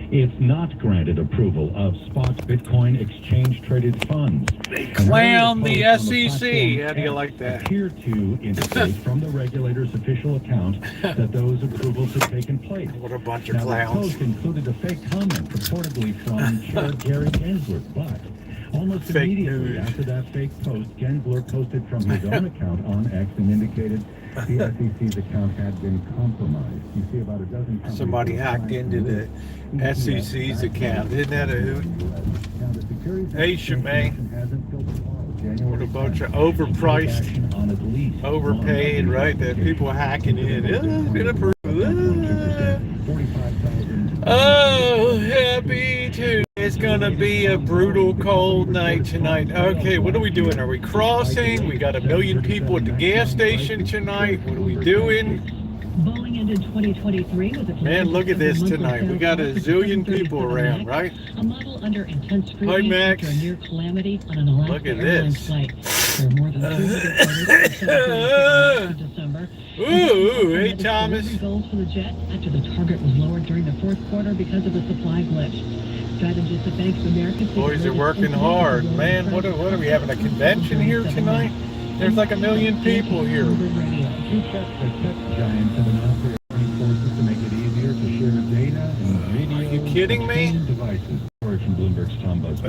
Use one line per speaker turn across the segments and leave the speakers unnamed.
It's not granted approval of spot Bitcoin exchange-traded funds.
They clown the SEC. How do you like that?
Appear to indicate from the regulator's official account that those approvals have taken place.
What a bunch of
Now,
clowns.
the post included a fake comment purportedly from Chair Gary Gensler, but almost
Fake
immediately
news.
after that fake post, Gensler posted from his own account on X and indicated the SEC's account had been compromised. You see about a dozen companies.
Somebody hacked into the SEC's account. Isn't that a hoot? Hey, Shemay. What a bunch of overpriced, overpaid, right? That people hacking in. Oh, happy Tuesday. It's gonna be a brutal cold night tonight. Okay, what are we doing? Are we crossing? We got 1 million people at the gas station tonight. What are we doing? Man, look at this tonight. We got a zillion people around, right? Hi, Max. Look at this. Ooh, hey, Thomas. Boys are working hard. Man, what are we having, a convention here tonight? There's like 1 million people here.
Two tech giants have announced they are joining forces to make it easier to share data and video.
Are you kidding me?
Devices. Storage from Bloomberg's Tom Busby.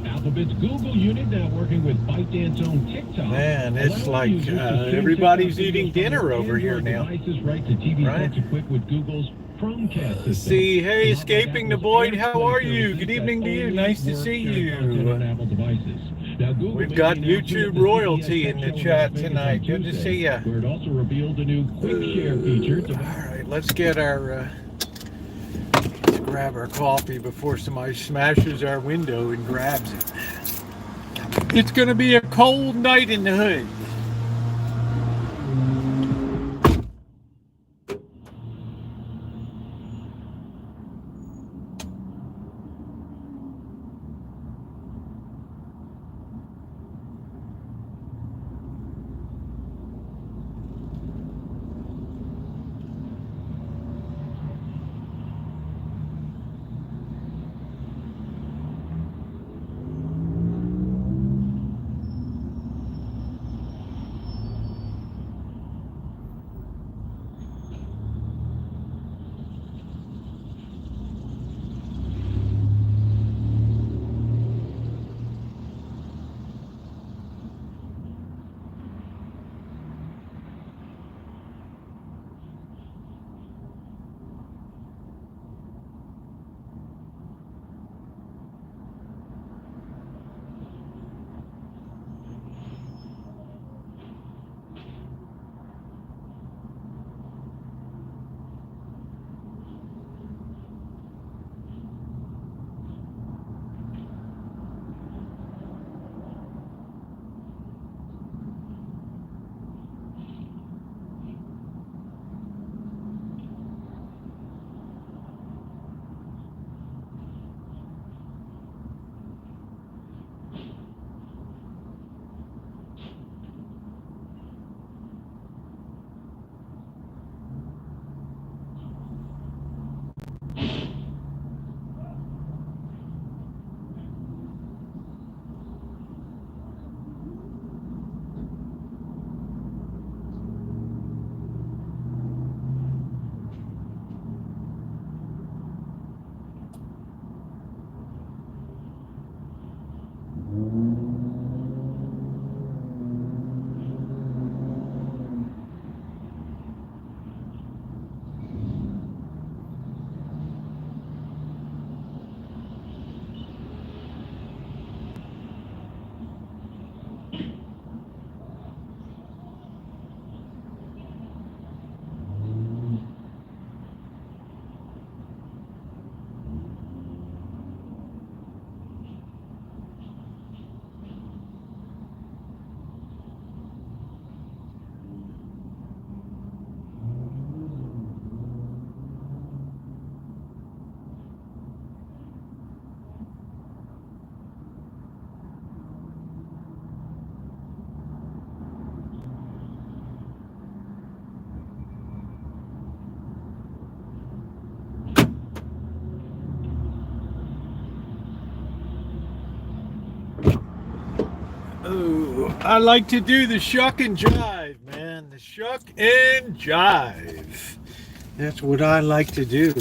Alphabet's Google unit now working with ByteDance own TikTok.
Man, it's like everybody's eating dinner over here now.
Devices right to TV sets equipped with Google's Chromecast system.
See, hey, escaping the void. How are you? Good evening to you. Nice to see you. We've got YouTube royalty in the chat tonight. Good to see you.
Where it also revealed a new quick share feature.
All right, let's get our let's grab our coffee before somebody smashes our window and grabs it. It's gonna be a cold night in the hood. Oh, I like to do the shuck and jive, man. The shuck and jive. That's what I like to do.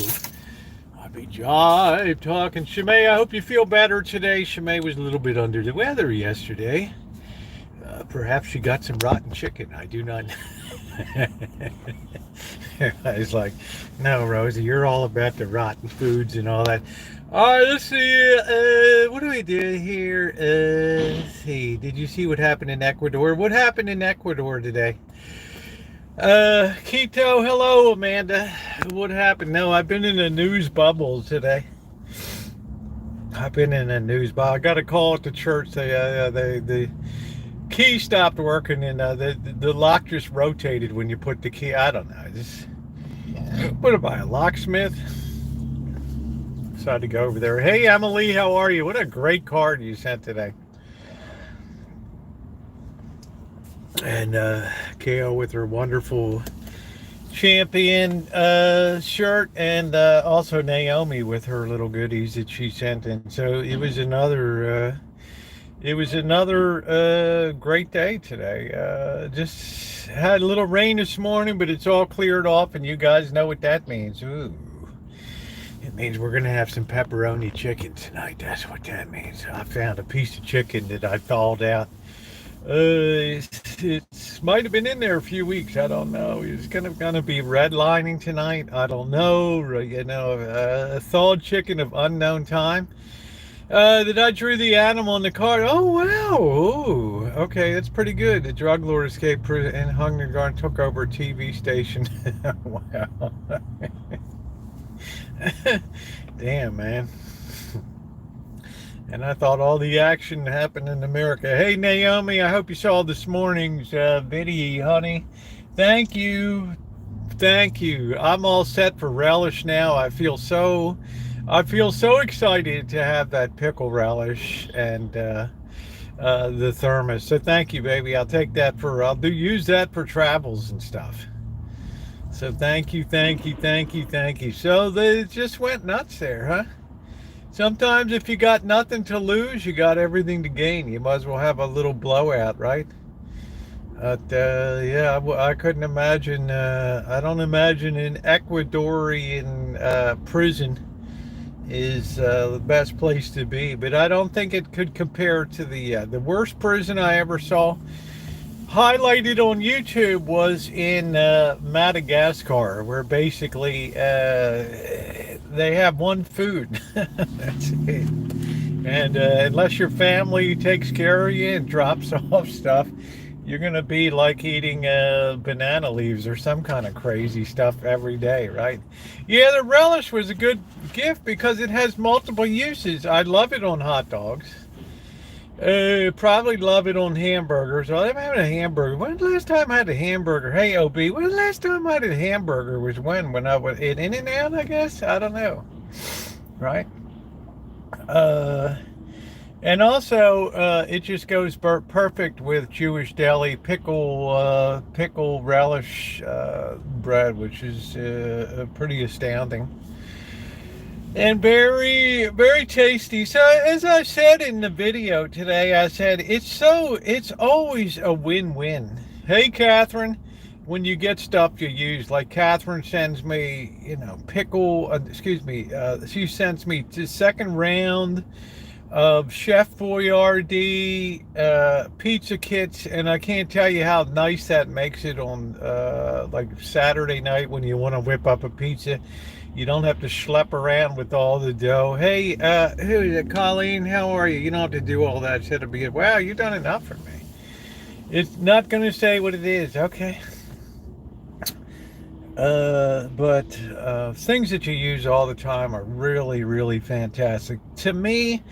I'll be jive talking. Shimei, I hope you feel better today. Shimei was a little bit under the weather yesterday. Perhaps she got some rotten chicken. I do not know. I was like, no, Rosie, you're all about the rotten foods and all that. All right, let's see. What do we do here? Let's see. Did you see what happened in Ecuador? What happened in Ecuador today? Quito, hello, Amanda. What happened? No, I've been in a news bubble today. I've been in a news bubble. I got a call at the church. The key stopped working, and the lock just rotated when you put the key. I don't know. What am I, a locksmith? Decided to go over there. Hey, Emily, how are you? What a great card you sent today. And KO with her wonderful champion shirt, and also Naomi with her little goodies that she sent in. So it was another great day today. Just had a little rain this morning, but it's all cleared off, and you guys know what that means. Ooh. It means we're going to have some pepperoni chicken tonight. That's what that means. I found a piece of chicken that I thawed out. It might have been in there a few weeks. I don't know. It's gonna be redlining tonight. I don't know. A thawed chicken of unknown time. That I drew the animal in the card. Oh, wow. Ooh, okay, that's pretty good. The drug lord escaped and hung the guard and took over a TV station. Wow. Damn, man. And I thought all the action happened in America. Hey, Naomi, I hope you saw this morning's video, honey. Thank you. Thank you. I'm all set for relish now. I feel so excited to have that pickle relish and the thermos. So thank you, baby. I'll take that use that for travels and stuff. So thank you. So they just went nuts there, huh? Sometimes if you got nothing to lose, you got everything to gain. You might as well have a little blowout, right? But yeah, I couldn't imagine. I don't imagine an Ecuadorian prison is the best place to be. But I don't think it could compare to the worst prison I ever saw. Highlighted on YouTube was in Madagascar, where basically they have one food. That's it. And unless your family takes care of you and drops off stuff, you're going to be like eating banana leaves or some kind of crazy stuff every day, right? Yeah, the relish was a good gift because it has multiple uses. I love it on hot dogs. Probably love it on hamburgers. Well, I'm having a hamburger. When the last time I had a hamburger? Hey, OB, when the last time I had a hamburger was when I was in In-N-Out, I guess? I don't know. Right? And also, it just goes perfect with Jewish deli pickle relish bread, which is pretty astounding. And very, very tasty. So as I said in the video today, I said it's always a win-win. Hey, Catherine, when you get stuff you use, like Catherine sends me, pickle, she sends me the second round of Chef Boyardee pizza kits, and I can't tell you how nice that makes it on like Saturday night when you want to whip up a pizza. You don't have to schlep around with all the dough. Hey, who is it? Colleen, how are you? You don't have to do all that shit to be, wow, you've done enough for me. It's not going to say what it is, okay? But things that you use all the time are really, really fantastic. To me,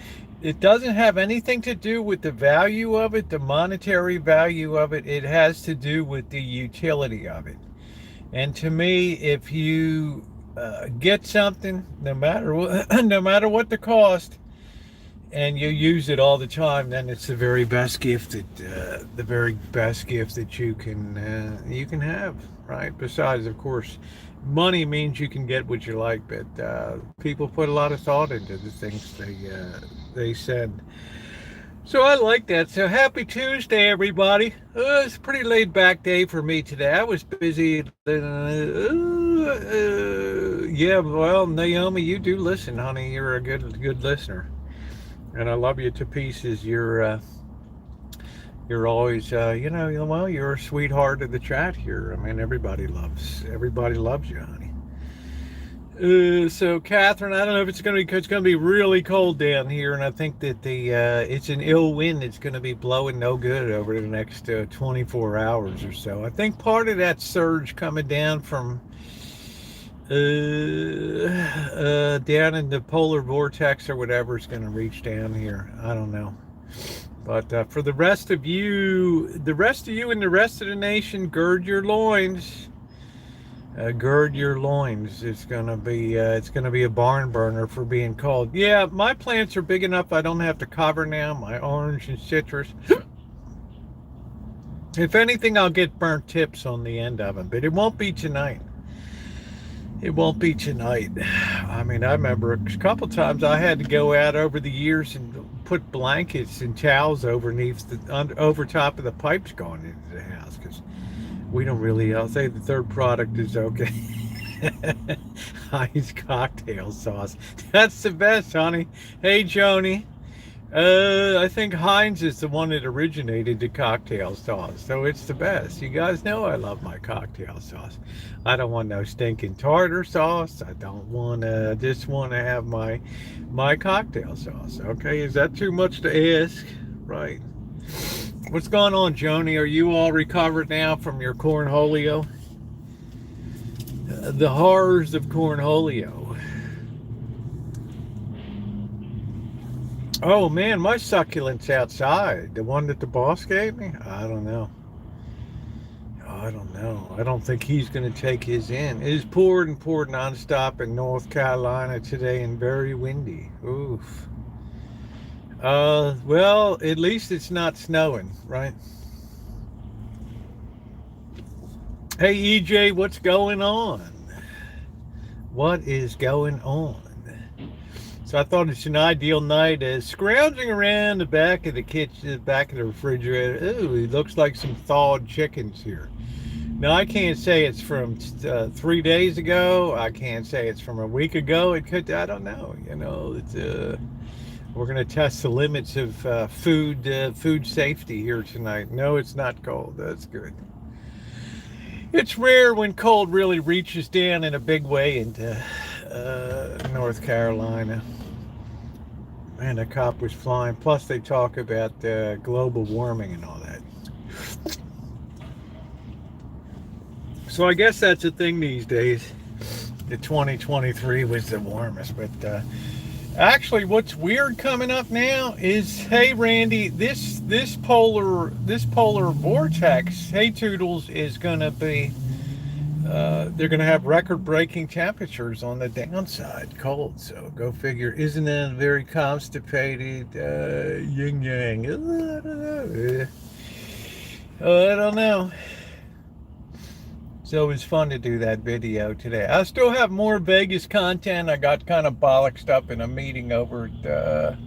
it doesn't have anything to do with the value of it, the monetary value of it. It has to do with the utility of it. And to me, if you get something, no matter what the cost, and you use it all the time, then it's the very best gift that you can have, right? Besides, of course, money means you can get what you like, but people put a lot of thought into the things they send. So I like that. So happy Tuesday, everybody. It's a pretty laid back day for me today. I was busy. Yeah, well, Naomi, you do listen, honey. You're a good listener, and I love you to pieces. You're always, well, you're a sweetheart of the chat here. I mean, everybody loves you, honey. So Catherine, I don't know if it's going to be, 'cause it's going to be really cold down here, and I think that it's an ill wind. It's going to be blowing no good over the next 24 hours or so. I think part of that surge coming down from down in the polar vortex or whatever is going to reach down here. I don't know. But for the rest of you and the rest of the nation, gird your loins. Gird your loins. It's gonna be a barn burner for being cold. Yeah, my plants are big enough I don't have to cover now. My orange and citrus. If anything, I'll get burnt tips on the end of them, but it won't be tonight. It won't be tonight. I mean, I remember a couple times I had to go out over the years and put blankets and towels over top of the pipes going into the house, because we don't really, I'll say the third product is okay. Heinz cocktail sauce. That's the best, honey. Hey, Joni. I think Heinz is the one that originated the cocktail sauce, so it's the best. You guys know I love my cocktail sauce. I don't want no stinking tartar sauce. I don't want to, just want to have my cocktail sauce. Okay, is that too much to ask? Right. What's going on, Joni? Are you all recovered now from your cornholio? The horrors of cornholio. Oh man, my succulent's outside. The one that the boss gave me? I don't know. I don't think he's going to take his in. It is poured nonstop in North Carolina today and very windy. Oof. Well, at least it's not snowing, right? Hey, EJ, what's going on? What is going on? So I thought it's an ideal night as scrounging around the back of the kitchen, the back of the refrigerator. Ooh, it looks like some thawed chickens here. Now, I can't say it's from 3 days ago. I can't say it's from a week ago. It could, I don't know. You know, we're going to test the limits of food safety here tonight. No, it's not cold. That's good. It's rare when cold really reaches down in a big way into North Carolina. Man, the cop was flying. Plus, they talk about global warming and all that. So I guess that's a thing these days. The 2023 was the warmest, but actually, what's weird coming up now is, hey Randy, this polar vortex, hey Toodles, is gonna be they're gonna have record-breaking temperatures on the downside, cold. So go figure. Isn't that a very constipated yin yang? I don't know. So it was fun to do that video today. I still have more Vegas content. I got kind of bollocksed up in a meeting over at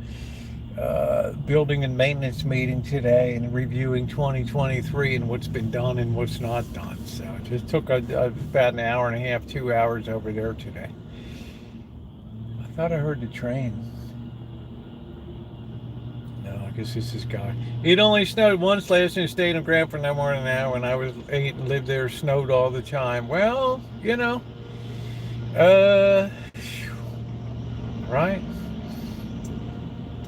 building and maintenance meeting today and reviewing 2023 and what's been done and what's not done. So it just took about an hour and a half, 2 hours over there today. I thought I heard the train. No, I guess this is God. It only snowed once last in the state of Grand for no more than an hour. When I was 8 and lived there, snowed all the time. Well, you know, right?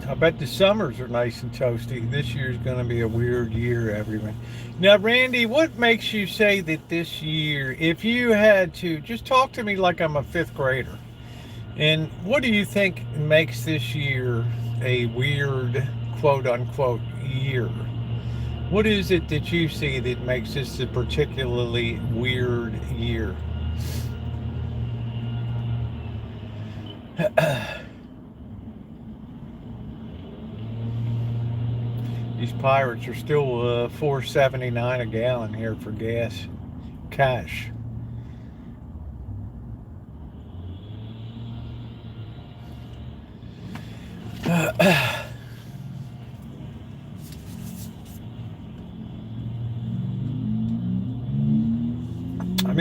I bet the summers are nice and toasty. This year's going to be a weird year, everyone. Now, Randy, what makes you say that this year, if you had to, just talk to me like I'm a 5th grader. And what do you think makes this year a weird, quote unquote, year? What is it that you see that makes this a particularly weird year? These pirates are still $4.79 a gallon here for gas, cash.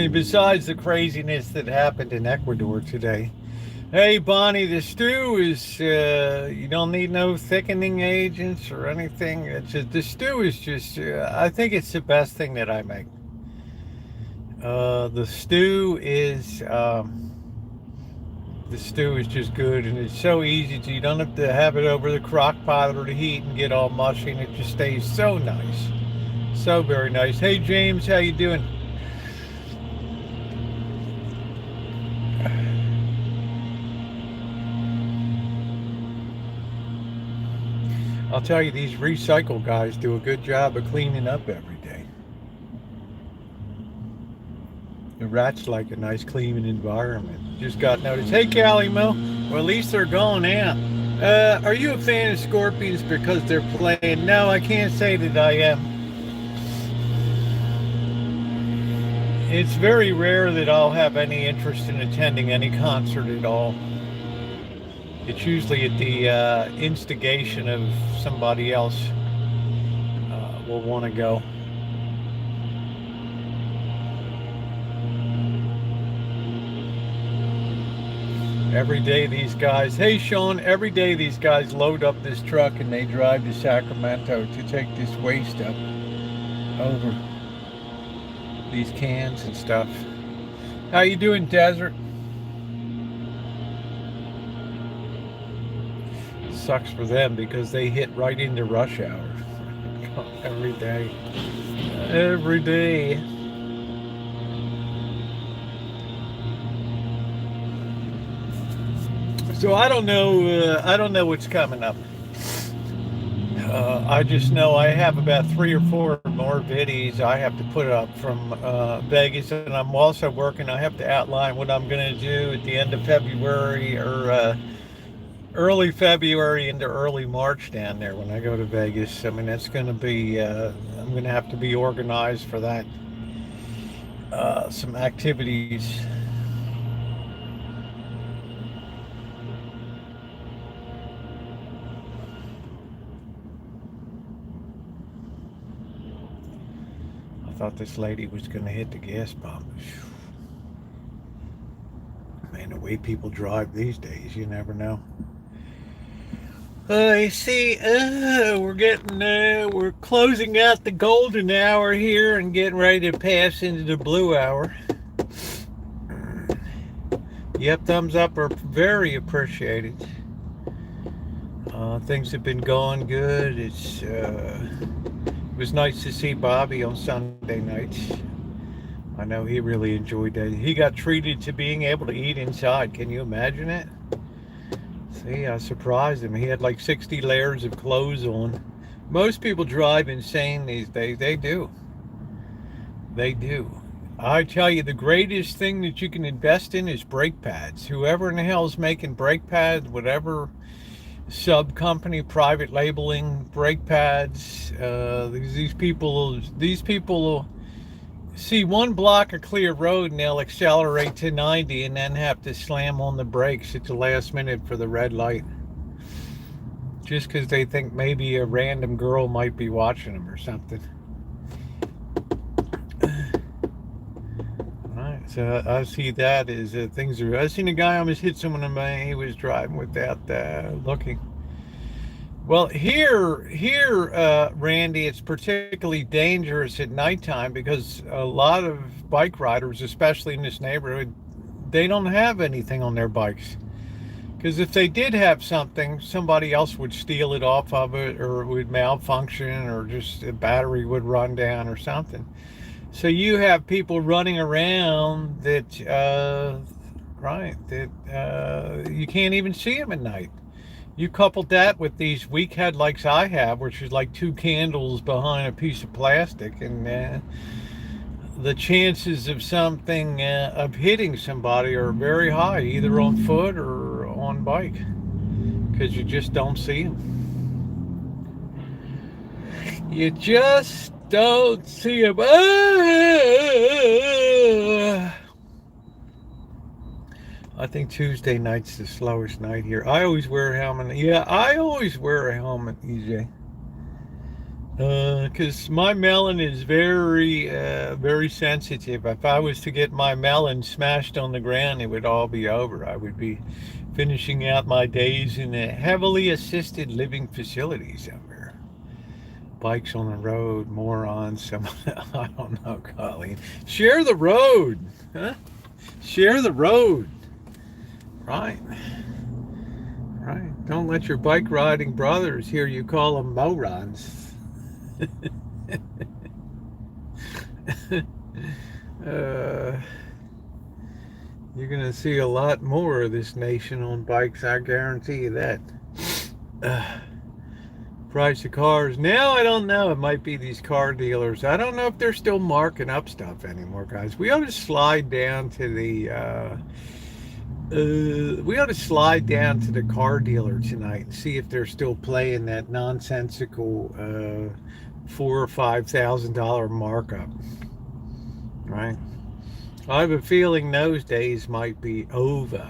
mean, besides the craziness that happened in Ecuador today. Hey, Bonnie, the stew is, you don't need no thickening agents or anything. It's just, the stew is just, I think it's the best thing that I make. The stew is just good, and it's so easy to, you don't have to have it over the crock pot or the heat and get all mushy, and it just stays so nice. So very nice. Hey, James, how you doing? I'll tell you, these recycle guys do a good job of cleaning up every day. The rats like a nice clean environment. Just got noticed. Hey, Callie Mo. Well, at least they're going out. Are you a fan of Scorpions because they're playing? No, I can't say that I am. It's very rare that I'll have any interest in attending any concert at all. It's usually at the instigation of somebody else will want to go. Every day these guys, hey Sean, every day these guys load up this truck and they drive to Sacramento to take this waste up over these cans and stuff. How you doing, Desert? Sucks for them because they hit right into rush hour every day. So I don't know what's coming up. I just know I have about 3 or 4 more videos I have to put up from Vegas, and I'm also working. I have to outline what I'm going to do at the end of February or early February into early March down there when I go to Vegas. I mean, that's going to be, I'm going to have to be organized for that. Some activities. I thought this lady was going to hit the gas pump. Man, the way people drive these days, you never know. I see, we're closing out the golden hour here and getting ready to pass into the blue hour. Yep, thumbs up are very appreciated. Things have been going good. It was nice to see Bobby on Sunday nights. I know he really enjoyed that. He got treated to being able to eat inside. Can you imagine it? See, I surprised him. He had like 60 layers of clothes on. Most people drive insane these days. They do. They do. I tell you, the greatest thing that you can invest in is brake pads. Whoever in the hell is making brake pads, whatever sub company, private labeling brake pads, these people see one block of clear road and they'll accelerate to 90 and then have to slam on the brakes at the last minute for the red light, just because they think maybe a random girl might be watching them or something. Alright, so I see that as things are. I seen a guy almost hit someone in my. He was driving without looking. Well, here, Randy, it's particularly dangerous at nighttime because a lot of bike riders, especially in this neighborhood, they don't have anything on their bikes. Because if they did have something, somebody else would steal it off of it, or it would malfunction, or just a battery would run down or something. So you have people running around that, you can't even see them at night. You coupled that with these weak headlights I have, which is like 2 candles behind a piece of plastic, and the chances of something, of hitting somebody are very high, either on foot or on bike, because you just don't see them. You just don't see them. I think Tuesday night's the slowest night here. I always wear a helmet. Yeah, I always wear a helmet, EJ. Because my melon is very, very sensitive. If I was to get my melon smashed on the ground, it would all be over. I would be finishing out my days in a heavily assisted living facility somewhere. Bikes on the road, morons. Someone, I don't know, Colleen. Share the road, huh? Share the road, right? Right. Don't let your bike riding brothers hear you call them morons. You're gonna see a lot more of this nation on bikes, I guarantee you that. Price of cars now, I don't know. It might be these car dealers. I don't know if they're still marking up stuff anymore, guys. We ought to slide down to the car dealer tonight and see if they're still playing that nonsensical $4,000 or $5,000 markup. Right? I have a feeling those days might be over.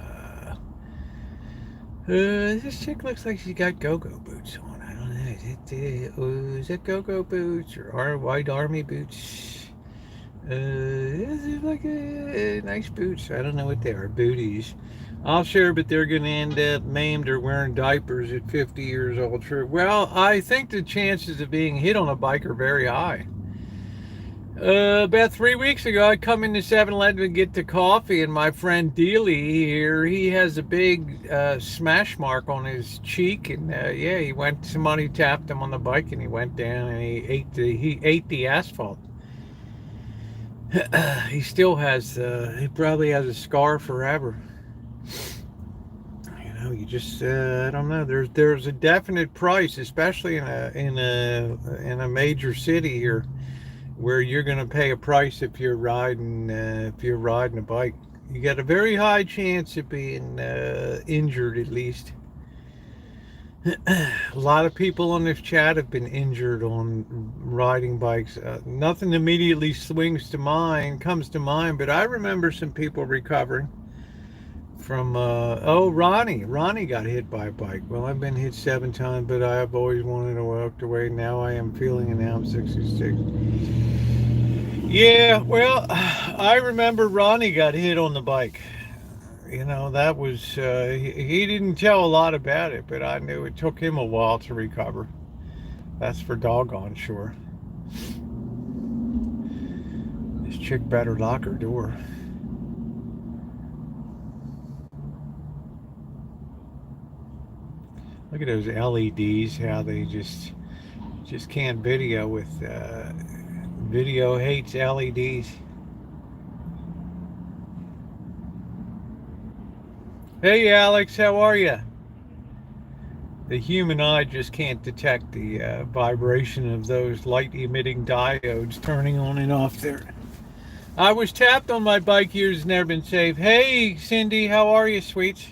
This chick looks like she's got go-go boots on. I don't know. Is it go-go boots or white army boots? This is like a nice boots. I don't know what they are. Booties. I'll share, but they're going to end up maimed or wearing diapers at 50 years old. True. Well, I think the chances of being hit on a bike are very high. About 3 weeks ago, I come into 7-Eleven to get the coffee, and my friend Dealey here, he has a big smash mark on his cheek, and yeah, somebody tapped him on the bike, and he went down and he ate the asphalt. He still has, he probably has a scar forever. You know, you just, I don't know. There's a definite price, especially in a major city here, where you're going to pay a price if you're riding a bike. You got a very high chance of being injured, at least. A lot of people on this chat have been injured on riding bikes. Nothing immediately comes to mind, but I remember some people recovering from Ronnie got hit by a bike. Well, I've been hit 7 times, but I've always wanted to walk away. Now I am feeling it. Now I'm 66. Yeah, well, I remember Ronnie got hit on the bike. You know, that was, he didn't tell a lot about it, but I knew it took him a while to recover. That's for doggone sure. This chick better lock her door. Look at those LEDs, how they just can't video with, video hates LEDs. Hey Alex, how are you? The human eye just can't detect the vibration of those light emitting diodes turning on and off there. I was tapped on my bike, years never been safe. Hey Cindy, how are you, sweets?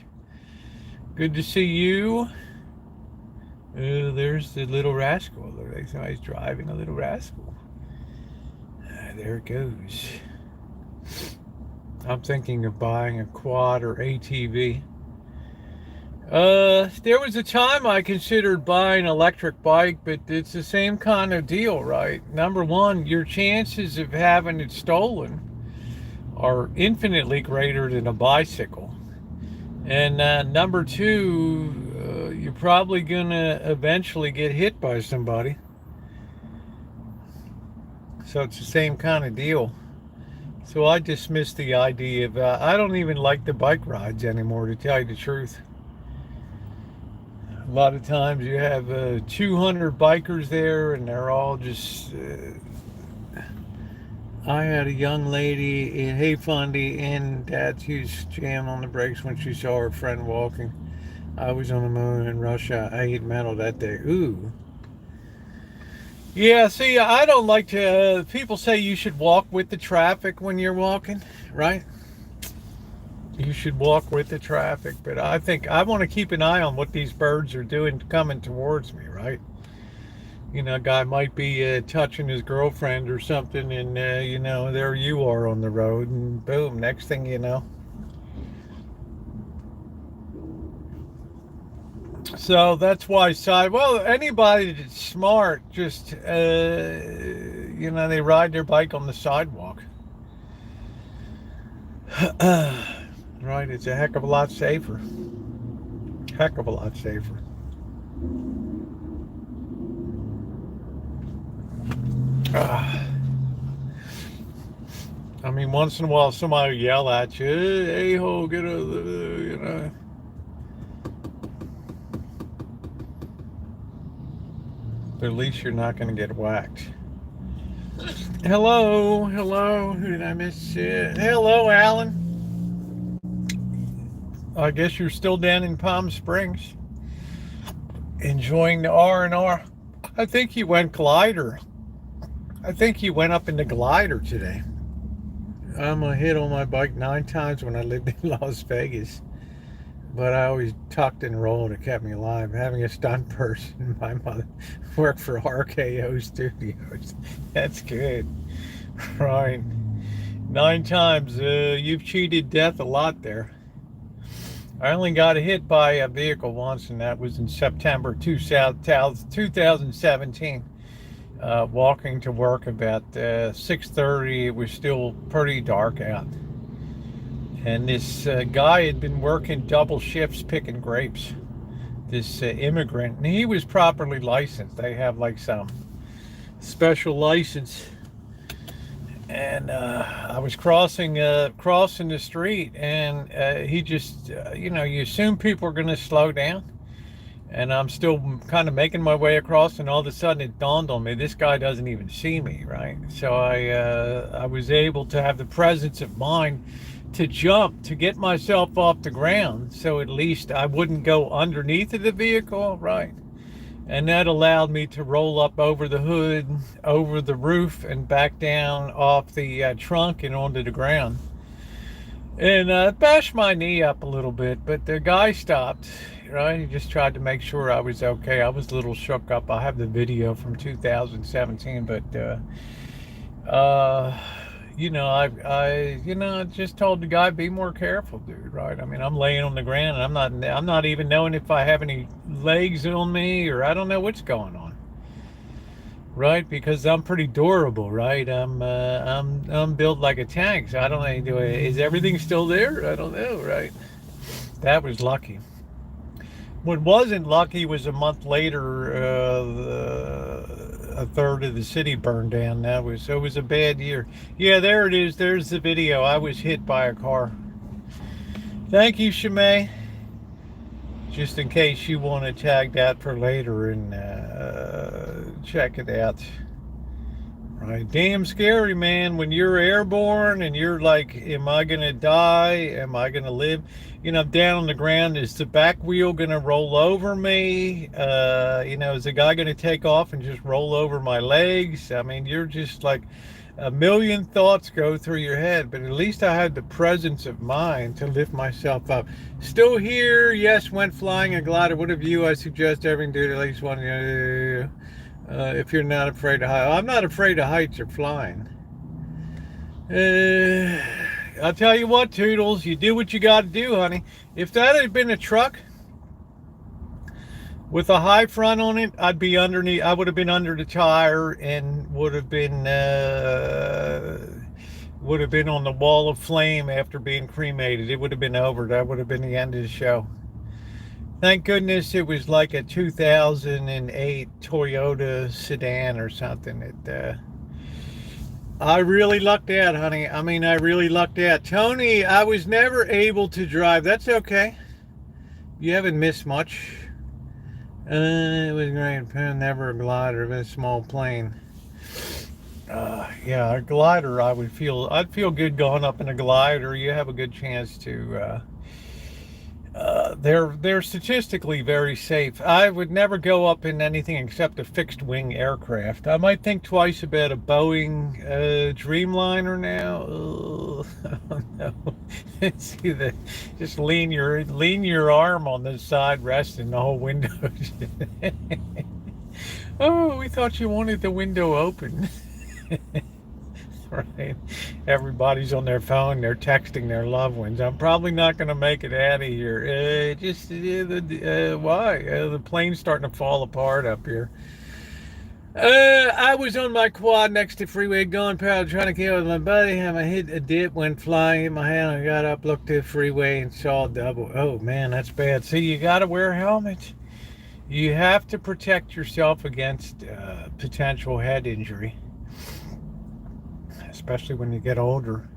Good to see you. There's the little rascal. Looks like somebody's driving a little rascal. There it goes. I'm thinking of buying a quad or ATV. There was a time I considered buying an electric bike, but it's the same kind of deal, right? Number one, your chances of having it stolen are infinitely greater than a bicycle. And number two, you're probably going to eventually get hit by somebody. So it's the same kind of deal. So I dismissed the idea of, I don't even like the bike rides anymore, to tell you the truth. A lot of times you have 200 bikers there, and they're all just... I had a young lady in Hey Fundy and Dad's huge jam on the brakes when she saw her friend walking. I was on the moon in Russia. I ate metal that day. Ooh. Yeah, see, I don't like to... people say you should walk with the traffic when you're walking, right? You should walk with the traffic, but I think I want to keep an eye on what these birds are doing coming towards me, right? You know, a guy might be touching his girlfriend or something, and, you know, there you are on the road, and boom, next thing you know. So that's why well, anybody that's smart just, you know, they ride their bike on the sidewalk. Right, it's a heck of a lot safer. Heck of a lot safer. I mean, once in a while somebody will yell at you, hey ho, get a, you know. But at least you're not going to get whacked. Hello, who did I miss? Hello, Alan. I guess you're still down in Palm Springs, enjoying the R&R. I think he went glider. I think he went up in the glider today. I'm a hit on my bike 9 times when I lived in Las Vegas. But I always tucked and rolled. It kept me alive. Having a stunt person, my mother worked for RKO Studios. That's good. Right. 9 times. You've cheated death a lot there. I only got hit by a vehicle once, and that was in September 2017. Walking to work about 6:30. It was still pretty dark out. And this guy had been working double shifts picking grapes. This immigrant, and he was properly licensed. They have like some special license. And I was crossing the street, and he just, you know, you assume people are going to slow down. And I'm still kind of making my way across, and all of a sudden it dawned on me, this guy doesn't even see me, right? So I was able to have the presence of mind to jump, to get myself off the ground, so at least I wouldn't go underneath of the vehicle, right? And that allowed me to roll up over the hood, over the roof, and back down off the trunk and onto the ground. And bashed my knee up a little bit, but the guy stopped, right? He just tried to make sure I was okay. I was a little shook up. I have the video from 2017, but you know, I just told the guy, be more careful, dude, right? I mean, I'm laying on the ground, and I'm not even knowing if I have any legs on me, or I don't know what's going on, right? Because I'm pretty durable, right? I'm built like a tank, so I don't know, is everything still there? I don't know, right? That was lucky. What wasn't lucky was a month later, a third of the city burned down. It was a bad year. Yeah, there it is. There's the video. I was hit by a car. Thank you, Shimei. Just in case you want to tag that for later and check it out. Right, damn scary, man. When you're airborne and you're like, am I gonna die? Am I gonna live? You know, down on the ground, is the back wheel gonna roll over me? You know, is the guy gonna take off and just roll over my legs? I mean, you're just like, a million thoughts go through your head, but at least I had the presence of mind to lift myself up. Still here, yes, went flying a glider. What a view. I suggest everyone do at least one. If you're not afraid of heights. I'm not afraid of heights or flying. I'll tell you what, Toodles, you do what you got to do, honey. If that had been a truck with a high front on it, I'd be underneath. I would have been under the tire and would have been on the wall of flame after being cremated. It would have been over. That would have been the end of the show. Thank goodness it was like a 2008 Toyota sedan or something. I really lucked out, honey. I mean, I really lucked out. Tony, I was never able to drive. That's okay. You haven't missed much. It was great. Never a glider, but a small plane. Yeah, a glider, I'd feel good going up in a glider. You have a good chance to... they're statistically very safe. I would never go up in anything except a fixed wing aircraft. I might think twice about a Boeing Dreamliner now. Oh, no. See that? Just lean your arm on the side rest and the whole window. Oh, we thought you wanted the window open. Right? Everybody's on their phone. They're texting their loved ones. I'm probably not going to make it out of here. Why? The plane's starting to fall apart up here. I was on my quad next to freeway going power trying to get with my buddy. I hit a dip, went flying in my hand. I got up, looked at the freeway, and saw a double. Oh man, that's bad. See, you got to wear helmets. You have to protect yourself against potential head injury, especially when you get older.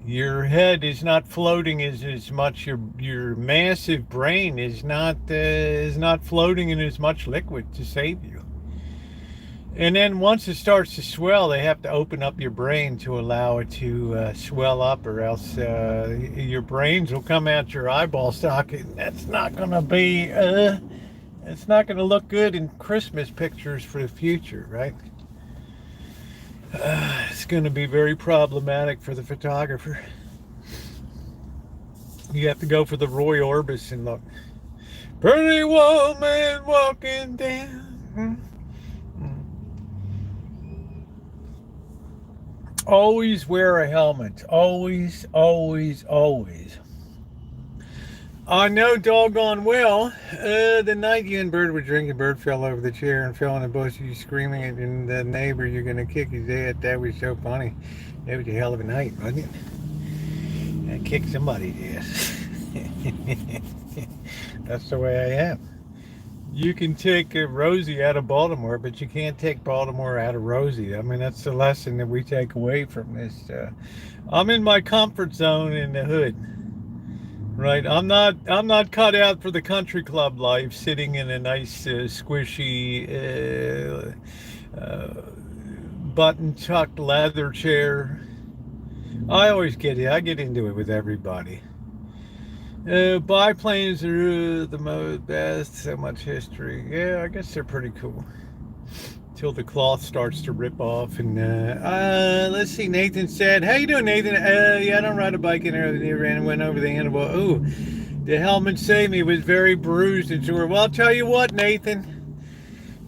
Your head is not floating as much. Your massive brain is not floating in as much liquid to save you. And then once it starts to swell, they have to open up your brain to allow it to swell up, or else your brains will come out your eyeball socket. That's not going to be, it's not going to look good in Christmas pictures for the future, right? It's going to be very problematic for the photographer. You have to go for the Roy Orbison look. Pretty woman walking down. Always wear a helmet. Always, always, always. I know doggone well, the night you and Bird were drinking, Bird fell over the chair and fell in the bush. You screaming at the neighbor, you're going to kick his ass. That was so funny. That was a hell of a night, wasn't it? I kicked somebody's ass. That's the way I am. You can take Rosie out of Baltimore, but you can't take Baltimore out of Rosie. I mean, that's the lesson that we take away from this. I'm in my comfort zone in the hood, right? I'm not cut out for the country club life, sitting in a nice, squishy, button-tucked leather chair. I always get it. I get into it with everybody. Biplanes are the most best. So much history. Yeah, I guess they're pretty cool. Till the cloth starts to rip off. And let's see. Nathan said, "How you doing, Nathan?" Yeah, I don't ride a bike in there. They ran and went over the handlebar. Ooh, the helmet saved me. It was very bruised and sore. Well, I'll tell you what, Nathan.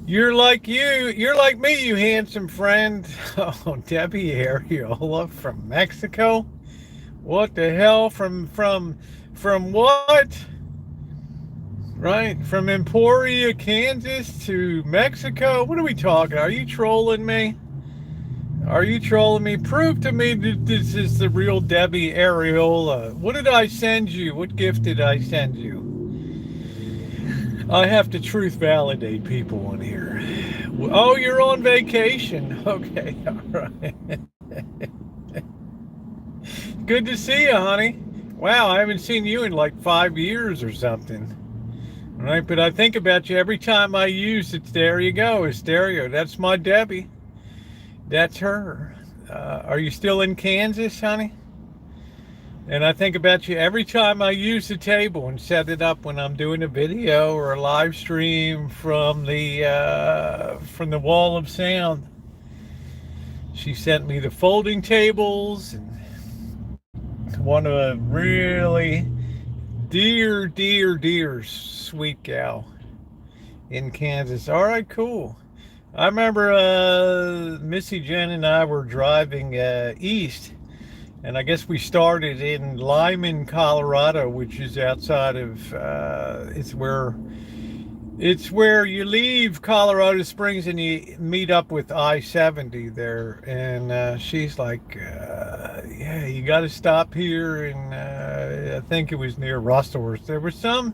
You're like me, you handsome friend. Oh, Debbie Areola from Mexico. What the hell? From what? Right? From Emporia, Kansas to Mexico? What are we talking? Are you trolling me? Are you trolling me? Prove to me that this is the real Debbie Areola. What did I send you? What gift did I send you? I have to truth validate people on here. Oh, you're on vacation. Okay, all right. Good to see you, honey. Wow, I haven't seen you in like 5 years or something. All right, but I think about you every time I use it. There you go, a stereo. That's my Debbie. That's her. Are you still in Kansas, honey? And I think about you every time I use the table and set it up when I'm doing a video or a live stream from the wall of sound. She sent me the folding tables and one of a really dear sweet gal in Kansas. All right, cool. I remember Missy Jen and I were driving east, and I guess we started in Lyman, Colorado, which is outside of it's where you leave Colorado Springs and you meet up with I-70 there. And she's like, yeah, you got to stop here. And I think it was near Russell. There was some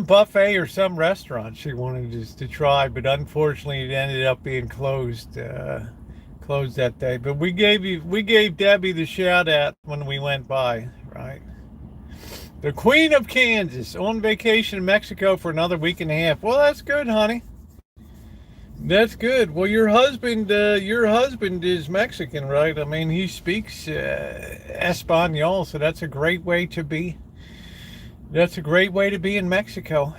buffet or some restaurant she wanted us to try, but unfortunately it ended up being closed that day. But we gave Debbie the shout out when we went by, right? The Queen of Kansas on vacation in Mexico for another week and a half. Well, that's good, honey. That's good. Well, your husband is Mexican, right? I mean, he speaks Espanol, so that's a great way to be. That's a great way to be in Mexico.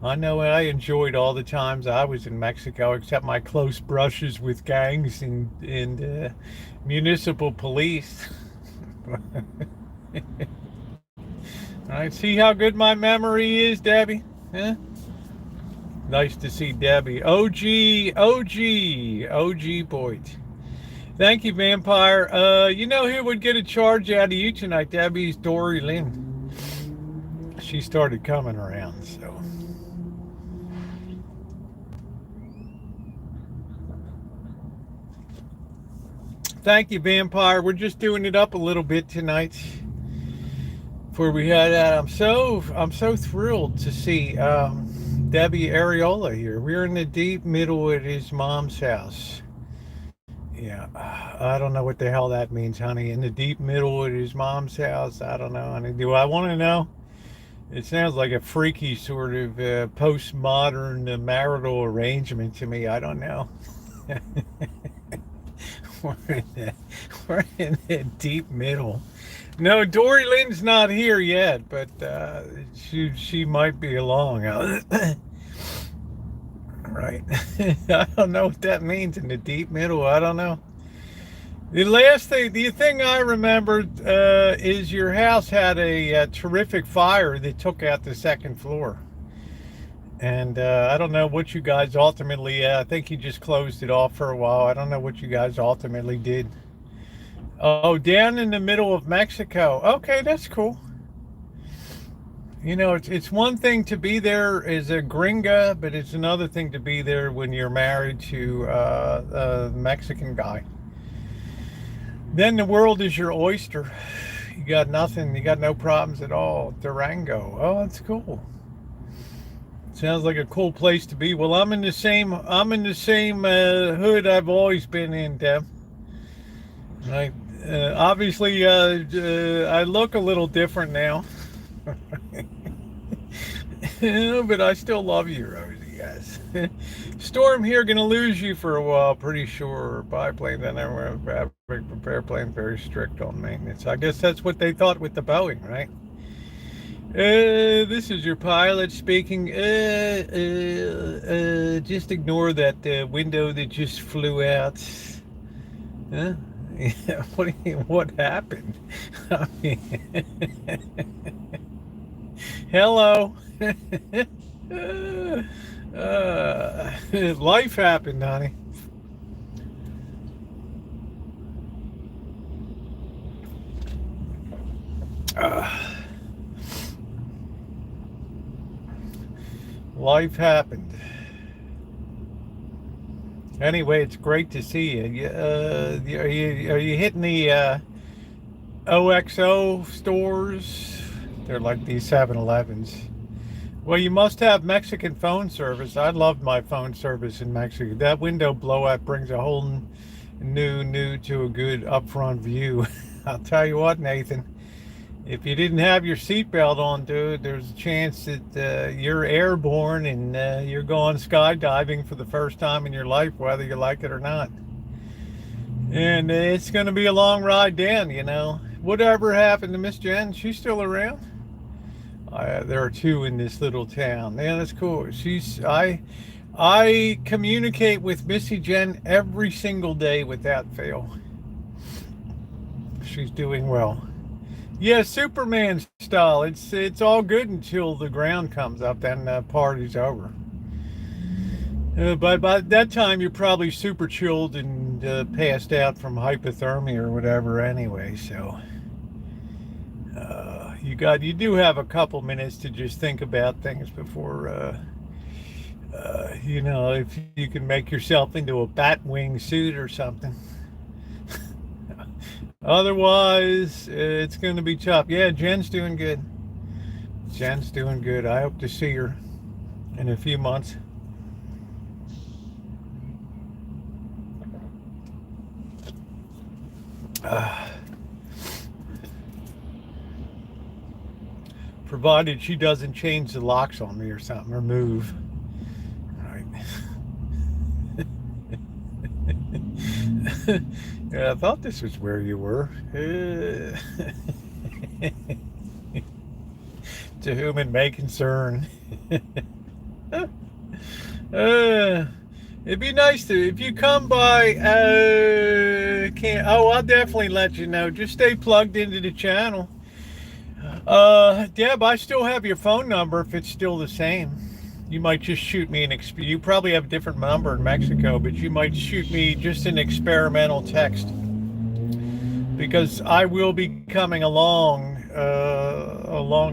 I know I enjoyed all the times I was in Mexico, except my close brushes with gangs and municipal police. All right, see how good my memory is, Debbie? Huh? Nice to see Debbie. OG Boyd. Thank you, Vampire. You know who would get a charge out of you tonight? Debbie's Dory Lynn. She started coming around, so. Thank you, Vampire. We're just doing it up a little bit tonight. Before we head out, I'm so thrilled to see Debbie Areola here. We're in the deep middle of his mom's house. Yeah, I don't know what the hell that means, honey. In the deep middle of his mom's house, I don't know, honey. Do I want to know? It sounds like a freaky sort of postmodern marital arrangement to me. I don't know. we're in the deep middle. No, Dory Lynn's not here yet, but she might be along. Right. I don't know what that means in the deep middle. I don't know. The thing I remembered is your house had a terrific fire that took out the second floor. And I don't know what you guys ultimately, I think you just closed it off for a while. I don't know what you guys ultimately did. Oh, down in the middle of Mexico. Okay, that's cool. You know, it's one thing to be there as a gringa, but it's another thing to be there when you're married to a Mexican guy. Then the world is your oyster. You got nothing. You got no problems at all. Durango. Oh, that's cool. Sounds like a cool place to be. Well, I'm in the same hood I've always been in, Deb. Right. Obviously, I look a little different now. But I still love you, Rosie, yes. Storm here, gonna lose you for a while, pretty sure. Biplane, then prepare plane, very strict on maintenance. I guess that's what they thought with the Boeing, right? This is your pilot speaking. Just ignore that window that just flew out. Huh? Yeah, what happened? I mean, hello. Life happened, honey. Life happened. Anyway, it's great to see you. Are you hitting the OXO stores? They're like these 7-Elevens. Well, you must have Mexican phone service. I love my phone service in Mexico. That window blowout brings a whole new to a good upfront view. I'll tell you what, Nathan. If you didn't have your seatbelt on, dude, there's a chance that you're airborne and you're going skydiving for the first time in your life, whether you like it or not. And it's going to be a long ride down, you know. Whatever happened to Miss Jen? She's still around? There are two in this little town. Yeah, that's cool. I communicate with Missy Jen every single day without fail. She's doing well. Yeah, Superman style. It's all good until the ground comes up, then the party's over. But by that time, you're probably super chilled and passed out from hypothermia or whatever anyway. So you do have a couple minutes to just think about things before, you know, if you can make yourself into a bat wing suit or something. Otherwise, it's going to be tough. Yeah, Jen's doing good. Jen's doing good. I hope to see her in a few months. Provided she doesn't change the locks on me or something, or move. All right. Yeah, I thought this was where you were. To whom it may concern. It'd be nice to, if you come by, I'll definitely let you know. Just stay plugged into the channel. Deb, I still have your phone number if it's still the same. You might just shoot me you probably have a different number in Mexico, but you might shoot me just an experimental text, because I will be coming along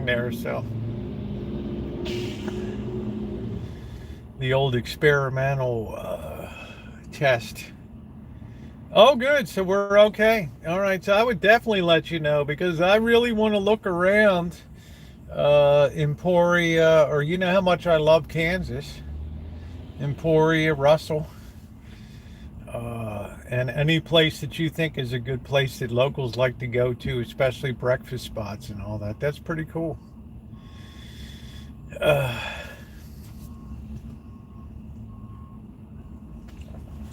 there. So the old experimental test. Oh, good. So we're okay. All right. So I would definitely let you know, because I really want to look around Emporia, or you know how much I love Kansas. Emporia, Russell, and any place that you think is a good place that locals like to go to, especially breakfast spots and all that. That's pretty cool.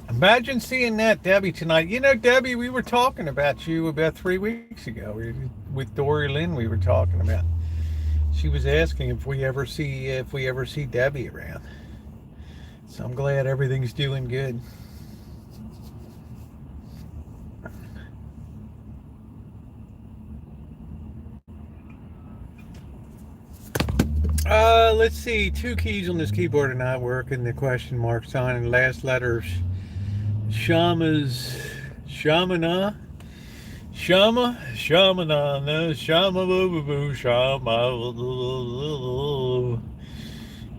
Imagine seeing that, Debbie, tonight. You know, Debbie, we were talking about you about 3 weeks ago. With Dory Lynn, we were talking about. She was asking if we ever see Debbie around. So I'm glad everything's doing good. Let's see. 2 keys on this keyboard are not working. The question mark sign and last letters. Shamana, no, Shama, boo, boo, Shama.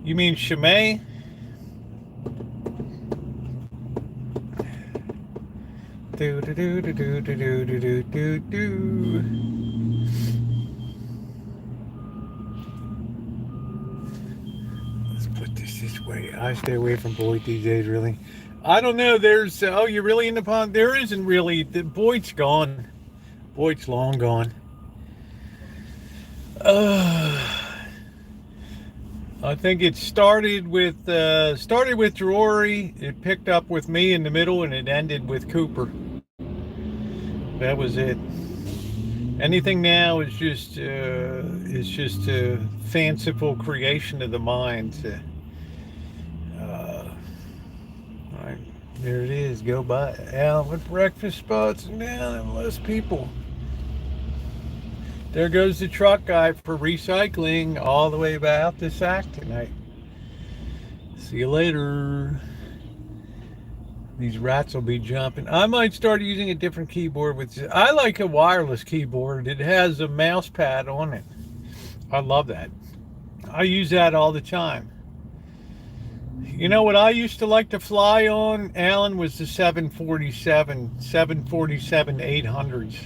You mean Shimei? Do do do do do do do do do do. Let's put this way. I stay away from Boyd these days, really. I don't know. There's oh, you're really in the pond? There isn't really. The Boyd's gone. Boyd's long gone. I think it started with Rory. It picked up with me in the middle, and it ended with Cooper. That was it. Anything now is just a fanciful creation of the mind. All right, there it is. Go by Alan with breakfast spots now, and less people. There goes the truck guy for recycling all the way back out to Sac tonight. See you later. These rats will be jumping. I might start using a different keyboard. I like a wireless keyboard. It has a mouse pad on it. I love that. I use that all the time. You know what I used to like to fly on, Alan, was the 747 800s.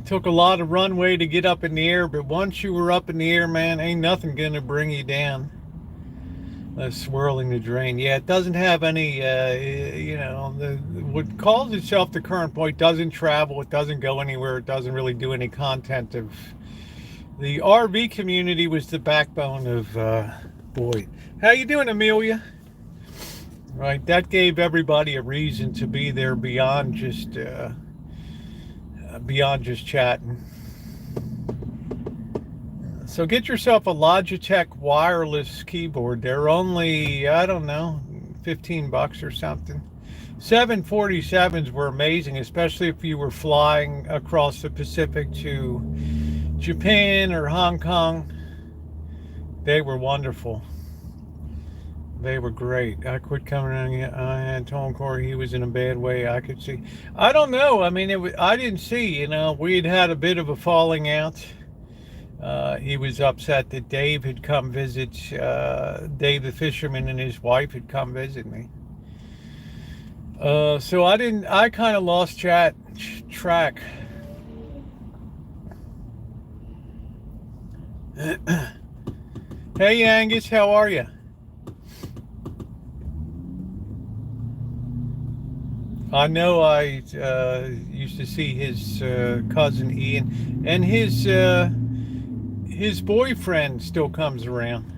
Took a lot of runway to get up in the air, but once you were up in the air, man, ain't nothing gonna bring you down. Swirling the drain. Yeah, it doesn't have any, what calls itself the current point doesn't travel, it doesn't go anywhere, it doesn't really do any content of. The RV community was the backbone of Boyd. How you doing, Amelia? Right, that gave everybody a reason to be there beyond just chatting. So get yourself a Logitech wireless keyboard. They're only, I don't know, $15 or something. 747s were amazing, especially if you were flying across the Pacific to Japan or Hong Kong. They were wonderful. They were great. I quit coming on. I had told Corey he was in a bad way. I could see. I don't know. I mean, I didn't see. We'd had a bit of a falling out. He was upset that Dave had come visit. Dave the fisherman and his wife had come visit me. So I kind of lost track. Hey Angus, how are you? I know I used to see his cousin Ian, and his boyfriend still comes around.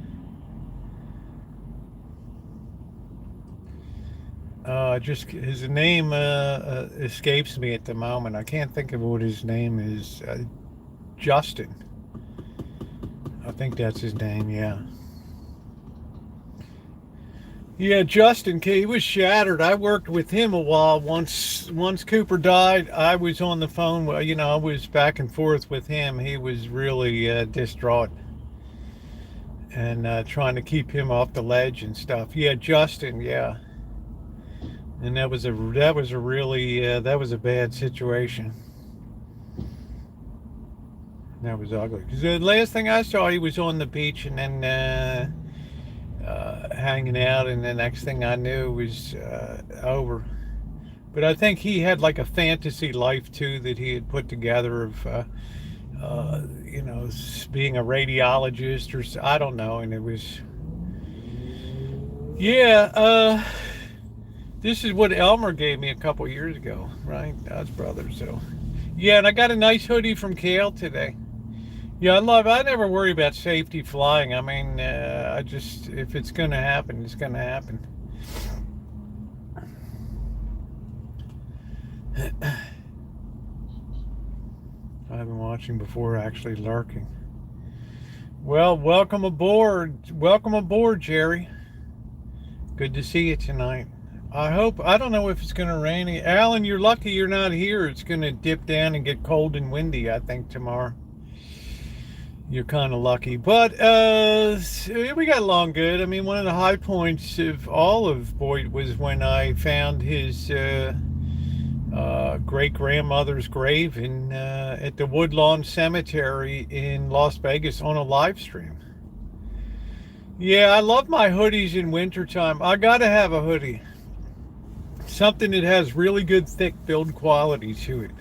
Just his name escapes me at the moment. I can't think of what his name is. Justin. I think that's his name, yeah. Yeah, Justin, he was shattered. I worked with him a while. Once Cooper died, I was on the phone. I was back and forth with him. He was really distraught. and trying to keep him off the ledge and stuff. Yeah, Justin, yeah. And that was a really that was a bad situation. That was ugly. Because the last thing I saw, he was on the beach and then hanging out, and the next thing I knew was over. But I think he had like a fantasy life too that he had put together of, you know, being a radiologist or I don't know. And it was, yeah. This is what Elmer gave me a couple years ago, right? That's brother. So, yeah, and I got a nice hoodie from Kale today. Yeah, I never worry about safety flying. I mean, I just, if it's going to happen, it's going to happen. I've been watching before actually lurking. Well, welcome aboard. Welcome aboard, Jerry. Good to see you tonight. I don't know if it's going to rain. Alan, you're lucky you're not here. It's going to dip down and get cold and windy, I think, tomorrow. You're kind of lucky. But we got along good. I mean, one of the high points of all of Boyd was when I found his great-grandmother's grave at the Woodlawn Cemetery in Las Vegas on a live stream. Yeah, I love my hoodies in wintertime. I got to have a hoodie. Something that has really good thick build quality to it.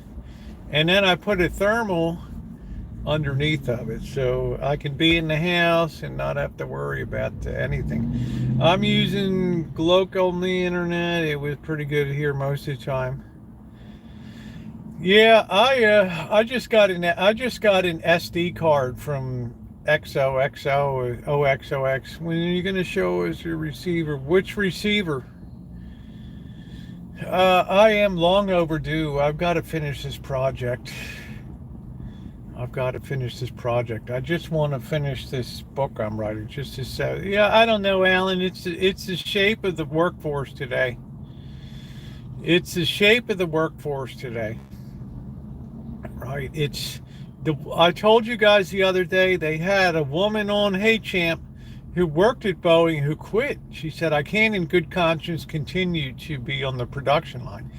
And then I put a thermal underneath of it so I can be in the house and not have to worry about anything. I'm using local on the internet. It was pretty good here most of the time. Yeah, I just got an SD card from XOXO or OXOX. When are you going to show us your receiver? Which receiver? I am long overdue. I've got to finish this project. I just want to finish this book I'm writing. Just to say, yeah, I don't know, Alan. It's the shape of the workforce today. Right? I told you guys the other day they had a woman on Hey Champ who worked at Boeing who quit. She said, I can't in good conscience continue to be on the production line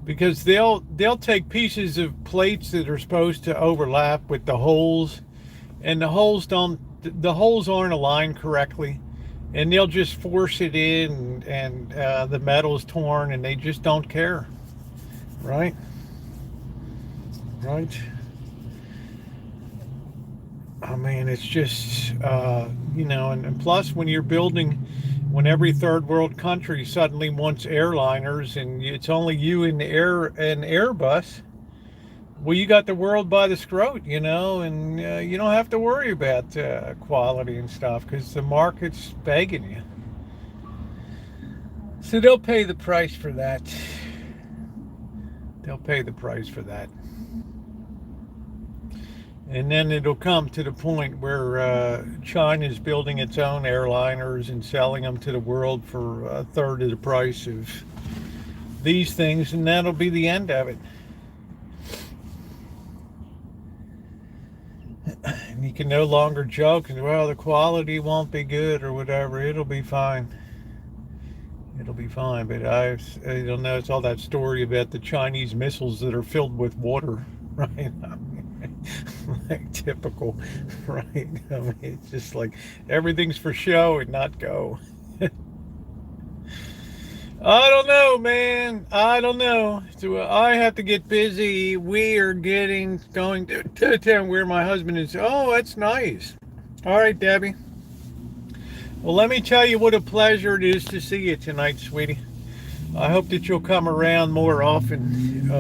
because they'll take pieces of plates that are supposed to overlap with the holes, and the holes aren't aligned correctly, and they'll just force it in, and the metal's torn, and they just don't care. Right? I mean, it's just, you know, and plus when every third world country suddenly wants airliners and it's only you in the Airbus, well, you got the world by the scrot, you know, and you don't have to worry about quality and stuff because the market's begging you. So they'll pay the price for that. And then it'll come to the point where China's building its own airliners and selling them to the world for a third of the price of these things, and that'll be the end of it. And you can no longer joke, well, the quality won't be good or whatever. It'll be fine. But I don't know, it's all that story about the Chinese missiles that are filled with water, right? Like typical, right? I mean, it's just like everything's for show and not go. I don't know, man. I don't know. So I have to get busy. We are going to town where my husband is. Oh, that's nice. All right, Debbie. Well, let me tell you what a pleasure it is to see you tonight, sweetie. I hope that you'll come around more often.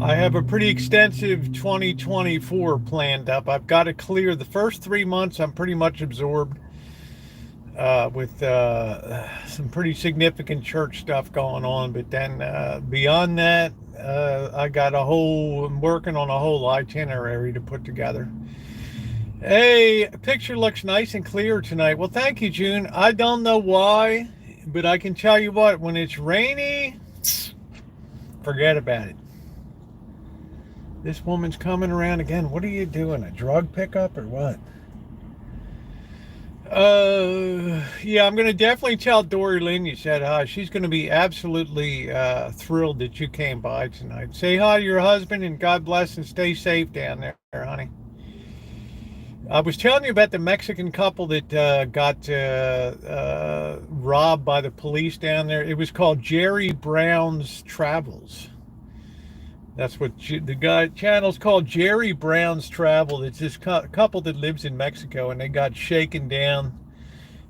I have a pretty extensive 2024 planned up. I've got to clear the first 3 months. I'm pretty much absorbed with some pretty significant church stuff going on. But then beyond that, I'm working on a whole itinerary to put together. Hey, picture looks nice and clear tonight. Well, thank you, June. I don't know why, but I can tell you what, when it's rainy, forget about it. This woman's coming around again. What are you doing? A drug pickup or what? Yeah, I'm going to definitely tell Dory Lynn you said hi. She's going to be absolutely thrilled that you came by tonight. Say hi to your husband and God bless and stay safe down there, honey. I was telling you about the Mexican couple that got robbed by the police down there. It was called Jerry Brown's Travels. That's what the channel's called, Jerry Brown's Travel. It's this couple that lives in Mexico, and they got shaken down.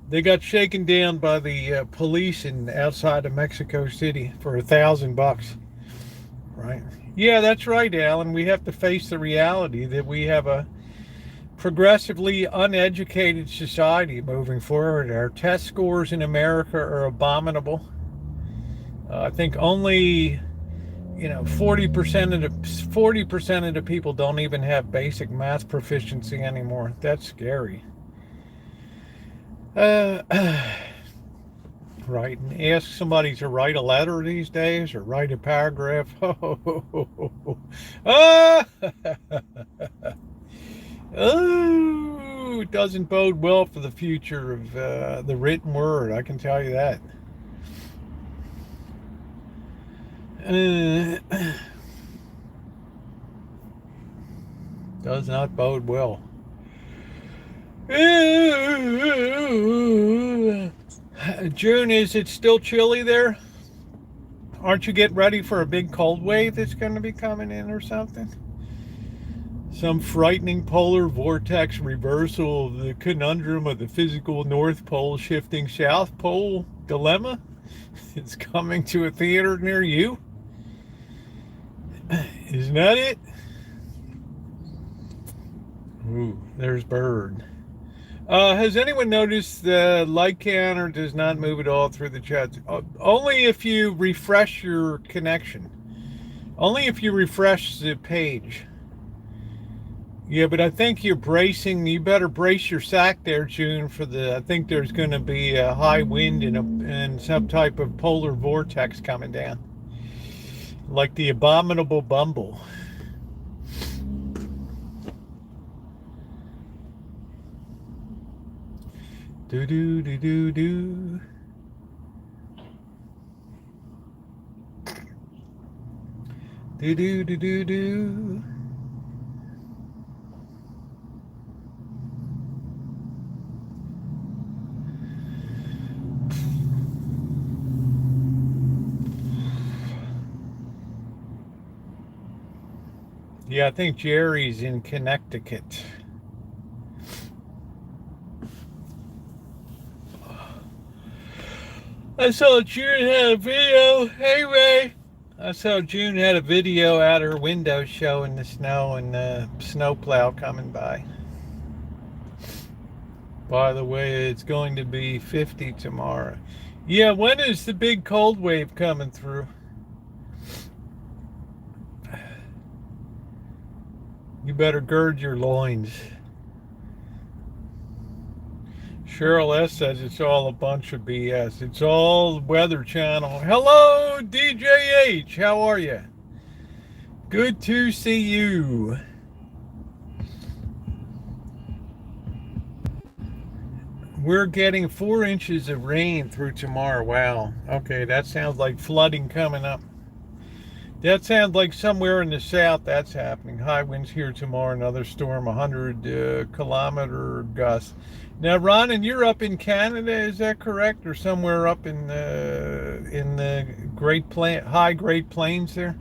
They got shaken down by the police outside of Mexico City for $1,000. Right? Yeah, that's right, Alan. We have to face the reality that we have a progressively uneducated society moving forward. Our test scores in America are abominable. I think only 40% of the people don't even have basic math proficiency anymore. That's scary. Right, and ask somebody to write a letter these days or write a paragraph. Oh, it doesn't bode well for the future of the written word, I can tell you that. Does not bode well. June, is it still chilly there? Aren't you getting ready for a big cold wave that's going to be coming in or something? Some frightening polar vortex reversal of the conundrum of the physical North Pole shifting South Pole dilemma is coming to a theater near you? Isn't that it? Ooh, there's Bird. Has anyone noticed the like counter does not move at all through the chat? Only if you refresh your connection. Only if you refresh the page. Yeah, but I think you better brace your sack there, June, I think there's going to be a high wind and some type of polar vortex coming down. Like the abominable Bumble. Do do do do do. Do do do do do. Yeah, I think Jerry's in Connecticut. I saw June had a video. Hey, Ray. I saw June had a video out her window showing the snow and the snowplow coming by. By the way, it's going to be 50 tomorrow. Yeah, when is the big cold wave coming through? You better gird your loins. Cheryl S. says it's all a bunch of BS. It's all Weather Channel. Hello, DJH. How are you? Good to see you. We're getting 4 inches of rain through tomorrow. Wow. Okay, that sounds like flooding coming up. That sounds like somewhere in the south that's happening. High winds here tomorrow, another storm, 100 kilometer gusts. Now, Ron, and you're up in Canada, is that correct? Or somewhere up in the high Great Plains there?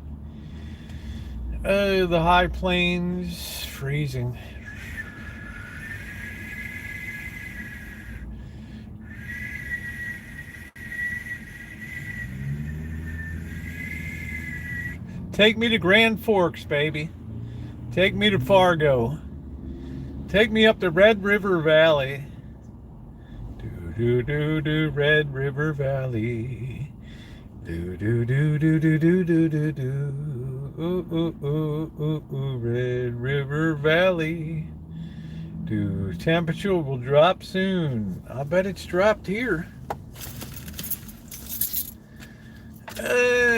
The high plains, freezing. Take me to Grand Forks, baby. Take me to Fargo. Take me up the Red River Valley. Do do do do Red River Valley. Do do do do do do do do do. Ooh ooh ooh ooh ooh Red River Valley. Do temperature will drop soon. I bet it's dropped here.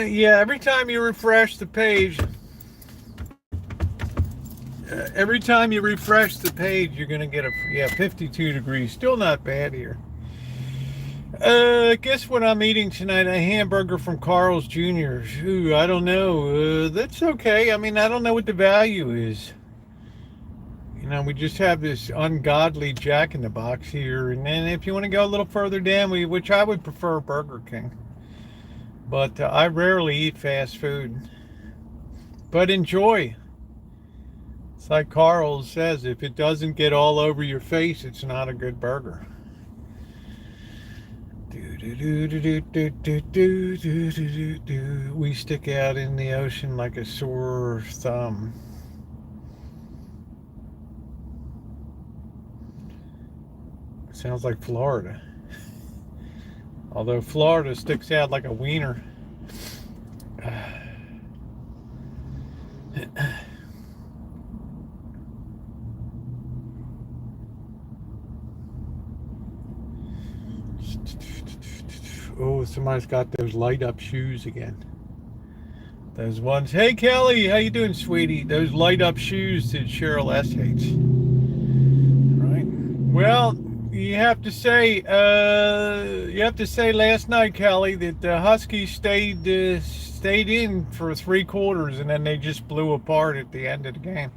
Yeah, every time you refresh the page, Every time you refresh the page, you're gonna get 52 degrees. Still not bad here. Guess what I'm eating tonight? A hamburger from Carl's Jr. Ooh, I don't know. That's okay. I mean, I don't know what the value is. You know, we just have this ungodly Jack in the Box here, and then if you want to go a little further down, which I would prefer Burger King. But I rarely eat fast food. But enjoy. It's like Carl says, if it doesn't get all over your face, it's not a good burger. We stick out in the ocean like a sore thumb. Sounds like Florida. Although Florida sticks out like a wiener. Oh, somebody's got those light up shoes again. Those ones. Hey Kelly, how you doing, sweetie? Those light up shoes that Cheryl S hates. Right. Well, you have to say last night, Kelly, that the Huskies stayed in for 3 quarters, and then they just blew apart at the end of the game.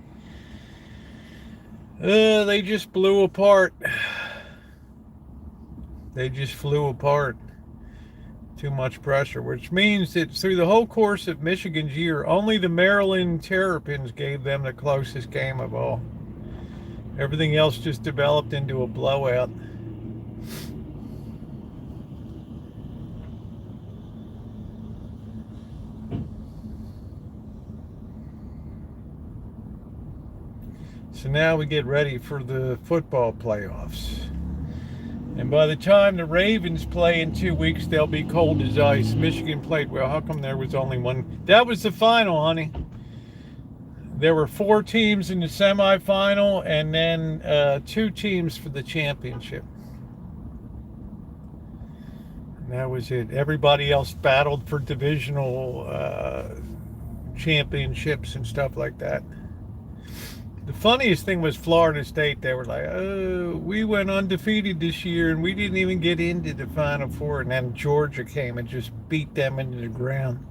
They just blew apart. They just flew apart. Too much pressure, which means that through the whole course of Michigan's year, only the Maryland Terrapins gave them the closest game of all. Everything else just developed into a blowout. So now we get ready for the football playoffs. And by the time the Ravens play in 2 weeks, they'll be cold as ice. Michigan played well. How come there was only one? That was the final, honey. There were 4 teams in the semifinal, and then 2 teams for the championship. And that was it. Everybody else battled for divisional championships and stuff like that. The funniest thing was Florida State. They were like, oh, we went undefeated this year and we didn't even get into the Final Four. And then Georgia came and just beat them into the ground.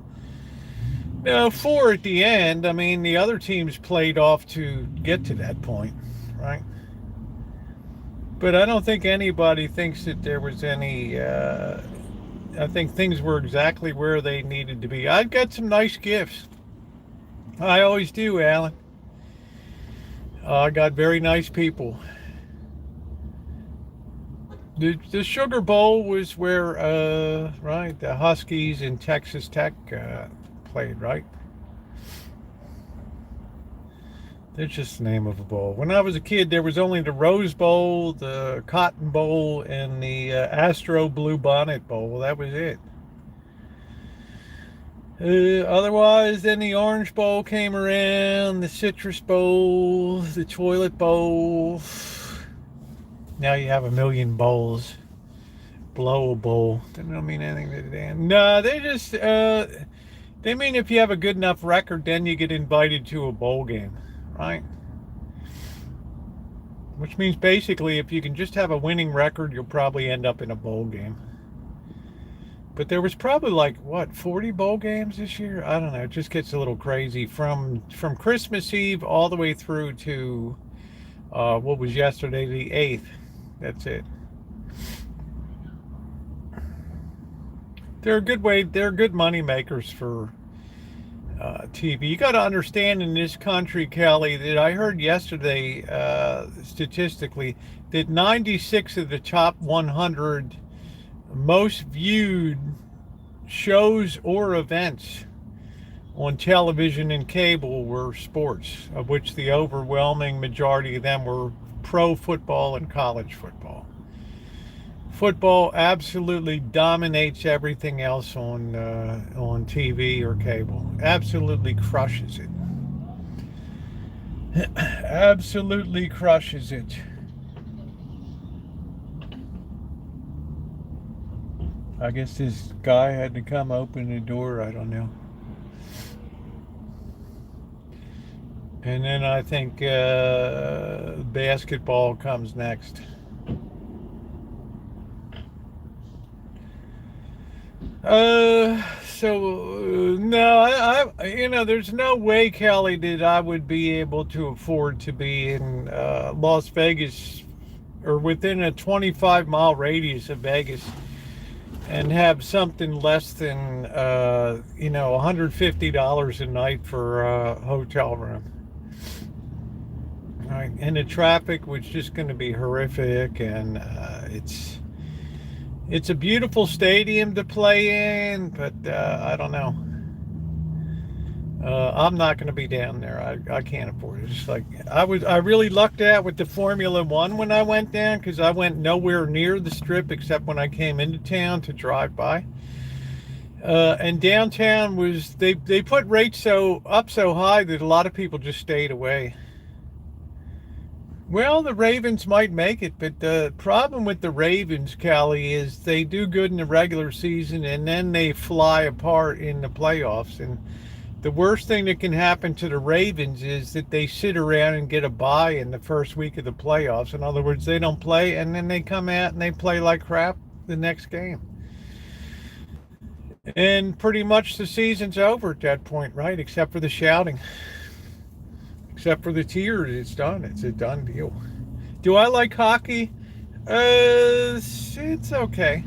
Now, 4 at the end. I mean, the other teams played off to get to that point, right? But I don't think anybody thinks that there was any... I think things were exactly where they needed to be. I've got some nice gifts. I always do, Alan. I got very nice people. The Sugar Bowl was where, right, the Huskies and Texas Tech played, right? That's just the name of a bowl. When I was a kid, there was only the Rose Bowl, the Cotton Bowl, and the Astro Blue Bonnet Bowl. That was it. Otherwise, then the Orange Bowl came around, the Citrus Bowl, the Toilet Bowl. Now you have a million bowls. Blow a bowl. That don't mean anything to them. No, they just, they mean if you have a good enough record, then you get invited to a bowl game, right? Which means basically if you can just have a winning record, you'll probably end up in a bowl game. But there was probably like, what, 40 bowl games this year? I don't know. It just gets a little crazy. From Christmas Eve all the way through to, what was yesterday, the 8th. That's it. They're good money makers for TV. You got to understand in this country, Kelly, that I heard yesterday, statistically, that 96 of the top 100 most viewed shows or events on television and cable were sports, of which the overwhelming majority of them were pro football and college football. Football absolutely dominates everything else on TV or cable. Absolutely crushes it. Absolutely crushes it. I guess this guy had to come open the door. I don't know. And then I think basketball comes next. No, there's no way, Kelly, that I would be able to afford to be in Las Vegas or within a 25-mile radius of Vegas and have something less than $150 a night for a hotel room. Right, and the traffic was just going to be horrific, and it's a beautiful stadium to play in, but I don't know. I'm not going to be down there. I can't afford it. Just like I really lucked out with the Formula One when I went down, because I went nowhere near the strip except when I came into town to drive by. And downtown was they put rates up so high that a lot of people just stayed away. Well, the Ravens might make it, but the problem with the Ravens, Callie, is they do good in the regular season and then they fly apart in the playoffs. And the worst thing that can happen to the Ravens is that they sit around and get a bye in the first week of the playoffs. In other words, they don't play, and then they come out and they play like crap the next game. And pretty much the season's over at that point, right? Except for the shouting. Except for the tears, it's done. It's a done deal. Do I like hockey? It's okay.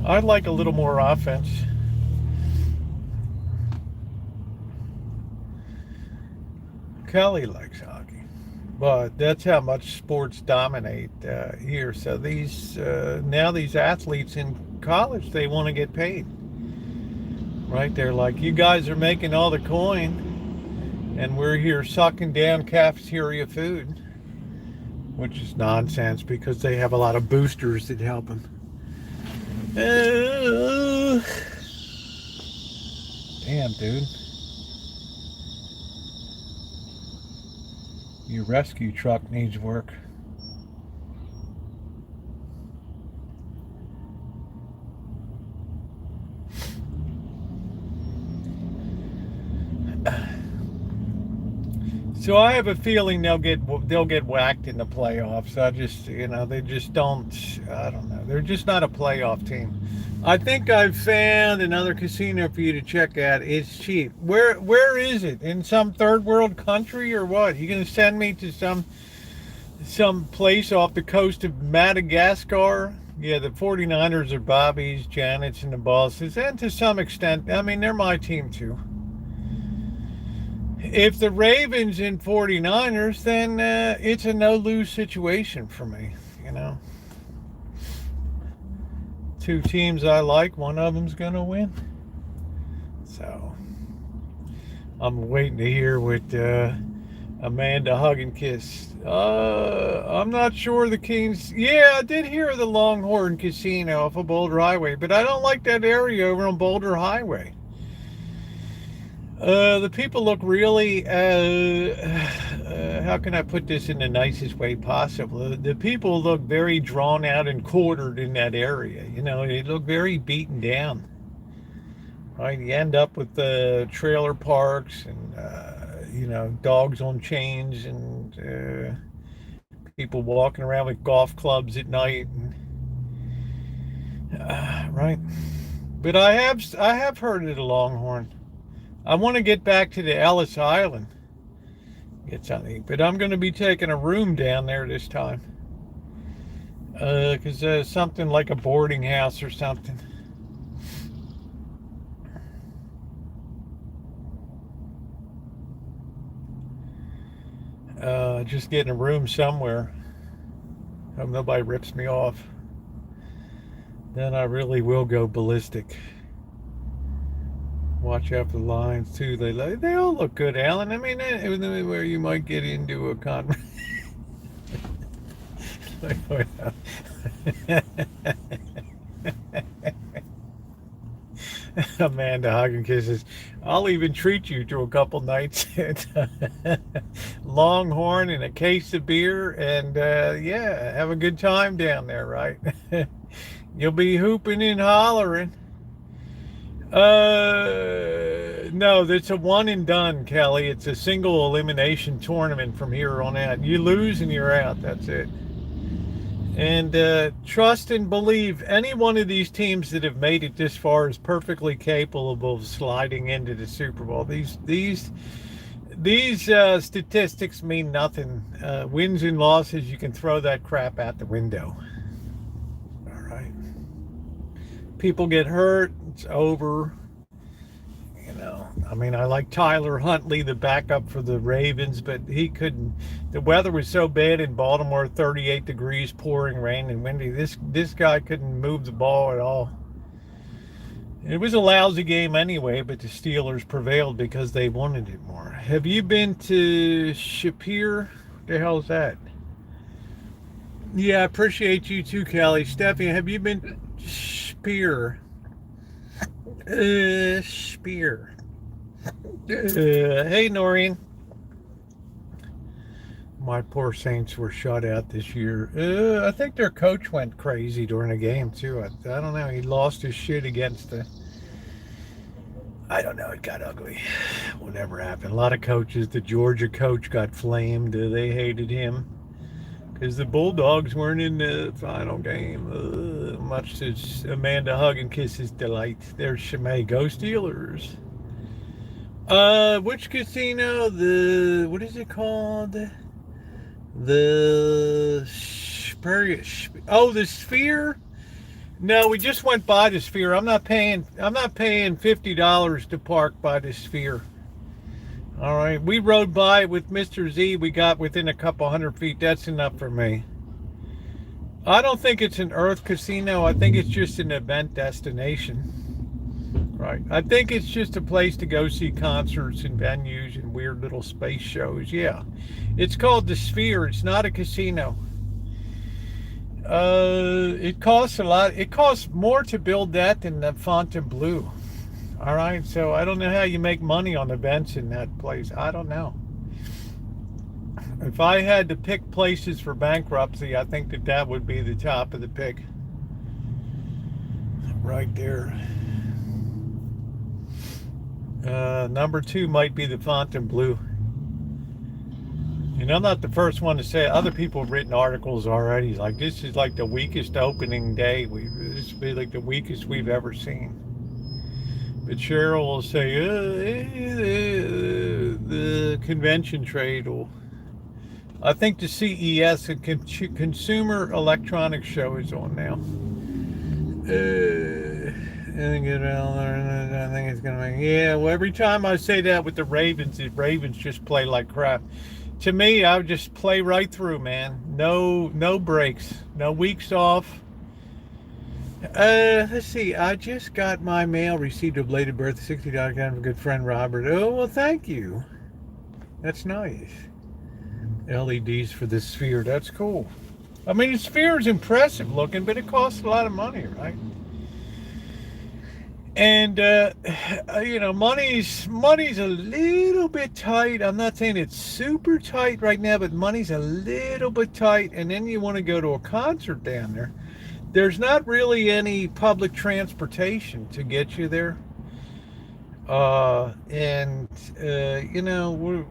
I like a little more offense. Kelly likes hockey, but that's how much sports dominate here. So now these athletes in college, they want to get paid. Right? They're like, you guys are making all the coin, and we're here sucking down cafeteria food, which is nonsense because they have a lot of boosters that help them. Damn, dude. Your rescue truck needs work. So I have a feeling they'll get whacked in the playoffs. They just don't. I don't know. They're just not a playoff team. I think I've found another casino for you to check out. It's cheap. Where is it? In some third world country or what? You gonna send me to some place off the coast of Madagascar? Yeah, the 49ers are Bobby's, Janet's, and the Bosses, and to some extent, I mean, they're my team too. If the Ravens and 49ers, then it's a no-lose situation for me, Two teams I like, one of them's going to win. So, I'm waiting to hear what Amanda Hug and Kiss. I'm not sure the Kings. Yeah, I did hear the Longhorn Casino off of Boulder Highway, but I don't like that area over on Boulder Highway. The people look really, how can I put this in the nicest way possible? The people look very drawn out and quartered in that area. They look very beaten down. Right? You end up with the trailer parks and, dogs on chains and people walking around with golf clubs at night. Right? But I have heard of the Longhorn. I want to get back to the Ellis Island, get something, but I'm going to be taking a room down there this time, because something like a boarding house or something. Just getting a room somewhere. Hope nobody rips me off. Then I really will go ballistic. Watch out for the lines too. They all look good, Alan. I mean, where you might get into a conversation. Amanda Hagen kisses. I'll even treat you to a couple nights at Longhorn and a case of beer, and have a good time down there, right? You'll be hooping and hollering. No, it's a one and done, Kelly. It's a single elimination tournament from here on out. You lose and you're out. That's it. And trust and believe any one of these teams that have made it this far is perfectly capable of sliding into the Super Bowl. These statistics mean nothing. Wins and losses, you can throw that crap out the window. All right. People get hurt, it's over. You know, I mean, I like Tyler Huntley, the backup for the Ravens, but he couldn't. The weather was so bad in Baltimore, 38 degrees, pouring rain and windy. This guy couldn't move the ball at all. It was a lousy game anyway, but the Steelers prevailed because they wanted it more. Have you been to Shapir? What the hell is that? Yeah, I appreciate you too, Kelly. Stephanie, have you been to Shapir? Spear. Hey, Noreen. My poor Saints were shut out this year. I think their coach went crazy during the game, too. I don't know. He lost his shit against the... I don't know. It got ugly. Whatever happened. A lot of coaches. The Georgia coach got flamed. They hated him because the Bulldogs weren't in the final game. Much to Amanda Hug-and-Kiss's delight. There's Shimei. Go Steelers. Which casino? What is it called? The Sphere. No, we just went by the Sphere. I'm not paying $50 to park by the Sphere. All right, we rode by with Mr. Z. We got within a couple hundred feet. That's enough for me. I don't think it's an Earth casino. I think it's just an event destination. Right. I think it's just a place to go see concerts and venues and weird little space shows. Yeah. It's called the Sphere. It's not a casino. It costs a lot. It costs more to build that than the Fontainebleau. All right. So I don't know how you make money on events in that place. I don't know. If I had to pick places for bankruptcy, I think that would be the top of the pick. Right there. Number 2 might be the Fontainebleau. And I'm not the first one to say it. Other people have written articles already. Like, this is like the weakest opening day. This will be like the weakest we've ever seen. But Cheryl will say, the convention trade will... I think the CES, the Consumer Electronics Show, is on now. I think it's gonna make... Yeah, well, every time I say that with the Ravens just play like crap. To me, I would just play right through, man. No breaks, no weeks off. Let's see. I just got my mail, received a belated birthday, $60 from a good friend Robert. Oh, well, thank you. That's nice. LEDs for the Sphere. That's cool. I mean, the Sphere is impressive looking, but it costs a lot of money, right? And you know, money's a little bit tight. I'm not saying it's super tight right now, but money's a little bit tight. And then you want to go to a concert down there. There's not really any public transportation to get you there. You know,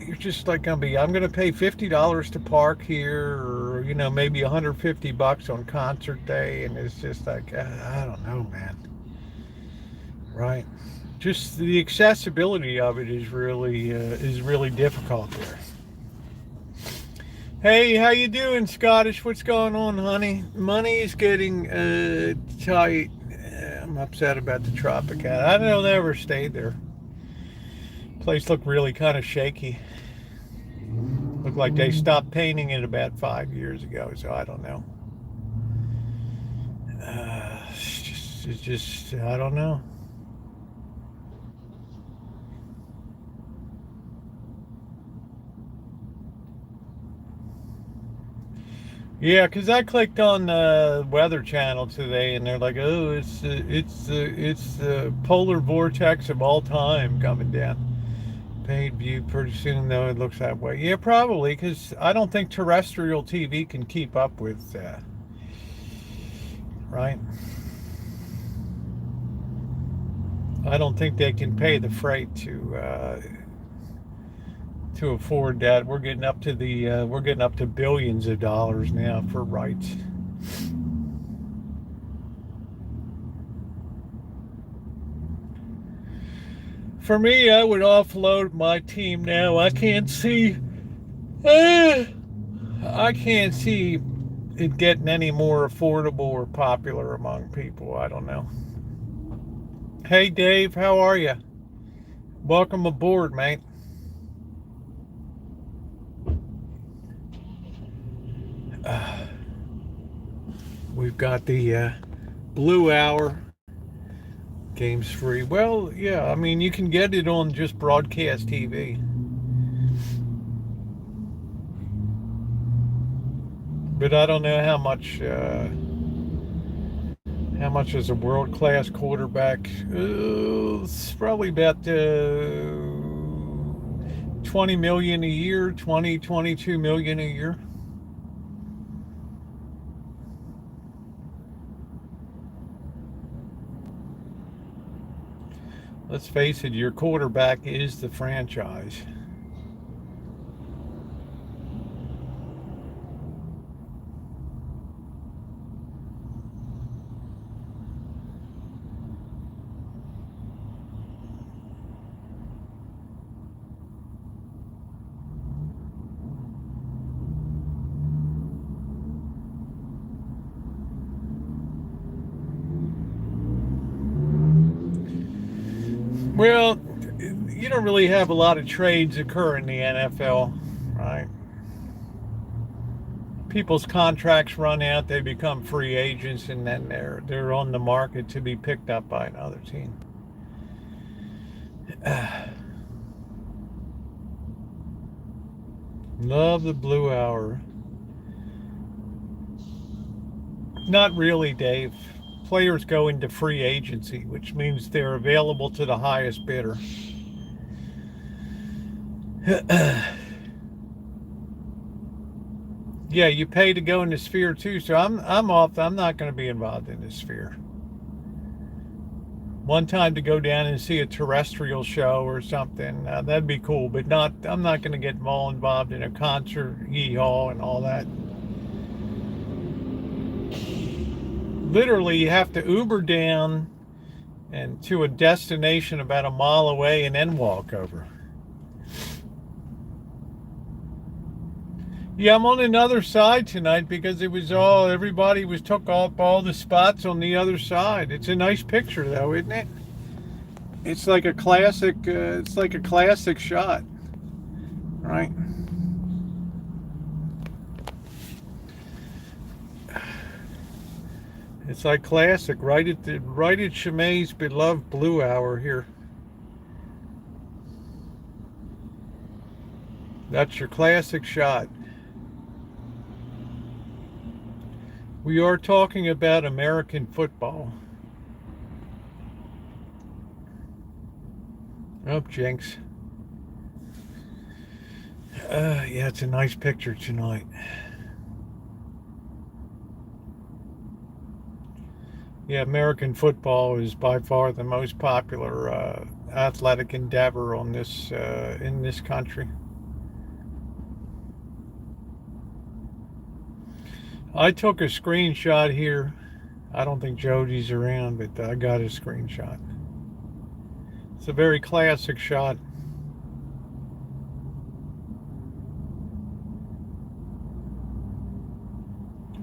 you're just like I'm gonna pay $50 to park here, or you know, maybe $150 on concert day, and it's just like I don't know, man. Right, just the accessibility of it is really difficult there. Hey, how you doing, Scottish? What's going on, honey? Money's getting tight. I'm upset about the Tropicana. I don't ever stayed there. Place looked really kind of shaky. Looked like they stopped painting it about 5 years ago, so I don't know. It's just I don't know. Yeah, because I clicked on the Weather Channel today, and they're like, "Oh, it's the polar vortex of all time coming down." Paid view pretty soon, though. It looks that way. Yeah, probably, because I don't think terrestrial TV can keep up with that. Right? I don't think they can pay the freight to afford that. We're getting up to billions of dollars now for rights. For me, I would offload my team now. I can't see it getting any more affordable or popular among people. I don't know. Hey Dave, how are you? Welcome aboard, mate. We've got the Blue Hour. Game's free. Well, yeah, I mean, you can get it on just broadcast TV. But I don't know how much is a world-class quarterback. It's probably about 20 million a year, 22 million a year. Let's face it, your quarterback is the franchise. Well, you don't really have a lot of trades occur in the NFL, right? People's contracts run out, they become free agents, and then they're on the market to be picked up by another team. Love the Blue Hour. Not really, Dave. Players go into free agency, which means they're available to the highest bidder. Yeah, you pay to go in the Sphere too, so I'm off. I'm not going to be involved in the Sphere. One time to go down and see a terrestrial show or something, that'd be cool. But I'm not going to get all involved in a concert, hee-haw, and all that. Literally, you have to Uber down and to a destination about a mile away and then walk over. Yeah, I'm on another side tonight because everybody took off all the spots on the other side. It's a nice picture though, isn't it? It's like a classic shot, right? It's like classic, right at Chimay's beloved Blue Hour here. That's your classic shot. We are talking about American football. Oh, jinx. Yeah, it's a nice picture tonight. Yeah, American football is by far the most popular athletic endeavor in this country. I took a screenshot here. I don't think Jody's around, but I got a screenshot. It's a very classic shot.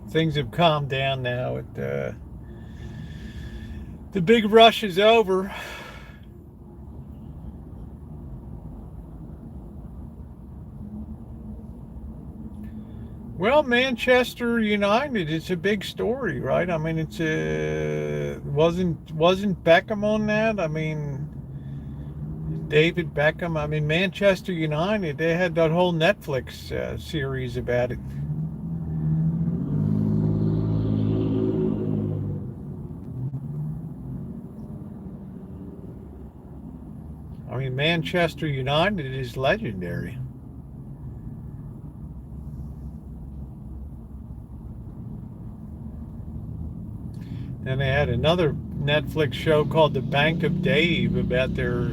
Things have calmed down now. The big rush is over. Well, Manchester United, it's a big story, right? I mean, wasn't Beckham on that? I mean, David Beckham. I mean, Manchester United, they had that whole Netflix series about it. I mean, Manchester United is legendary. Then they had another Netflix show called The Bank of Dave about their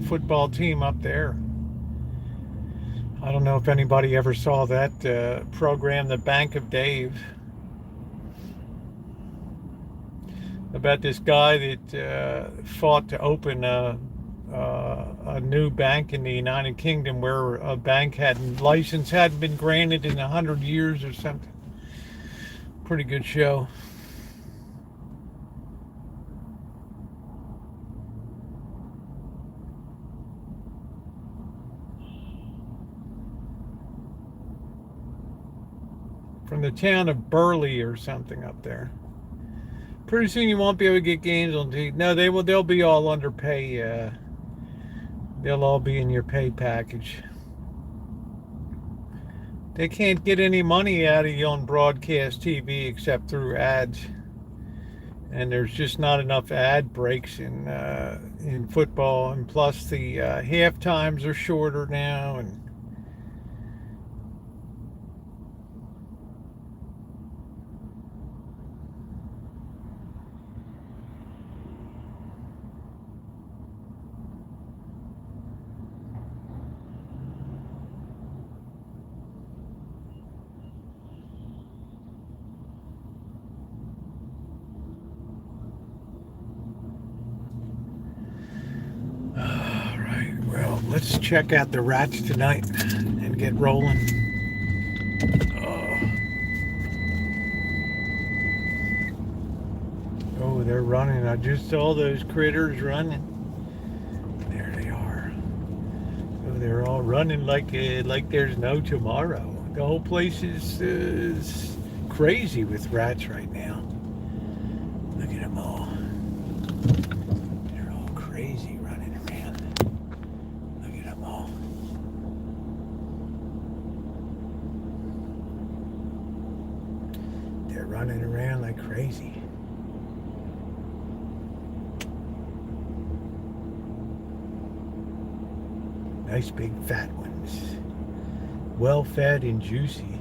football team up there. I don't know if anybody ever saw that program, The Bank of Dave. About this guy that fought to open a new bank in the United Kingdom where a license hadn't been granted in 100 years or something. Pretty good show. From the town of Burley or something up there. Pretty soon you won't be able to get games on TV. No, they'll be all under pay. They'll all be in your pay package. They can't get any money out of you on broadcast TV except through ads. And there's just not enough ad breaks in football. And plus the half times are shorter now. And let's check out the rats tonight and get rolling. Oh, they're running. I just saw those critters running. There they are. Oh, they're all running like there's no tomorrow. The whole place is crazy with rats right now. Look at them all. They're all crazy running around. Look at them all. They're running around like crazy. Nice big fat ones. Well fed and juicy.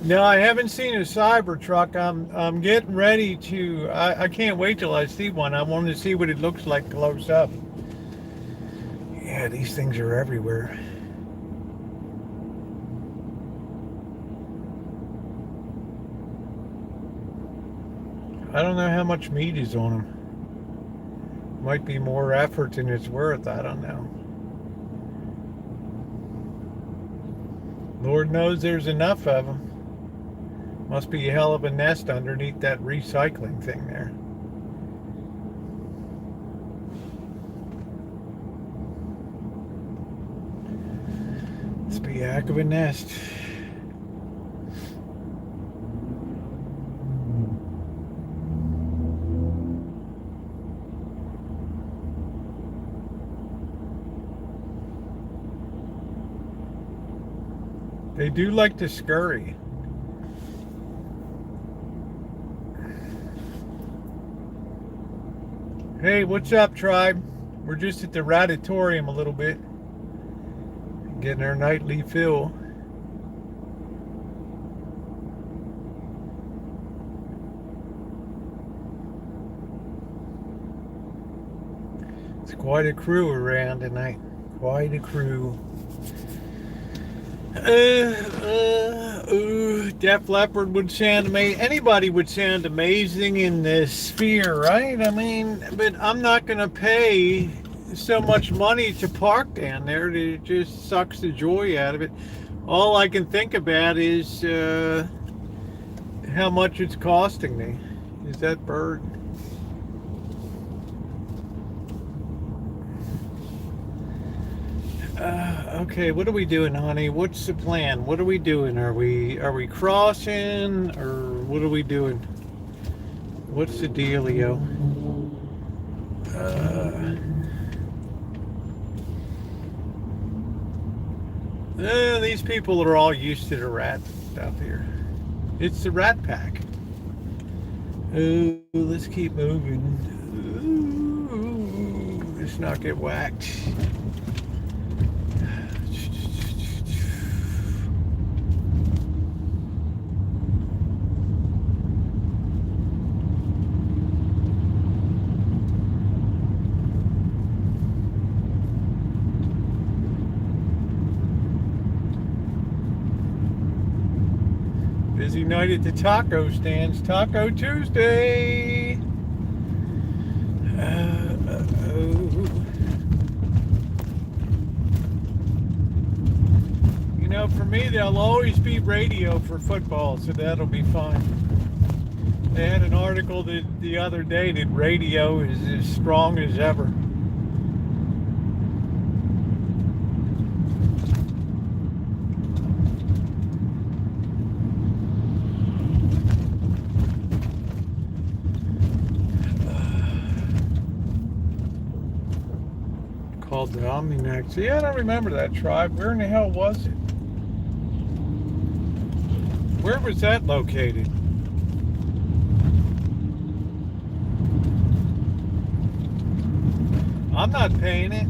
No, I haven't seen a Cybertruck. I'm getting ready to. I can't wait till I see one. I want to see what it looks like close up. Yeah, these things are everywhere. I don't know how much meat is on them. Might be more effort than it's worth. I don't know. Lord knows there's enough of them. Must be a hell of a nest underneath that recycling thing there. Must be a heck of a nest. They do like to scurry. Hey, what's up, tribe? We're just at the Ratatorium a little bit. Getting our nightly fill. It's quite a crew around tonight. Quite a crew. Def Leppard would sound amazing. Anybody would sound amazing in this sphere, right? I mean, but I'm not going to pay so much money to park down there. It just sucks the joy out of it. All I can think about is how much it's costing me. Is that bird? Okay, what are we doing, honey? What's the plan? What are we doing? Are we crossing, or what are we doing? What's the dealio? These people are all used to the rat stuff here. It's the rat pack. Oh, let's keep moving. Ooh, let's not get whacked. Busy night at the taco stands. Taco Tuesday. You know, for me, there'll always be radio for football, so that'll be fine. They had an article the other day that radio is as strong as ever. Called the Omninex. Yeah, I don't remember that tribe. Where in the hell was it? Where was that located? I'm not paying it.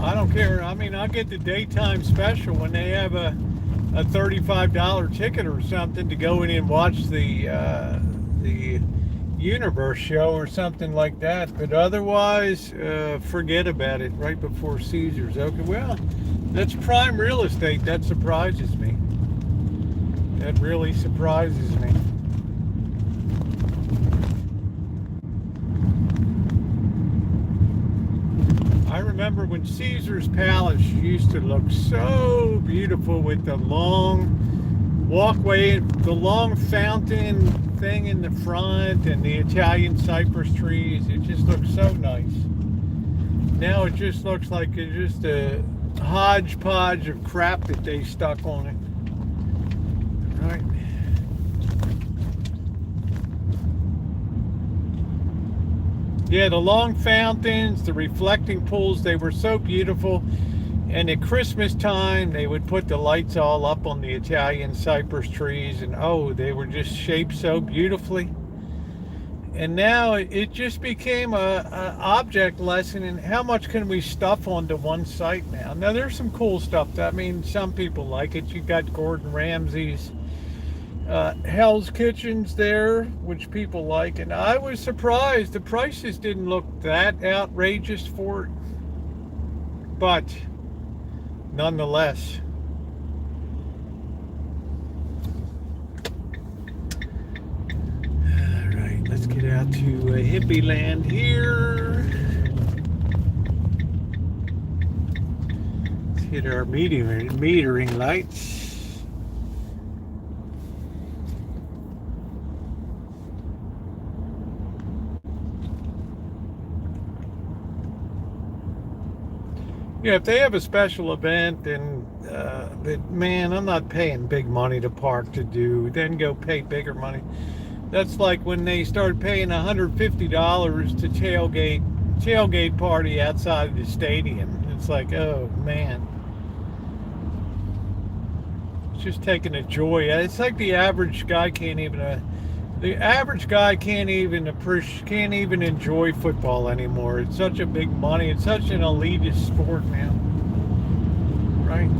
I don't care. I mean, I'll get the daytime special when they have a $35 ticket or something to go in and watch the Universe show or something like that. But otherwise, forget about it. Right before Caesars. Okay, well, that's prime real estate. That surprises me. That really surprises me. I remember when Caesar's Palace used to look so beautiful with the long walkway, the long fountain thing in the front, and the Italian cypress trees. It just looks so nice. Now it just looks like it's just a hodgepodge of crap that they stuck on it. Right. Yeah, the long fountains, the reflecting pools, they were so beautiful. And at Christmas time, they would put the lights all up on the Italian cypress trees, and oh, they were just shaped so beautifully. And now it just became a object lesson in how much can we stuff onto one site now. Now, there's some cool stuff. I mean, some people like it. You got Gordon Ramsay's Hell's Kitchens there, which people like, and I was surprised the prices didn't look that outrageous for it, but nonetheless. All right, let's get out to hippie land here. Let's hit our metering lights. Yeah, if they have a special event and man, I'm not paying big money to park to do, then go pay bigger money. That's like when they start paying $150 to tailgate party outside of the stadium. It's like, oh man, it's just taking a joy. It's like the average guy can't even enjoy football anymore. It's such a big money. It's such an elitist sport now, right?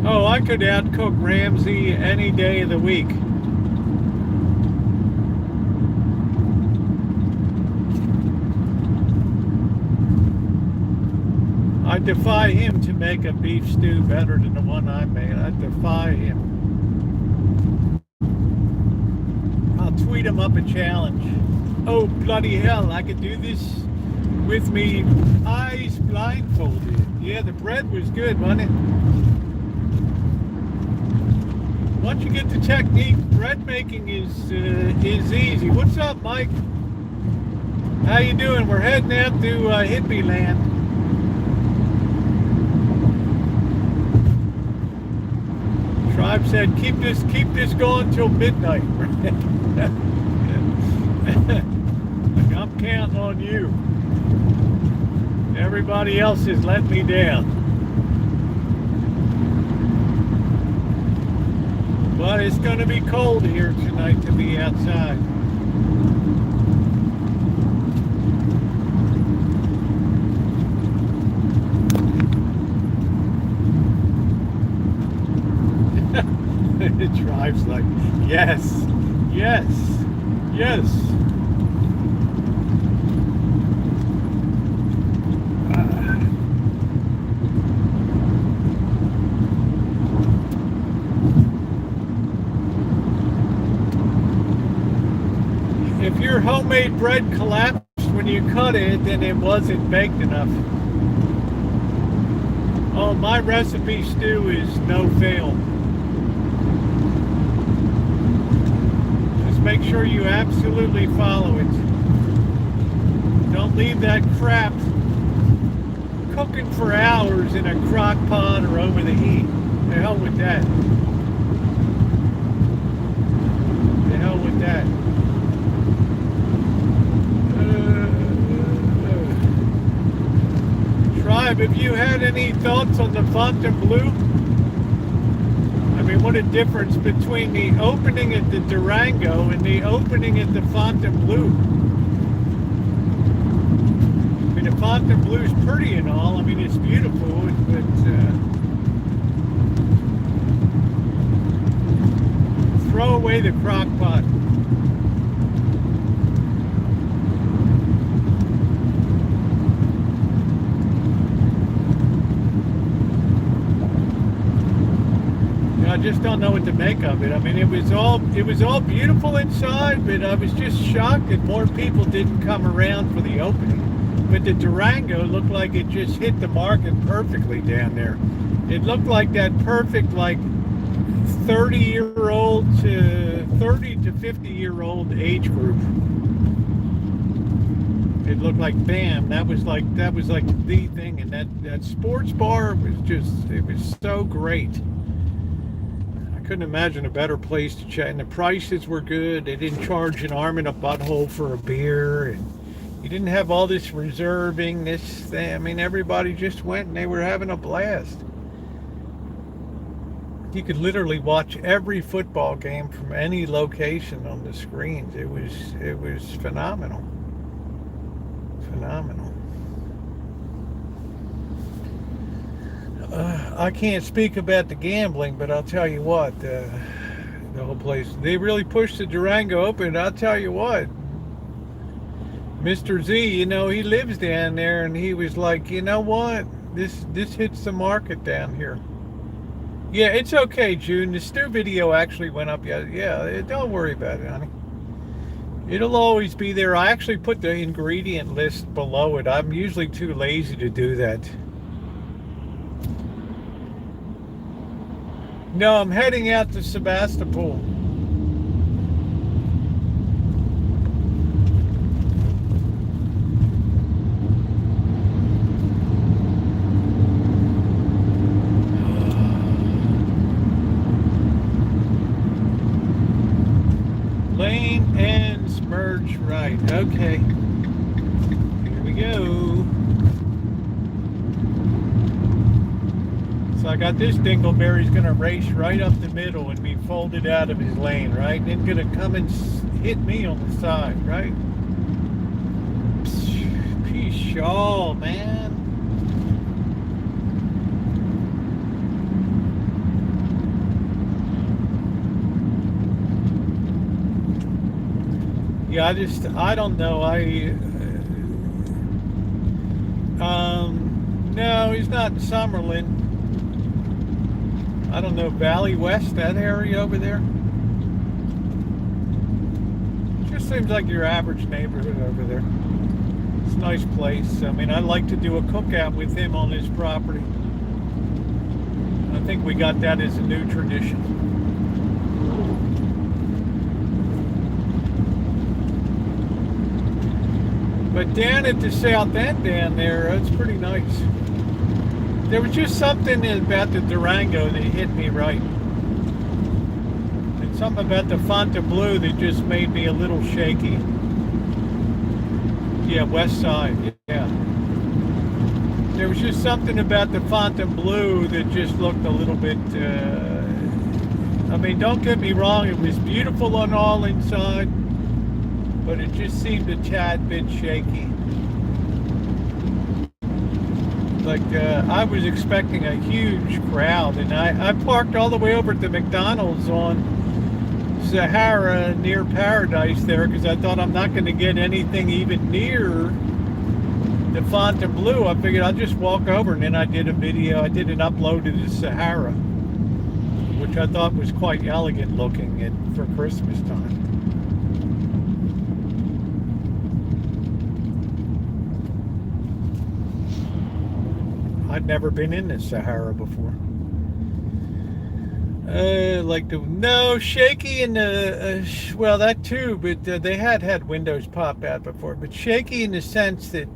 Oh, I could outcook Ramsay any day of the week. I defy him to make a beef stew better than the one I made. I defy him. I'll tweet him up a challenge. Oh, bloody hell, I could do this with me eyes blindfolded. Yeah, the bread was good, wasn't it? Once you get the technique, bread making is easy. What's up, Mike? How you doing? We're heading out to hippie land. Tribe said, keep this going till midnight. I'm counting on you. Everybody else has let me down. But it's going to be cold here tonight to be outside. The tribe's like, yes, yes, yes. If your homemade bread collapsed when you cut it, then it wasn't baked enough. Oh, my recipe stew is no fail. Just make sure you absolutely follow it. Don't leave that crap cooking for hours in a crock pot or over the heat. The hell with that. The hell with that. Tribe, have you had any thoughts on the Fontainebleau? I mean, what a difference between the opening at the Durango and the opening at the Fontainebleau. I mean, the Fontainebleau is pretty and all. I mean, it's beautiful, but throw away the crock pot. I just don't know what to make of it. I mean, it was all beautiful inside, but I was just shocked that more people didn't come around for the opening. But the Durango looked like it just hit the market perfectly down there. It looked like that perfect, like 30-year-old to 30 to 50-year-old age group. It looked like bam, that was like the thing, and that sports bar was it was so great. Couldn't imagine a better place to chat, and the prices were good. They didn't charge an arm and a butthole for a beer, and you didn't have all this reserving, this thing. I mean, everybody just went and they were having a blast. You could literally watch every football game from any location on the screens. It was phenomenal. Phenomenal. I can't speak about the gambling, but I'll tell you what, the whole place, they really pushed the Durango open. I'll tell you what, Mr. Z, you know, he lives down there, and he was like, you know what, this hits the market down here. Yeah, it's okay, June. The stew video actually went up. Yeah, don't worry about it, honey. It'll always be there. I actually put the ingredient list below it. I'm usually too lazy to do that. No, I'm heading out to Sebastopol. Lane ends, merge right. Okay. Here we go. So I got this dingleberry's gonna race right up the middle and be folded out of his lane, right? And then gonna come and hit me on the side, right? Peace, y'all, man. Yeah, I don't know. No, he's not in Summerlin. I don't know, Valley West, that area over there. Just seems like your average neighborhood over there. It's a nice place. I mean, I'd like to do a cookout with him on his property. I think we got that as a new tradition. But down at the south end down there, it's pretty nice. There was just something about the Durango that hit me right. And something about the Fontainebleau that just made me a little shaky. Yeah, west side, yeah. There was just something about the Fontainebleau that just looked a little bit, I mean, don't get me wrong, it was beautiful on all inside, but it just seemed a tad bit shaky. Like, I was expecting a huge crowd, and I parked all the way over at the McDonald's on Sahara near Paradise there, because I thought I'm not going to get anything even near the Fontainebleau. I figured I'll just walk over, and then I did a video. I did an upload to the Sahara, which I thought was quite elegant looking for Christmas time. I'd never been in the Sahara before. No, shaky in the, well, that too, but they had windows pop out before, but shaky in the sense that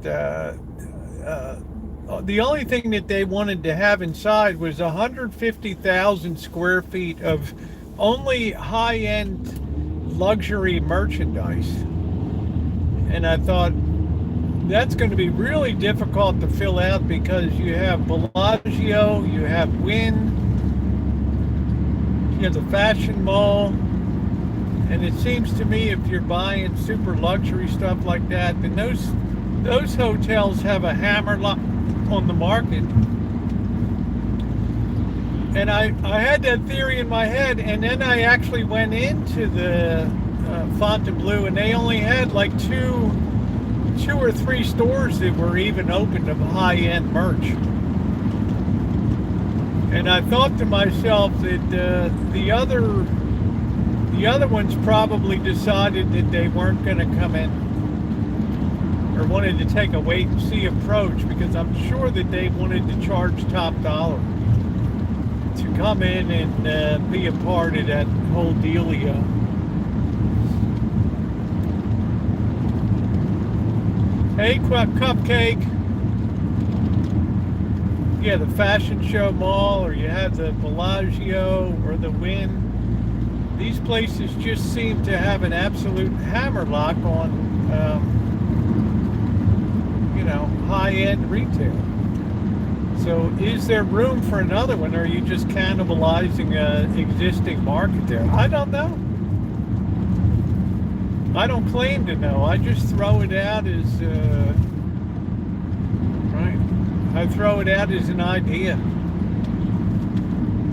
the only thing that they wanted to have inside was 150,000 square feet of only high-end luxury merchandise. And I thought, that's going to be really difficult to fill out because you have Bellagio, you have Wynn, you have the Fashion Mall, and it seems to me if you're buying super luxury stuff like that, then those hotels have a hammerlock on the market. And I had that theory in my head, and then I actually went into the Fontainebleau, and they only had like two or three stores that were even open of high-end merch. And I thought to myself that the other ones probably decided that they weren't going to come in, or wanted to take a wait-and-see approach, because I'm sure that they wanted to charge top dollar to come in and be a part of that whole dealio. Hey, Cupcake. Yeah, the Fashion Show Mall, or you have the Bellagio or the Wynn. These places just seem to have an absolute hammerlock on, high-end retail. So is there room for another one, or are you just cannibalizing an existing market there? I don't know. I don't claim to know. I just throw it out as, I throw it out as an idea.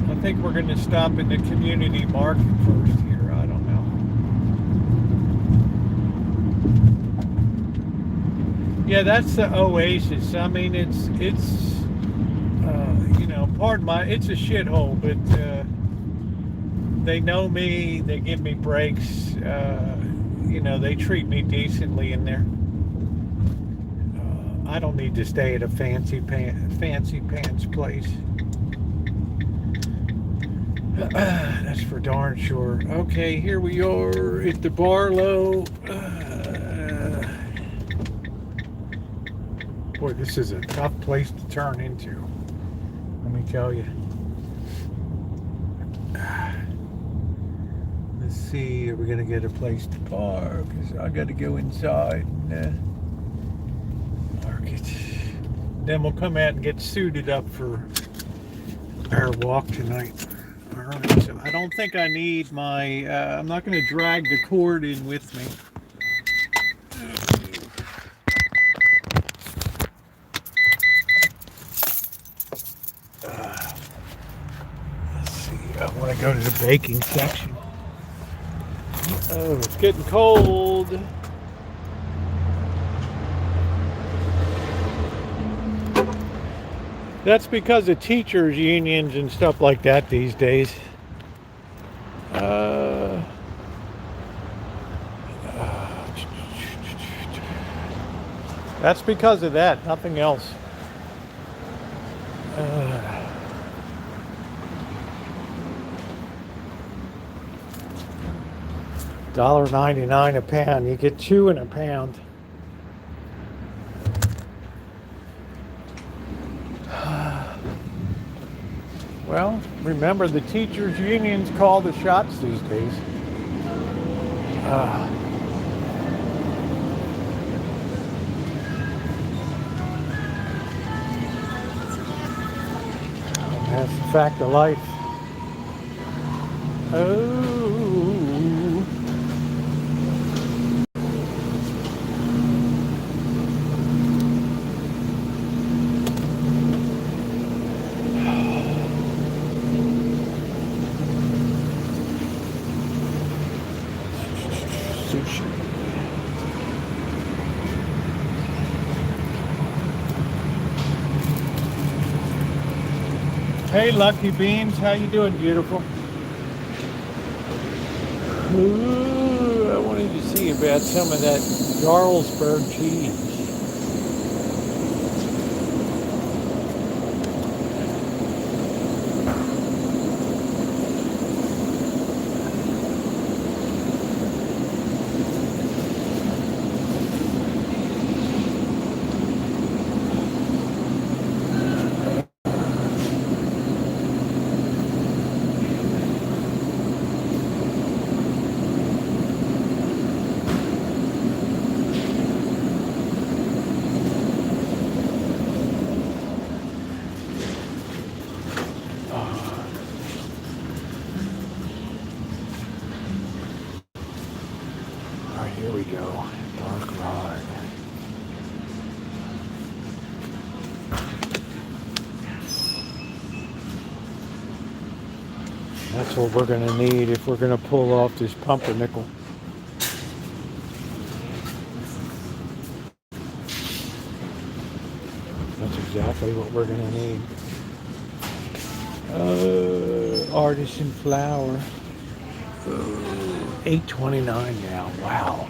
I think we're going to stop in the community market first here. I don't know. Yeah, that's the Oasis. I mean, it's it's a shithole, but they know me. They give me breaks. They treat me decently in there. I don't need to stay at a fancy pants place. That's for darn sure. Okay, here we are at the Barlow. Boy, this is a tough place to turn into. Let me tell you. Let's see, are we going to get a place to park? Because I got to go inside and park it. Then we'll come out and get suited up for our walk tonight. All right, so I don't think I need my, I'm not going to drag the cord in with me. Let's see, I want to go to the baking section. Oh, it's getting cold. That's because of teachers' unions and stuff like that these days. That's because of that, nothing else. $1.99 a pound. You get 2 in a pound. Well, remember the teachers' unions call the shots these days. That's the fact of life. Oh. Hey, Lucky Beans, how you doing, beautiful? Ooh, I wanted to see about some of that Jarlsberg cheese. Dark rod. That's what we're going to need if we're going to pull off this pumpernickel. That's exactly what we're going to need. Artisan flour. $8.29 now. Wow.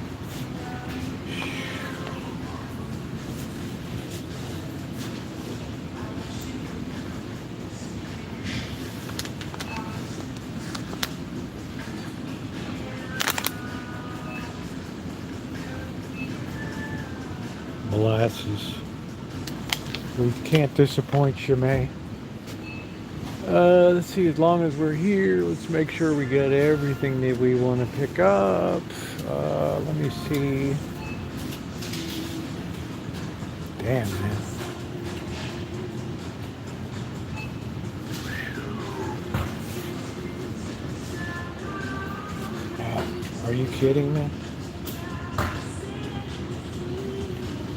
Molasses. We can't disappoint you, May. Let's see, as long as we're here, let's make sure we get everything that we want to pick up. Let me see. Damn, man. Are you kidding me?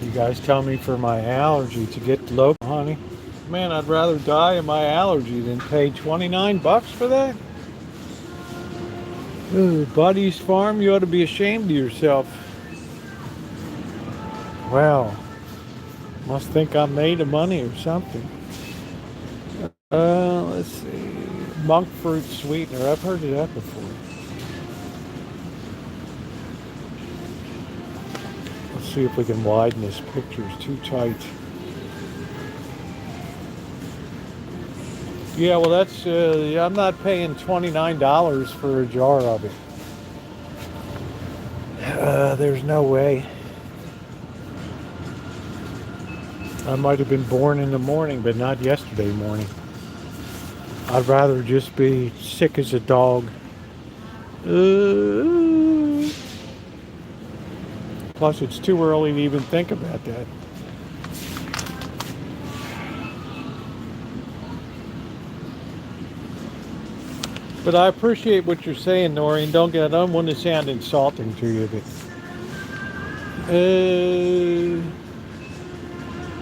You guys tell me for my allergy to get local, honey. Man, I'd rather die of my allergy than pay $29 for that. Ooh, Buddy's Farm, you ought to be ashamed of yourself. Wow. Must think I'm made of money or something. Let's see. Monk fruit sweetener. I've heard of that before. Let's see if we can widen this picture. It's too tight. Yeah, well, that's, I'm not paying $29 for a jar of it. There's no way. I might have been born in the morning, but not yesterday morning. I'd rather just be sick as a dog. Plus, it's too early to even think about that. But I appreciate what you're saying, Noreen. I don't want to sound insulting to you, but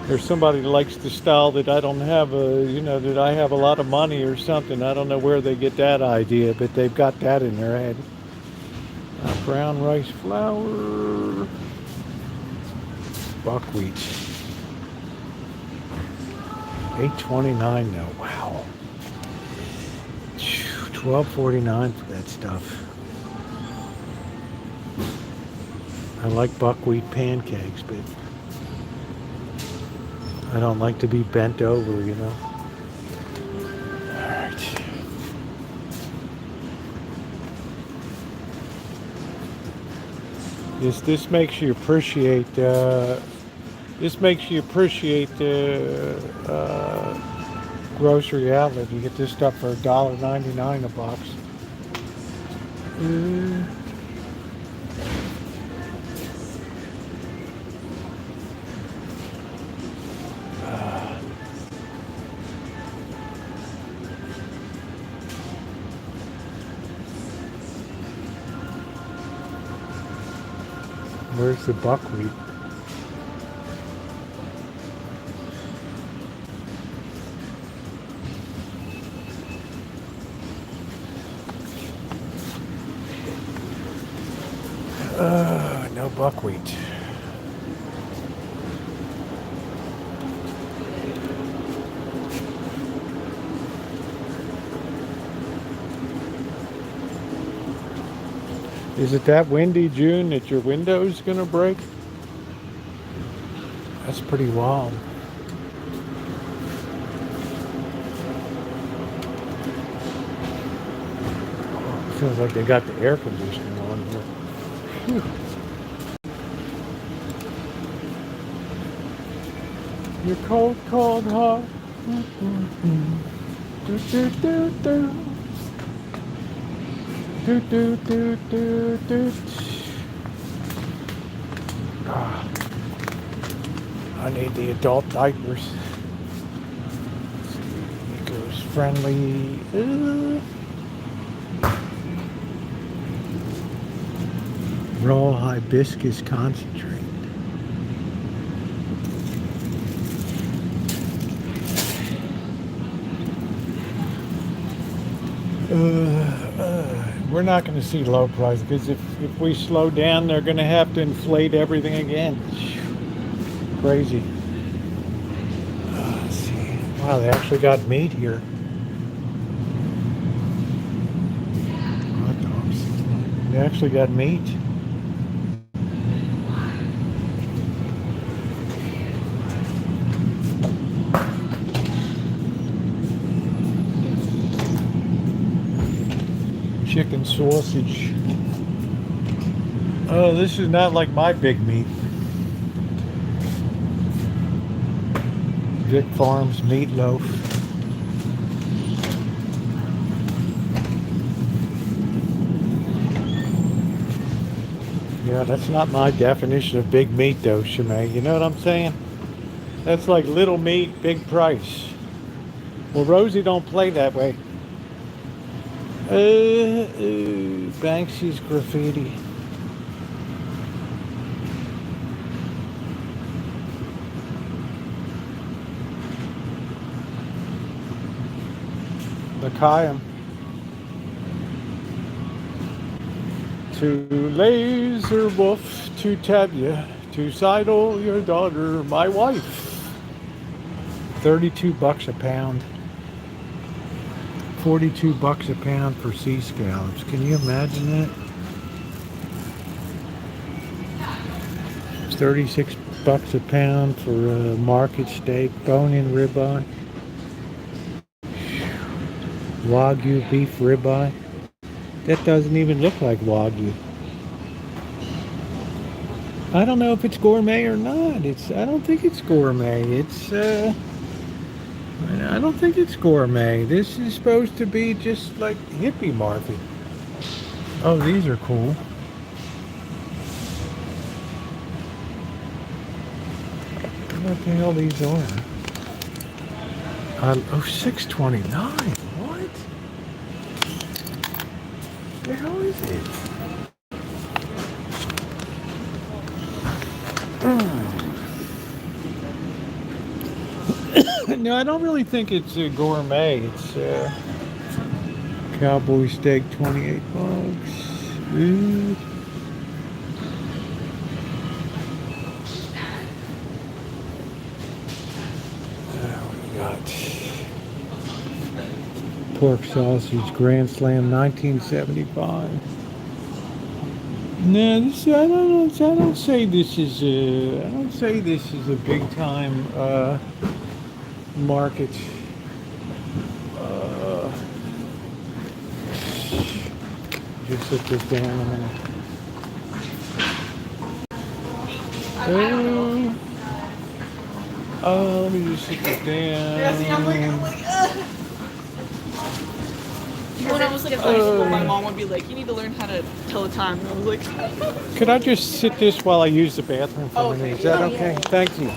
there's somebody that likes the style that I don't have that I have a lot of money or something. I don't know where they get that idea, but they've got that in their head. Brown rice flour, buckwheat, $8.29 now. Wow. $12.49 for that stuff. I like buckwheat pancakes, but I don't like to be bent over, you know. Alright. This makes you appreciate Grocery Outlet. You get this stuff for $1.99 a box. Where's the buckwheat? No buckwheat. Is it that windy, June, that your window's gonna break? That's pretty wild. Feels like they got the air conditioning on here. Whew. You're cold, cold heart. Do, do, do, do. Do, do, do, do, do. I need the adult diapers. Eco's friendly. Raw hibiscus concentrate. We're not going to see low price because if we slow down, they're going to have to inflate everything again. Crazy. Let's see. Wow, they actually got meat here. Hot dogs. They actually got meat. Chicken sausage. Oh, this is not like my big meat. Vic Farms meatloaf. Yeah, that's not my definition of big meat though, Shimei. You know what I'm saying? That's like little meat, big price. Well, Rosie don't play that way. Banksy's graffiti. Lakayam. To Laser Wolf, to Tabia, to Seidel, your daughter, my wife. $32 a pound. $42 a pound for sea scallops. Can you imagine that? It's $36 a pound for market steak, bone-in ribeye. Wagyu beef ribeye. That doesn't even look like Wagyu. I don't know if it's gourmet or not. I don't think it's gourmet. I don't think it's gourmet. This is supposed to be just like hippie market. Oh, these are cool. What the hell these are? Oh, $6.29. What? The hell is it? No, I don't really think it's a gourmet. It's cowboy steak, $28. Ooh. What we got? Pork sausage, Grand Slam, 1975. No, I don't say this is a big time market. Just sit this down a minute. Let me just sit this down.
When I was like at high school, my mom would be like, "You need to learn how to tell the time." And I was like,
Could I just sit this while I use the bathroom for a minute? Is that okay? Thank you.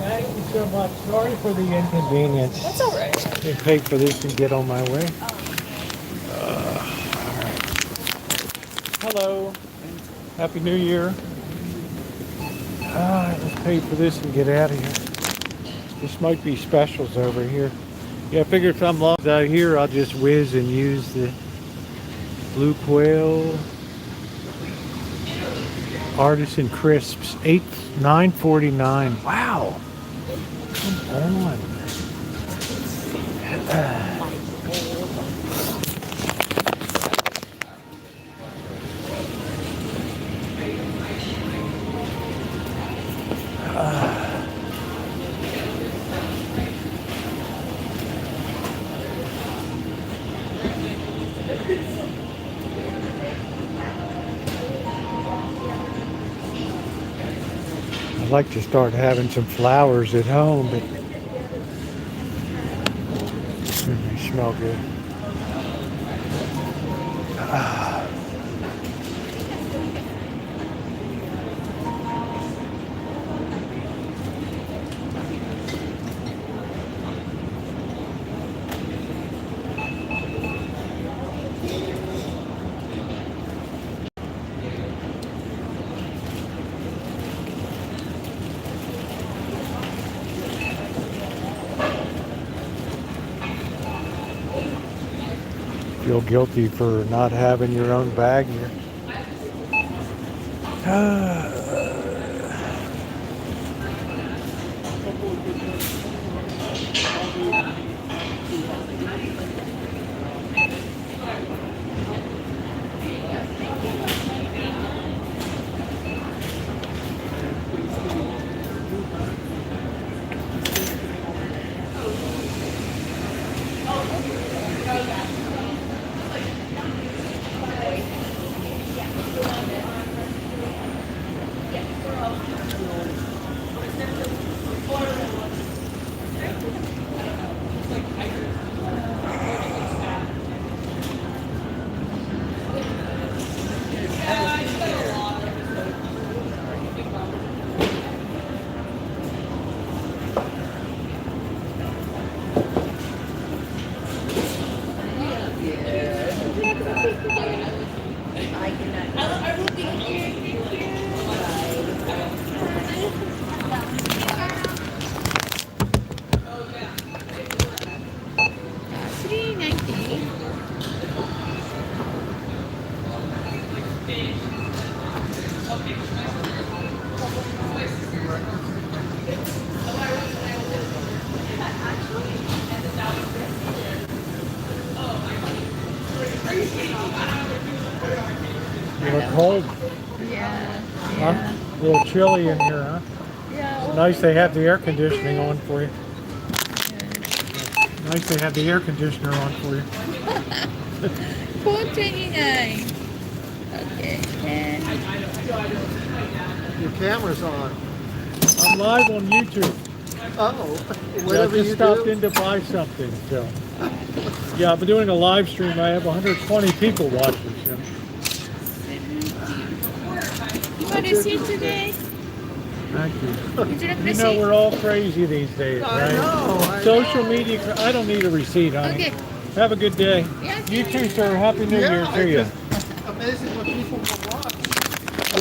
Thank you so much. Sorry for the inconvenience.
That's all right.
I paid for this and get on my way. Hello. Happy New Year. Let's pay for this and get out of here. This might be specials over here. Yeah, I figure if I'm logged out here, I'll just whiz and use the Blue Quail Artisan Crisps. $9.49. Wow. Come on. I'd like to start having some flowers at home, but they smell good. Feel guilty for not having your own bag here. You look cold.
Yeah.
Huh? A little chilly in here, huh?
Yeah.
Nice they have the air conditioning on for you. Nice they have the air conditioner on for you.
$4.29. Okay. And
Your camera's on.
I'm live on YouTube.
Oh,
I
whatever
just
you
stopped
do.
in to buy something, so. Yeah, I've been doing a live stream. I have 120 people watching. So.
you want to see today?
Thank you.
Would you like
You
to
know
see?
we're all crazy these days,
I
right?
know.
Social media. I don't need a receipt, honey.
Okay.
Have a good day.
Yeah.
You too, sir. Happy New Year to you.
Amazing what people will watch.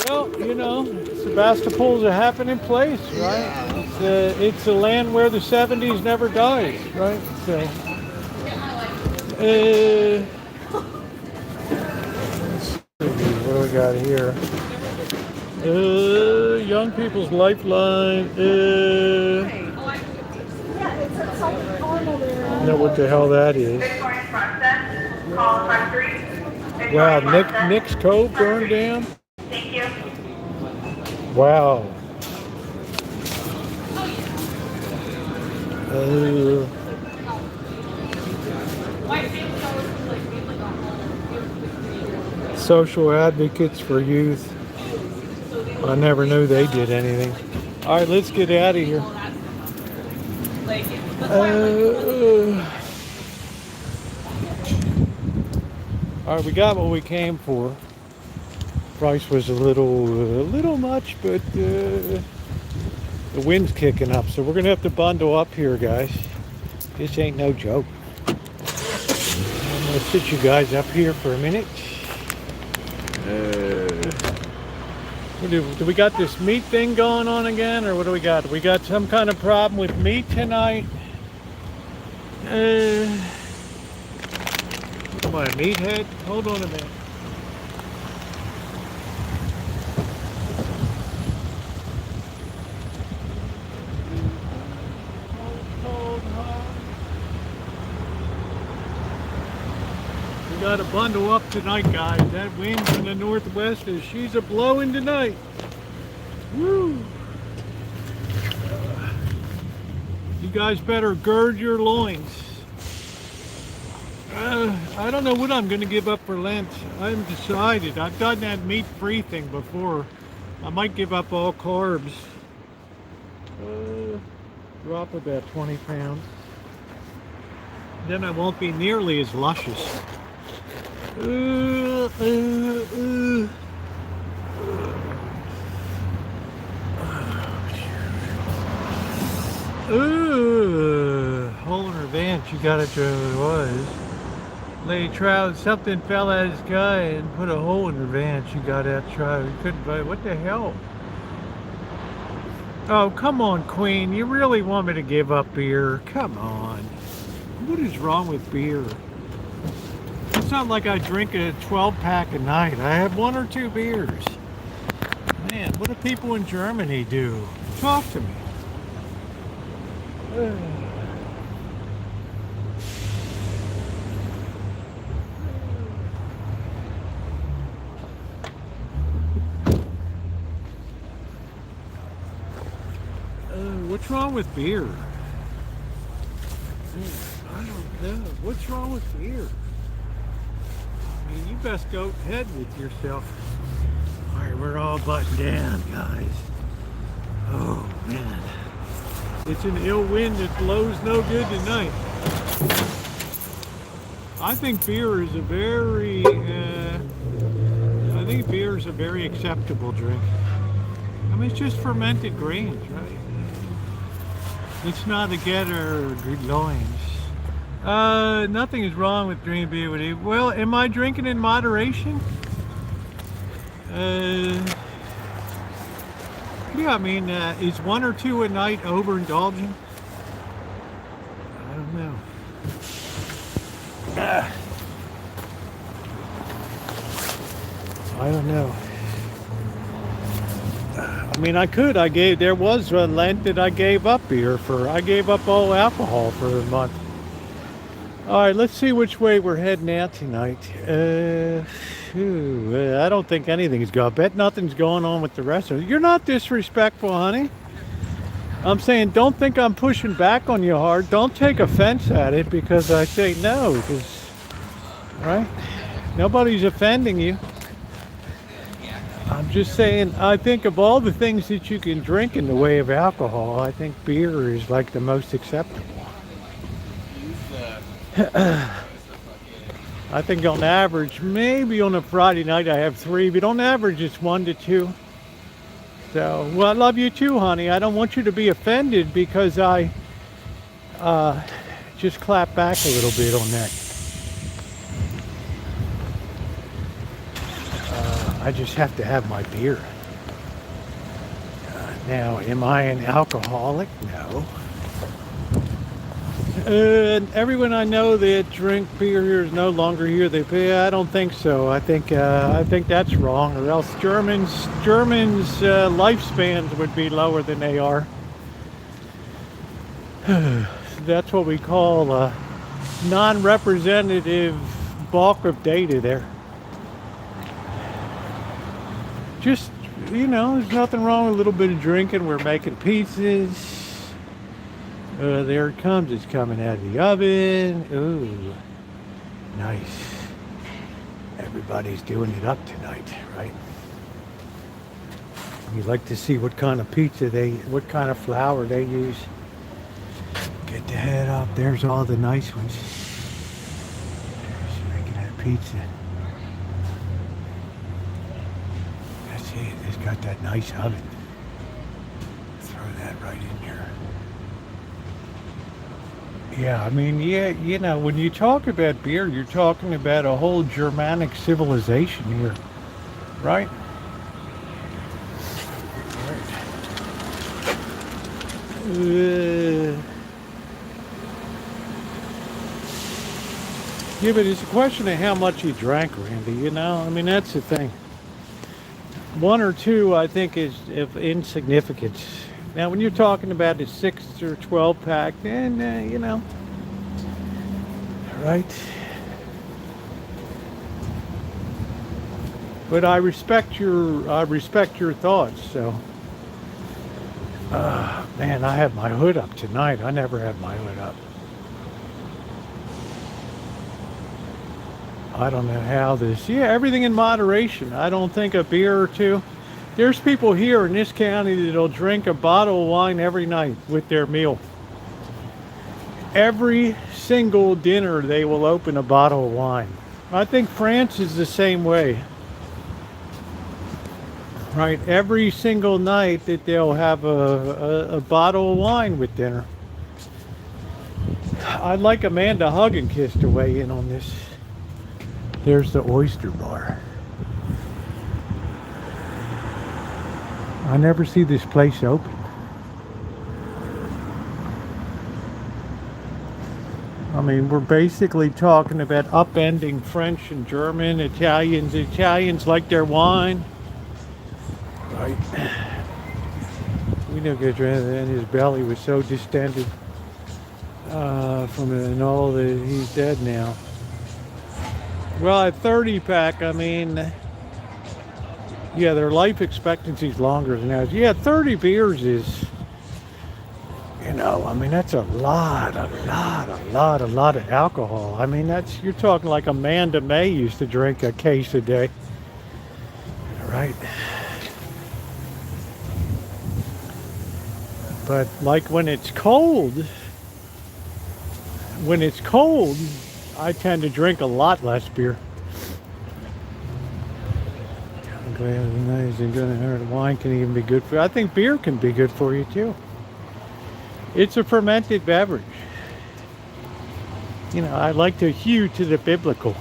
Well, you know, Sebastopol's a happening place, right? It's a land where the 70s never dies, right? So, let's see, what do we got here? Young people's lifeline. I know what the hell that is. Wow, Nick's Cove burned down.
Thank you.
Wow. Social advocates for youth. I never knew they did anything. All right, let's get out of here. All right, we got what we came for. Price was a little much, but The wind's kicking up, so we're gonna have to bundle up here, guys. This ain't no joke. I'm gonna sit you guys up here for a minute. Do we got this meat thing going on again, or what do we got? We got some kind of problem with meat tonight? What am I, a meathead? Hold on a minute. We got to bundle up tonight, guys. That wind from the northwest she's a blowing tonight. Woo! You guys better gird your loins. I don't know what I'm going to give up for Lent. I haven't decided. I've done that meat-free thing before. I might give up all carbs. Drop about 20 pounds. Then I won't be nearly as luscious. Hole in her van, she got it to what it was. Lady trout, something fell out of the sky and put a hole in her van. She got out trout. Couldn't buy it. What the hell? Oh, come on, Queen. You really want me to give up beer? Come on. What is wrong with beer? It's not like I drink a 12-pack a night. I have 1 or 2 beers. Man, what do people in Germany do? Talk to me. What's wrong with beer? I don't know. What's wrong with beer? I mean, you best go ahead with yourself. All right, we're all buttoned down, guys. Oh, man. It's an ill wind that blows no good tonight. I think beer is a very, acceptable drink. I mean, it's just fermented grains, right? It's not a getter or loins. Nothing is wrong with drinking beer with you. Well, am I drinking in moderation? Yeah, I mean, is 1 or 2 a night overindulging? I don't know. I don't know. I mean, there was a Lent that I gave up beer for. I gave up all alcohol for a month. All right, let's see which way we're heading out tonight. I don't think anything's going. I bet nothing's going on with the rest of it. You're not disrespectful, honey. I'm saying don't think I'm pushing back on you hard. Don't take offense at it because I say no. Because, right? Nobody's offending you. I'm just saying, I think of all the things that you can drink in the way of alcohol, I think beer is like the most acceptable. I think on average, maybe on a Friday night I have 3, but on average it's 1 to 2. So, well, I love you too, honey. I don't want you to be offended because I just clap back a little bit on that. I just have to have my beer. Now, am I an alcoholic? No. Everyone I know that drink beer here is no longer here. I don't think so. I think that's wrong. Or else Germans' lifespans would be lower than they are. That's what we call a non-representative bulk of data there. Just, there's nothing wrong with a little bit of drinking. We're making pizzas. There it comes. It's coming out of the oven. Ooh, nice. Everybody's doing it up tonight, right? You like to see what kind of pizza what kind of flour they use. Get the head up. There's all the nice ones. There's making that pizza. That's it. It's got that nice oven. Throw that right in here. Yeah, I mean, yeah, you know, when you talk about beer, you're talking about a whole Germanic civilization here, right? Yeah, but it's a question of how much you drank, Randy, you know? I mean, that's the thing. One or two, I think, is of insignificance. Now, when you're talking about a 6 or 12 pack, then, you know, right? But I respect your thoughts, so. Man, I have my hood up tonight. I never had my hood up. I don't know how this, yeah, everything in moderation. I don't think a beer or two. There's people here in this county that'll drink a bottle of wine every night with their meal. Every single dinner they will open a bottle of wine. I think France is the same way. Right, every single night that they'll have a bottle of wine with dinner. I'd like Amanda Hugginkiss to weigh in on this. There's the oyster bar. I never see this place open. I mean, we're basically talking about upending French and German, Italians. Italians like their wine. Right. We know good, and his belly was so distended from it and all that he's dead now. Well, at 30 pack, I mean, yeah, their life expectancy is longer than ours. Yeah, 30 beers is, you know, I mean, that's a lot of alcohol. I mean, that's, you're talking like Amanda May used to drink a case a day. Right. But like when it's cold, I tend to drink a lot less beer. I'm glad it's nice and good and hard. Wine can even be good for you. I think beer can be good for you too. It's a fermented beverage. You know, I like to hew to the biblical.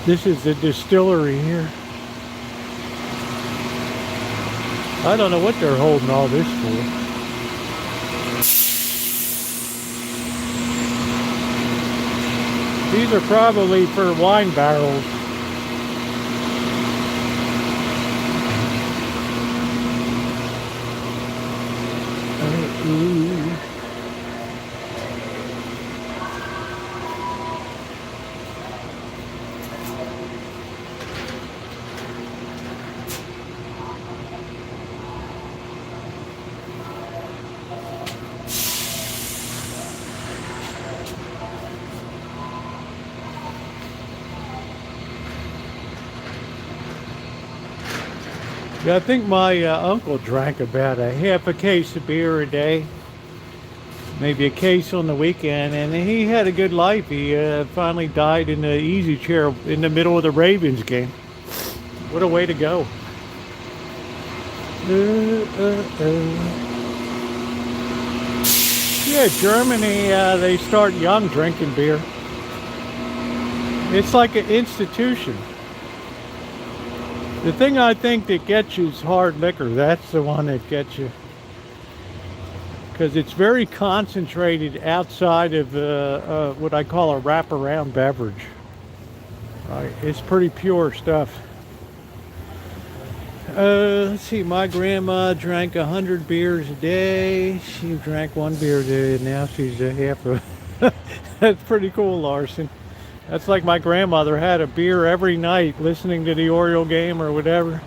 This is the distillery here. I don't know what they're holding all this for. These are probably for wine barrels. Yeah, I think my uncle drank about a half a case of beer a day, maybe a case on the weekend, and he had a good life. He finally died in the easy chair in the middle of the Ravens game. What a way to go. Yeah, Germany, they start young drinking beer. It's like an institution. The thing I think that gets you is hard liquor. That's the one that gets you. Because it's very concentrated outside of what I call a wraparound beverage. Right? It's pretty pure stuff. Let's see, my grandma drank 100 beers a day. She drank 1 beer a day, now she's a half a... That's pretty cool, Larson. That's like my grandmother had a beer every night listening to the Oriole game or whatever.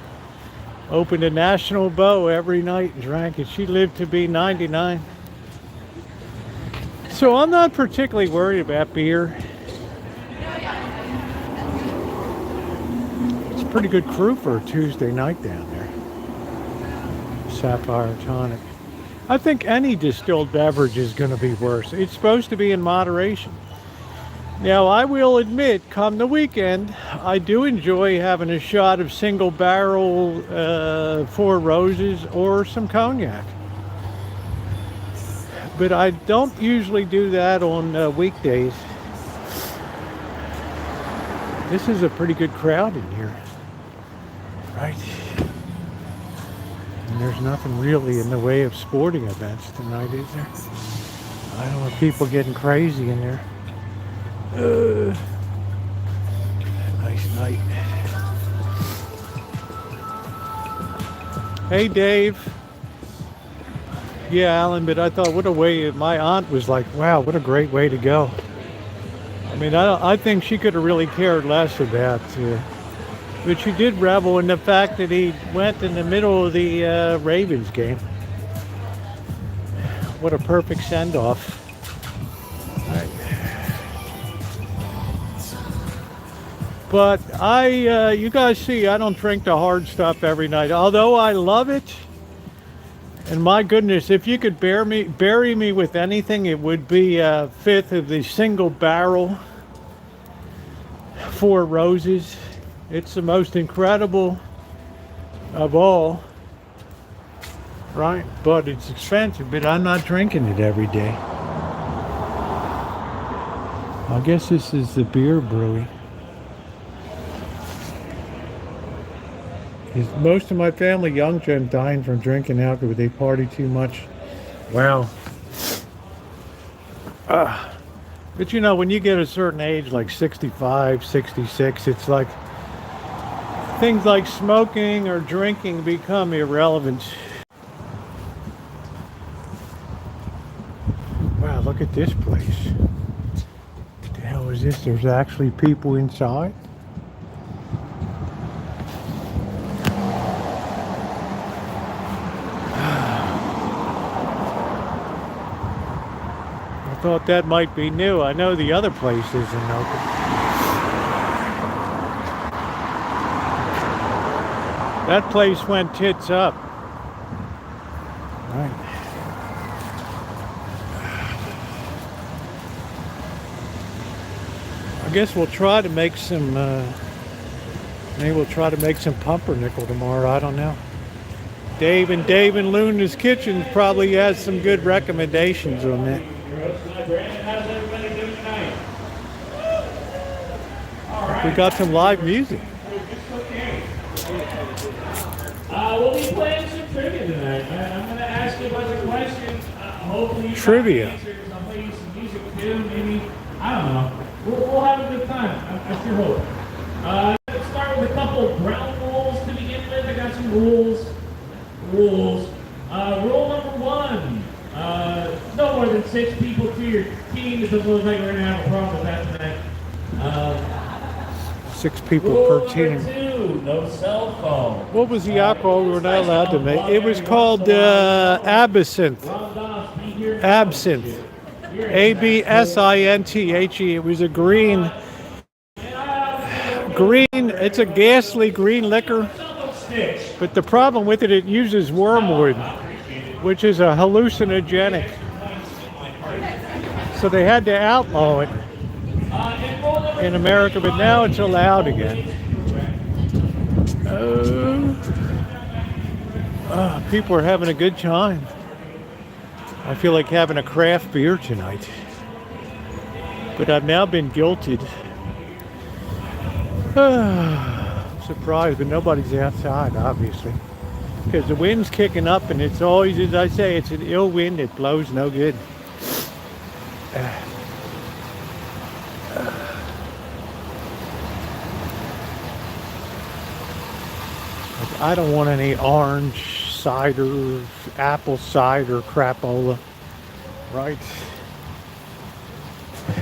Opened a National Bow every night and drank it. She lived to be 99. So I'm not particularly worried about beer. It's a pretty good crew for a Tuesday night down there. Sapphire Tonic. I think any distilled beverage is going to be worse. It's supposed to be in moderation.
Now, I will admit, come the weekend, I do enjoy having a shot of single barrel Four Roses or some cognac. But I don't usually do that on weekdays. This is a pretty good crowd in here, right? And there's nothing really in the way of sporting events tonight, is there? I don't want people getting crazy in there. Nice night. Hey, Dave. Yeah, Alan, but I thought, what a way, my aunt was like, wow, what a great way to go. I mean, I think she could have really cared less about, but she did revel in the fact that he went in the middle of the Ravens game. What a perfect send-off. But you guys see, I don't drink the hard stuff every night, although I love it. And my goodness, if you could bury me with anything, it would be a fifth of the single barrel Four Roses. It's the most incredible of all, right? But it's expensive, but I'm not drinking it every day. I guess this is the beer brewery. Most of my family, young Jim, dying from drinking alcohol. They party too much. Wow. But you know, when you get a certain age, like 65, 66, it's like things like smoking or drinking become irrelevant. Wow, look at this place. What the hell is this? There's actually people inside? I thought that might be new. I know the other place isn't open. That place went tits up. Right. I guess we'll try to make some, maybe we'll try to make some pumpernickel tomorrow. I don't know. Dave and Luna's Kitchen probably has some good recommendations on that.
How's everybody doing tonight?
We got some live music.
We'll be playing some trivia tonight. I'm going to ask you a bunch of questions. Hopefully you
Trivia.
can answer, 'cause I'll play you some music too. Maybe, I don't know. We'll have a good time. I sure hope. Let's start with a couple ground rules to begin with. I got some rules. Rule number one. No more than 6 people to your team. It doesn't look like we're going to have a problem with that tonight.
6 people
Rule
per
number
team.
2, no cell phone.
What was the alcohol we were not allowed to make? It was called absinthe. Absinthe. ABSINTHE. It was a green. It's a ghastly green liquor. But the problem with it, it uses wormwood, which is a hallucinogenic. So they had to outlaw it in America, but now it's allowed again. People are having a good time. I feel like having a craft beer tonight. But I've now been guilted. Surprised, but nobody's outside, obviously. Because the wind's kicking up, and it's always, as I say, it's an ill wind that blows no good. I don't want any orange cider, apple cider, crapola, right?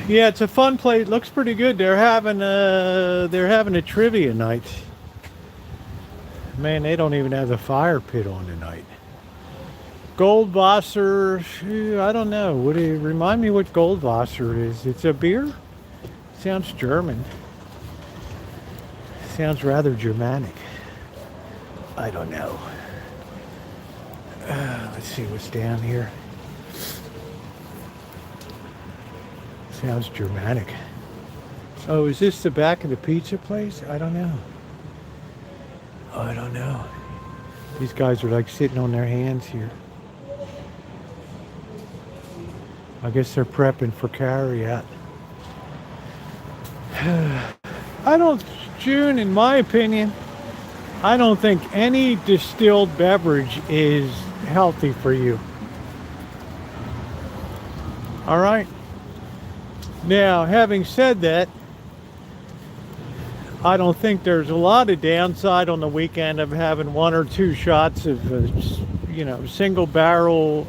Yeah, it's a fun place. It looks pretty good. They're having a trivia night. Man, they don't even have the fire pit on tonight. Goldwasser, I don't know. Would it remind me what Goldwasser is? It's a beer? Sounds German. Sounds rather Germanic. I don't know. Let's see what's down here. Sounds Germanic. Oh, is this the back of the pizza place? I don't know. I don't know. These guys are like sitting on their hands here. I guess they're prepping for carry-out. June, in my opinion, I don't think any distilled beverage is healthy for you. All right? Now, having said that, I don't think there's a lot of downside on the weekend of having 1 or 2 shots of, single barrel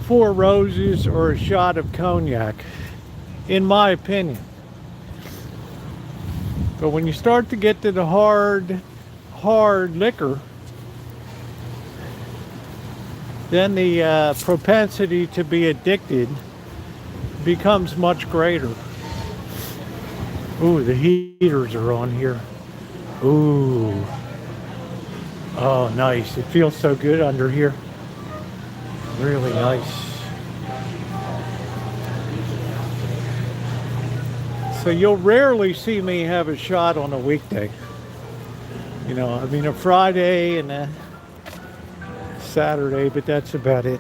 Four Roses or a shot of cognac, in my opinion. But when you start to get to the hard liquor, then the propensity to be addicted becomes much greater. Ooh, the heaters are on here. Ooh. Oh, nice. It feels so good under here. Really nice. So you'll rarely see me have a shot on a weekday. A Friday and a Saturday, but that's about it.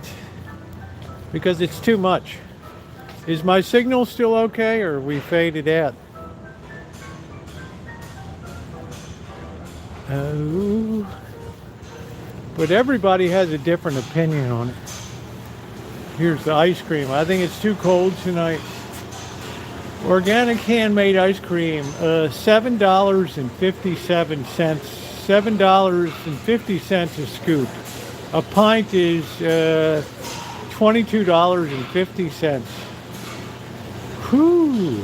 Because it's too much. Is my signal still okay, or are we faded out? Oh. But everybody has a different opinion on it. Here's the ice cream. I think it's too cold tonight. Organic handmade ice cream, $7.57. $7.50 a scoop. A pint is $22.50. Whew.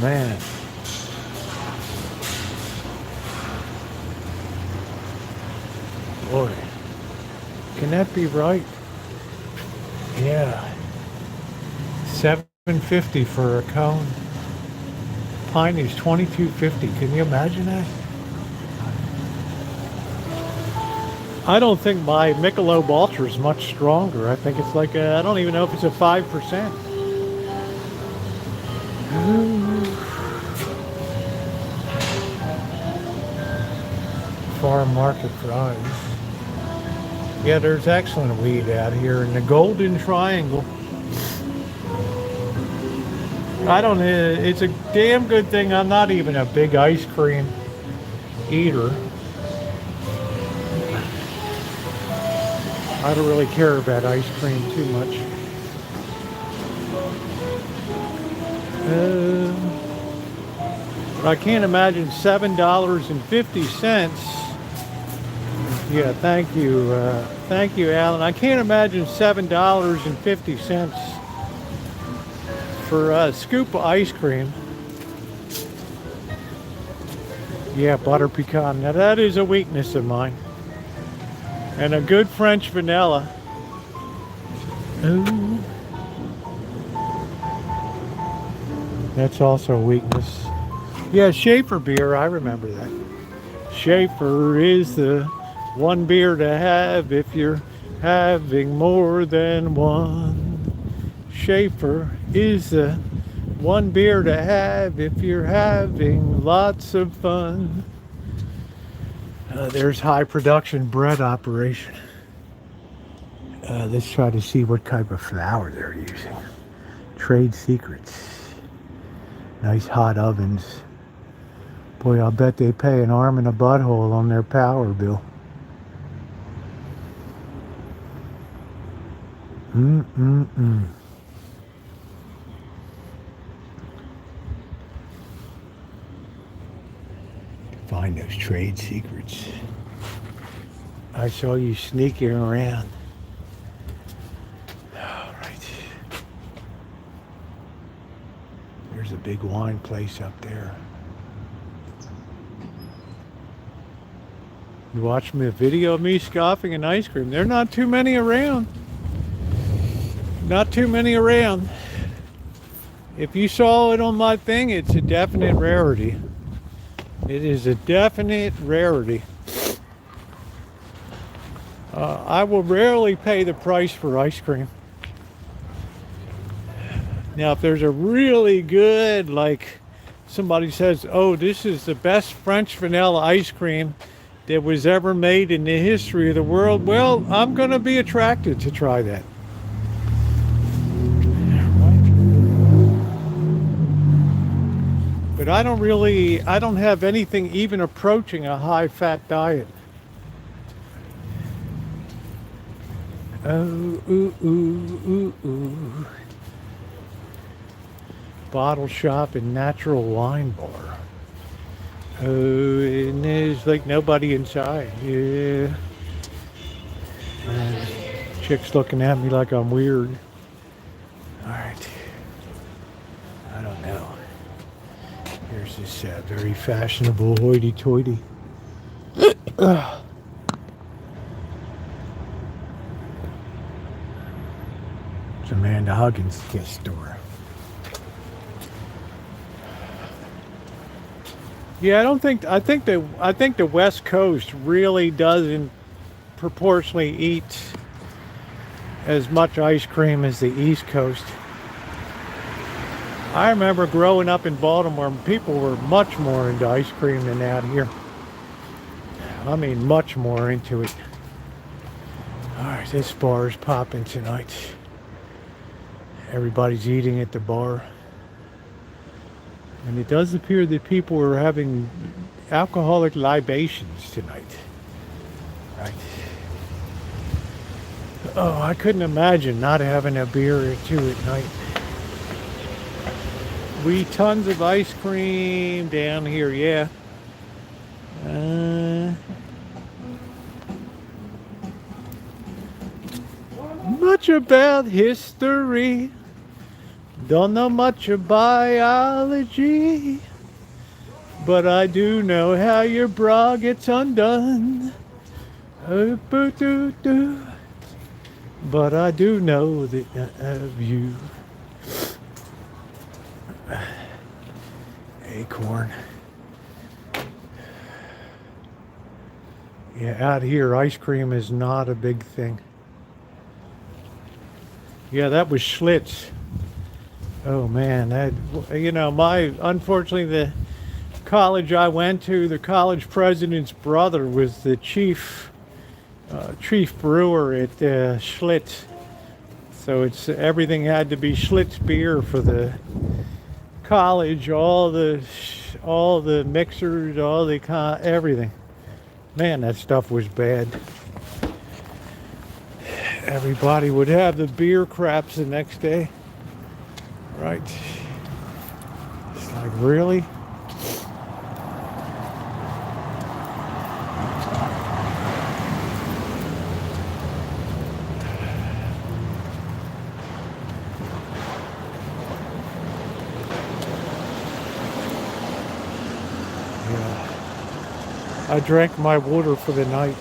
Man. Boy, can that be right? Yeah. $7.50 for a cone. Pint is $22.50. Can you imagine that? I don't think my Michelob Ultra is much stronger. I think it's like I don't even know if it's a 5%. Farm market fries. Yeah, there's excellent weed out here in the Golden Triangle. It's a damn good thing I'm not even a big ice cream eater. I don't really care about ice cream too much. I can't imagine $7.50. Yeah, thank you, Alan. I can't imagine $7.50 for a scoop of ice cream. Yeah, butter pecan. Now that is a weakness of mine. And a good French vanilla. Ooh. That's also a weakness. Yeah, Schaefer beer, I remember that. Schaefer is the one beer to have if you're having more than one. Schaefer is the one beer to have if you're having lots of fun. There's high production bread operation. Let's try to see what type of flour they're using. Trade secrets. Nice hot ovens. Boy, I'll bet they pay an arm and a butthole on their power bill. Find those trade secrets. I saw you sneaking around. All right. There's a big wine place up there. You watch me a video of me scoffing an ice cream. There are not too many around. Not too many around. If you saw it on my thing, it's a definite rarity. It is a definite rarity. I will rarely pay the price for ice cream. Now, if there's a really good, like somebody says, oh, this is the best French vanilla ice cream that was ever made in the history of the world, well, I'm going to be attracted to try that. But I don't have anything even approaching a high-fat diet. Oh, ooh, ooh, ooh, ooh. Bottle shop and natural wine bar. Oh, and there's like nobody inside. Yeah. Chick's looking at me like I'm weird. All right. I don't know. Here's this very fashionable hoity-toity. It's Amanda Huggins' gift store. Yeah, I think the West Coast really doesn't proportionally eat as much ice cream as the East Coast. I remember growing up in Baltimore, people were much more into ice cream than out here. I mean, much more into it. All right, this bar is popping tonight. Everybody's eating at the bar. And it does appear that people are having alcoholic libations tonight. Right. Oh, I couldn't imagine not having a beer or two at night. We tons of ice cream down here, yeah. Much about history. Don't know much of biology. But I do know how your bra gets undone. But I do know that of you. Acorn. Yeah, out here, ice cream is not a big thing. Yeah, that was Schlitz. Oh man, that, you know, unfortunately the college I went to, the college president's brother was the chief brewer at Schlitz. So everything had to be Schlitz beer for the college, all the mixers, everything. Man, that stuff was bad. Everybody would have the beer craps the next day. Right. It's like, really? I drank my water for the night.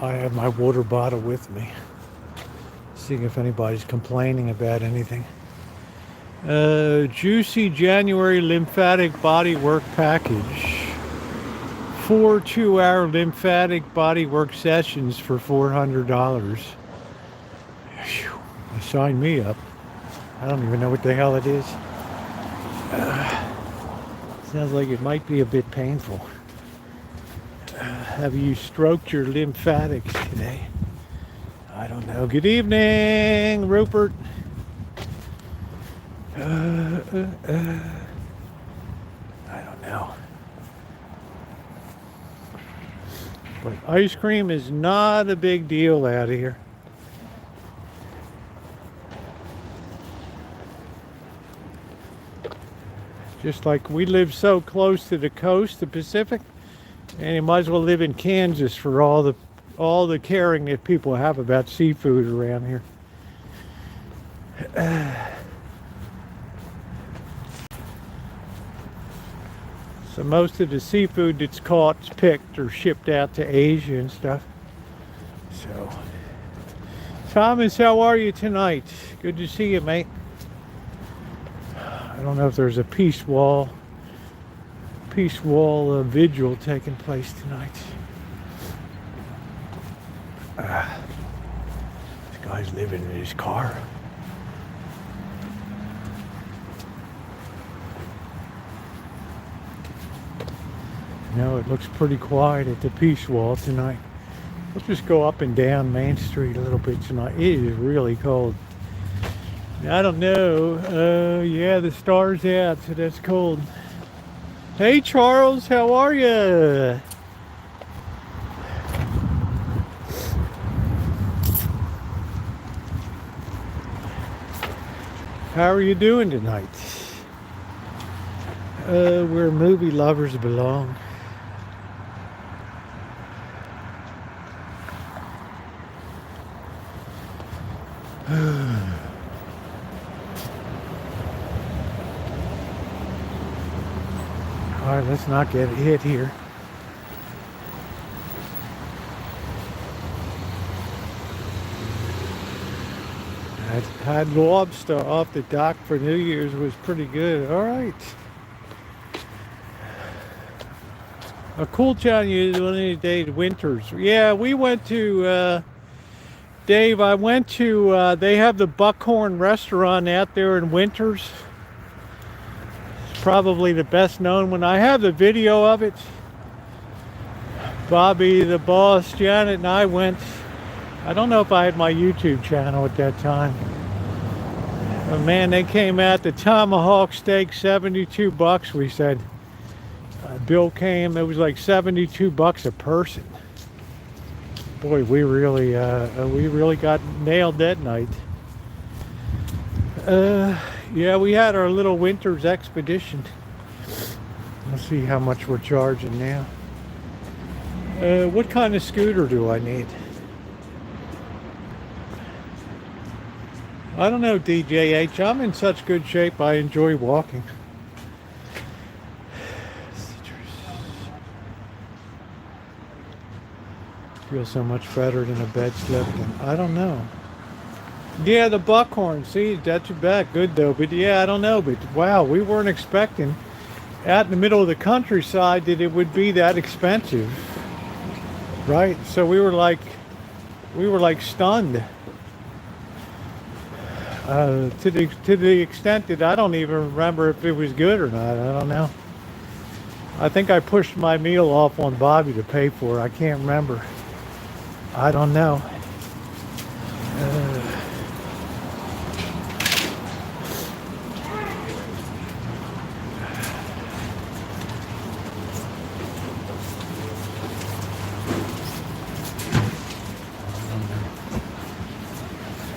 I have my water bottle with me. Seeing if anybody's complaining about anything. Juicy January lymphatic bodywork package. 4 2-hour lymphatic bodywork sessions for $400. Whew, sign me up. I don't even know what the hell it is. Sounds like it might be a bit painful. Have you stroked your lymphatics today? I don't know. Good evening, Rupert. I don't know. But ice cream is not a big deal out here. Just like we live so close to the coast, the Pacific, and you might as well live in Kansas for all the caring that people have about seafood around here. So most of the seafood that's caught is picked or shipped out to Asia and stuff. So, Thomas, how are you tonight? Good to see you, mate. I don't know if there's a peace wall vigil taking place tonight. This guy's living in his car. No, it looks pretty quiet at the Peace Wall tonight. We'll just go up and down Main Street a little bit tonight. It is really cold. I don't know. Yeah, the star's out, so that's cold. Hey, Charles, how are you? How are you doing tonight? Where movie lovers belong. All right, let's not get hit here. I had lobster off the dock for New Year's, was pretty good. All right. A cool town you one of these days, Winters. Yeah, we went to, Dave, I went to, they have the Buckhorn restaurant out there in Winters. It's probably the best known one. I have the video of it. Bobby, the boss, Janet, and I went. I don't know if I had my YouTube channel at that time. But man, they came out, the tomahawk steak, 72 bucks, we said. Bill came, it was like 72 bucks a person. Boy, we really got nailed that night. Yeah, we had our little Winters expedition. Let's see how much we're charging now. What kind of scooter do I need? I don't know, DJH. I'm in such good shape, I enjoy walking. Feel so much better than a bed slip. I don't know. Yeah, the Buckhorn. See, that's your bet. Good though. But yeah, I don't know. But wow, we weren't expecting out in the middle of the countryside that it would be that expensive. Right? So we were like stunned. To the extent that I don't even remember if it was good or not. I don't know. I think I pushed my meal off on Bobby to pay for it. I can't remember. I don't know.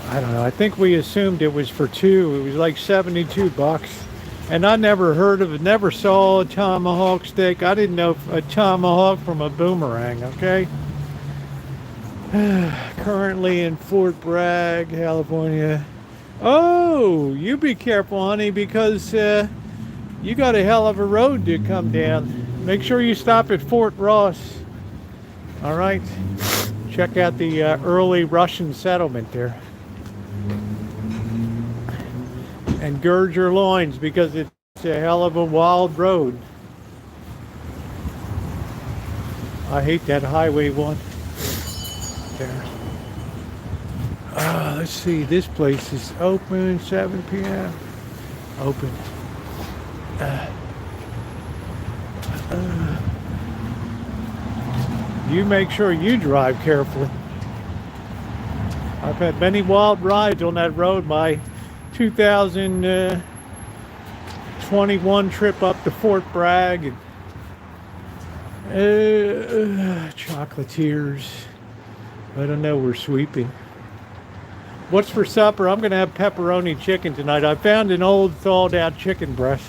I don't know. I think we assumed it was for two. It was like 72 bucks. And I never heard of it, never saw a tomahawk steak. I didn't know a tomahawk from a boomerang, okay? Currently in Fort Bragg, California. Oh, you be careful, honey, because you got a hell of a road to come down. Make sure you stop at Fort Ross. All right? Check out the early Russian settlement there. And gird your loins because it's a hell of a wild road. I hate that Highway 1. There. Let's see, this place is open 7 p.m. Open. You make sure you drive carefully. I've had many wild rides on that road. My 2021 trip up to Fort Bragg. Chocolatiers. I don't know, we're sweeping. What's for supper? I'm going to have pepperoni chicken tonight. I found an old thawed out chicken breast.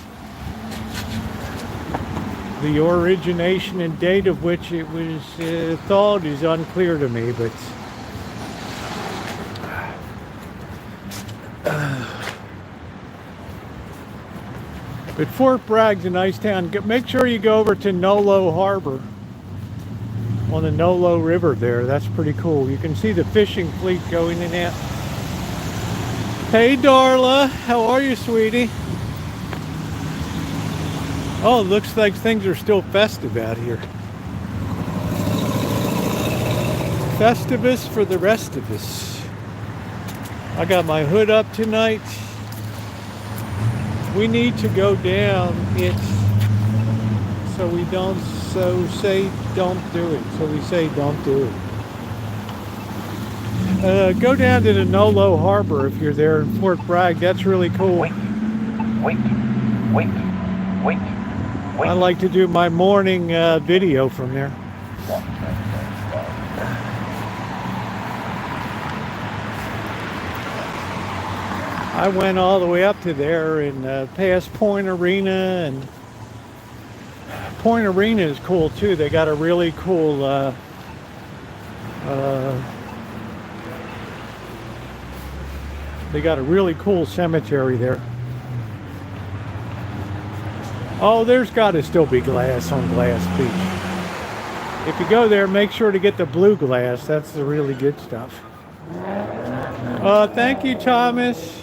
The origination and date of which it was thawed is unclear to me, but Fort Bragg's a nice town. Make sure you go over to Nolo Harbor on the Nolo River there. That's pretty cool. You can see the fishing fleet going in and out. Hey, Darla. How are you, sweetie? Oh, it looks like things are still festive out here. Festivus for the rest of us. I got my hood up tonight. We need to go down it so we don't say don't do it. So we say don't do it. Go down to the Nolo Harbor if you're there in Fort Bragg. That's really cool.
Wait.
I like to do my morning video from there. I went all the way up to there and past Point Arena, and Point Arena is cool too. They got a really cool cemetery there. Oh, there's got to still be glass on Glass Beach. If you go there, make sure to get the blue glass. That's the really good stuff. Thank you, Thomas.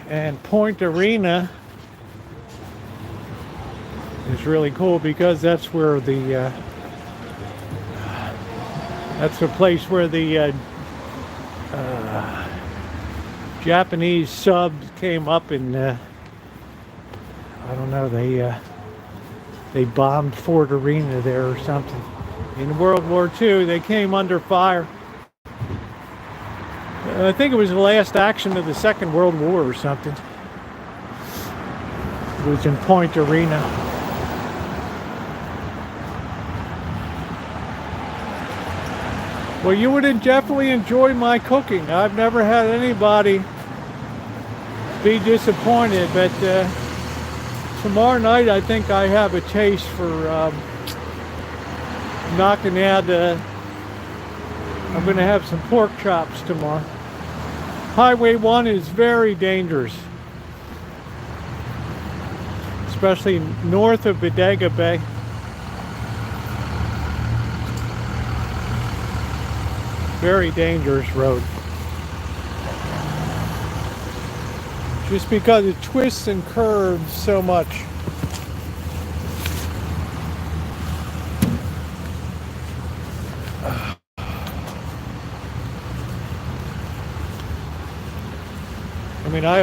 And Point Arena is really cool because that's where that's the place where the Japanese subs came up and I don't know, they bombed Fort Arena there or something. In World War II, they came under fire. I think it was the last action of the Second World War or something. It was in Point Arena. Well, you would definitely enjoy my cooking. I've never had anybody be disappointed, but tomorrow night I think I have a taste for knocking out. I'm going to have some pork chops tomorrow. Highway 1 is very dangerous, especially north of Bodega Bay. Very dangerous road. Just because it twists and curves so much. I mean, I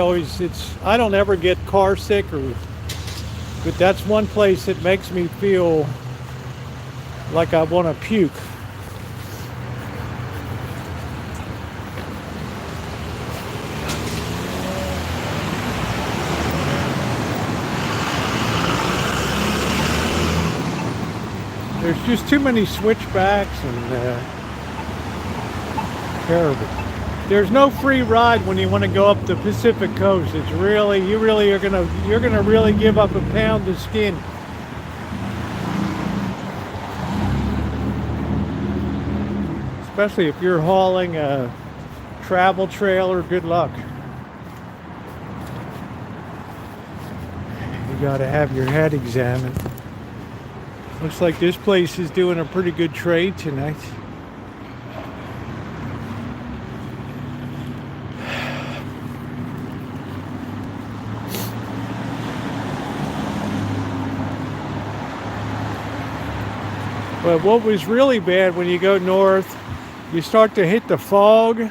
don't ever get car sick, but that's one place that makes me feel like I want to puke. There's just too many switchbacks and terrible. There's no free ride when you want to go up the Pacific Coast. It's really, you're gonna really give up a pound of skin. Especially if you're hauling a travel trailer, good luck. You gotta have your head examined. Looks like this place is doing a pretty good trade tonight. But what was really bad when you go north, you start to hit the fog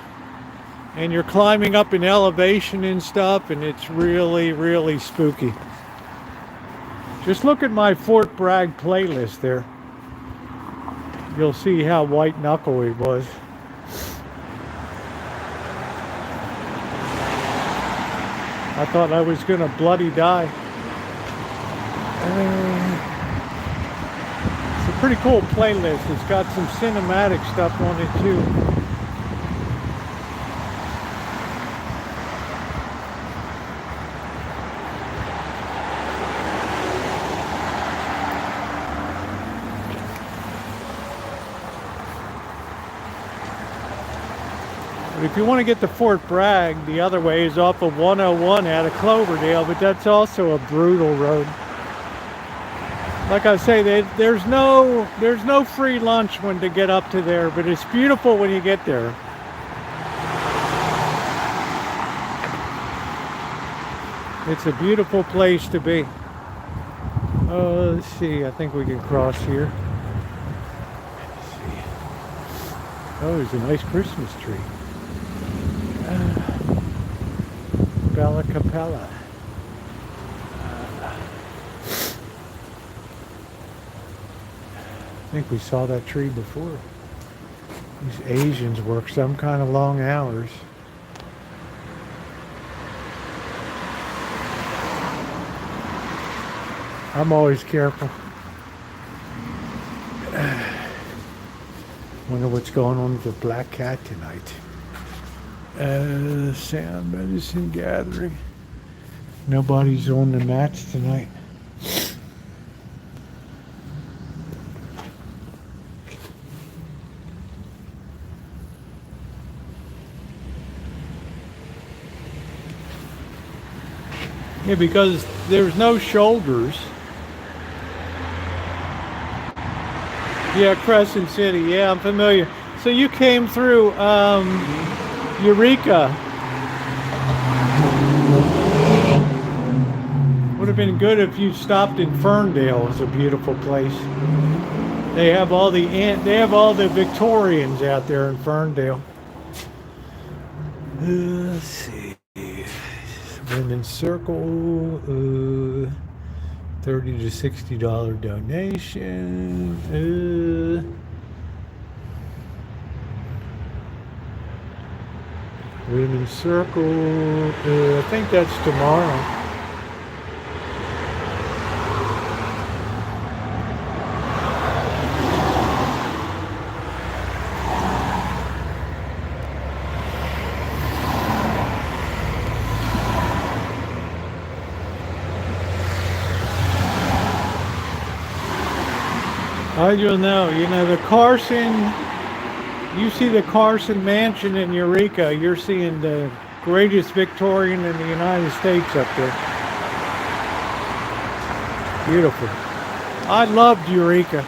and you're climbing up in elevation and stuff, and it's really, really spooky. Just look at my Fort Bragg playlist there. You'll see how white knuckle it was. I thought I was gonna bloody die. It's a pretty cool playlist. It's got some cinematic stuff on it too. But if you want to get to Fort Bragg, the other way is off of 101 out of Cloverdale, but that's also a brutal road. Like I say, there's no free lunch when to get up to there, but it's beautiful when you get there. It's a beautiful place to be. Oh, let's see, I think we can cross here. Let's see. Oh, there's a nice Christmas tree. Bella Capella. I think we saw that tree before. These Asians work some kind of long hours. I'm always careful. Wonder what's going on with the black cat tonight. Sound medicine gathering. Nobody's on the mats tonight. Yeah, because there's no shoulders. Yeah, Crescent City. Yeah, I'm familiar. So you came through Eureka. Would have been good if you stopped in Ferndale. It's a beautiful place. They have all the Victorians out there in Ferndale. Let's see. Women's Circle, $30 to $60 donation. Women's Circle, I think that's tomorrow. I don't know. You know, the Carson, you see the Carson Mansion in Eureka, you're seeing the greatest Victorian in the United States up there. Beautiful. I loved Eureka.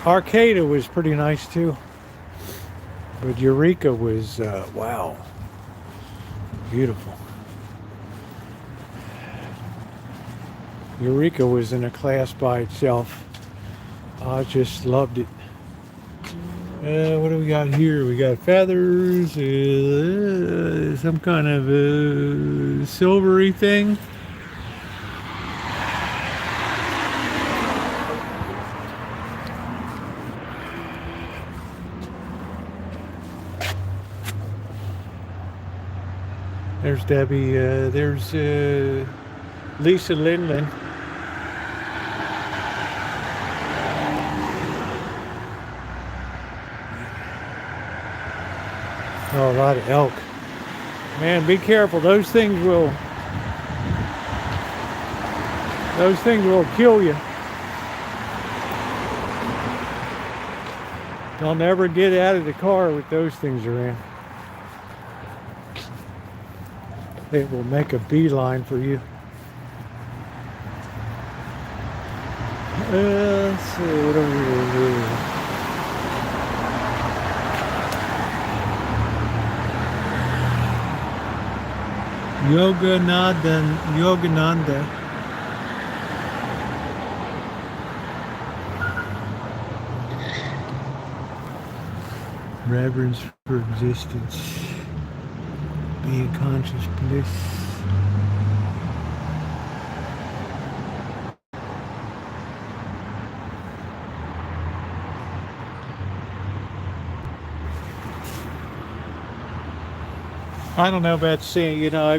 Arcata was pretty nice too. But Eureka was, wow. Beautiful. Eureka was in a class by itself. I just loved it. What do we got here? We got feathers, some kind of silvery thing. There's Debbie. There's Lisa Lindland. Oh, a lot of elk. Man, be careful. Those things will kill you. Don't ever get out of the car with those things around. They will make a beeline for you. Let's see, what are we going to do? Yogananda. Reverence for existence. Be a conscious bliss. I don't know about saying, you know, I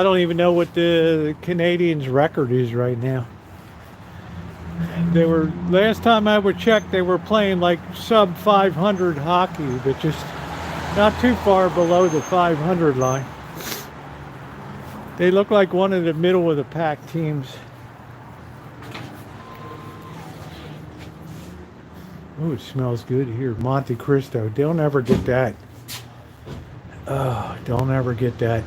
don't even know what the Canadians' record is right now. Last time I would check, they were playing like sub 500 hockey, but just not too far below the 500 line. They look like one of the middle of the pack teams. Oh, it smells good here. Monte Cristo. Don't ever get that. Oh, don't ever get that.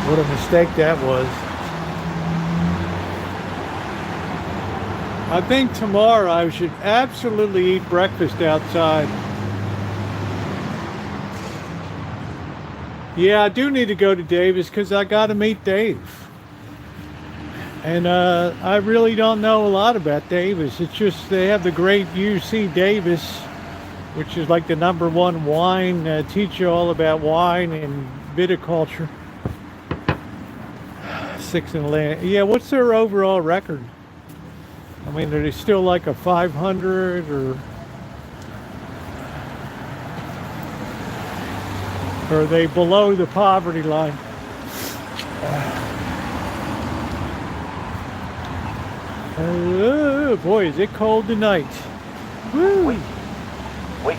What a mistake that was. I think tomorrow I should absolutely eat breakfast outside. Yeah, I do need to go to Davis because I got to meet Dave. And I really don't know a lot about Davis. It's just they have the great UC Davis, which is like the #1 wine, teach you all about wine and viticulture. 6 in land. Yeah, what's their overall record? I mean, are they still like a 500 or are they below the poverty line? Oh boy, is it cold tonight. Woo.
Wait, wait,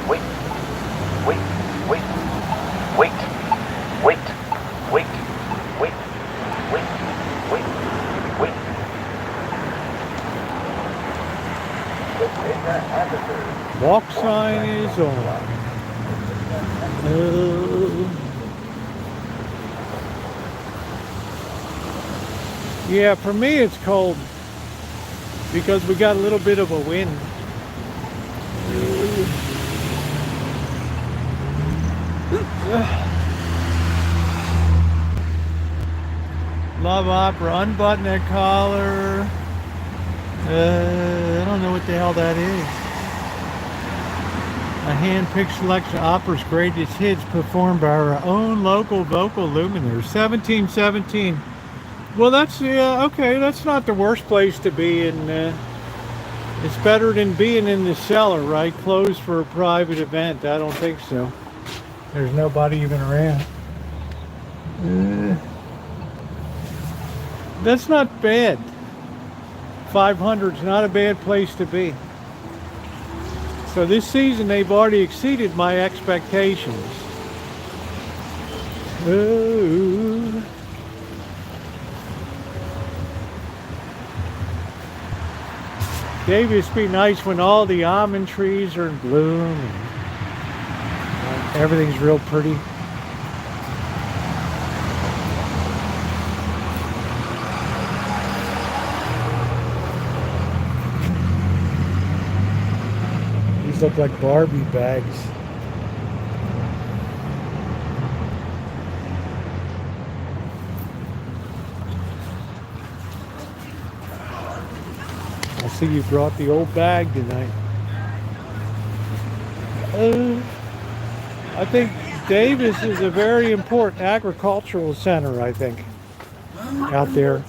wait, wait, wait, wait, wait, wait, wait, wait, wait, wait.
Walk sign is on. Yeah, for me it's cold because we got a little bit of a wind. Love opera, unbutton that collar. I don't know what the hell that is. A hand-picked selection of opera's greatest hits performed by our own local vocal luminaries. 1717. Well, that's, okay, that's not the worst place to be in. It's better than being in the cellar, right? Closed for a private event. I don't think so. There's nobody even around. That's not bad. 500's not a bad place to be. So this season they've already exceeded my expectations. Ooh. Davis be nice when all the almond trees are in bloom and everything's real pretty. These look like Barbie bags. I see you brought the old bag tonight. I think Davis is a very important agricultural center, I think, out there.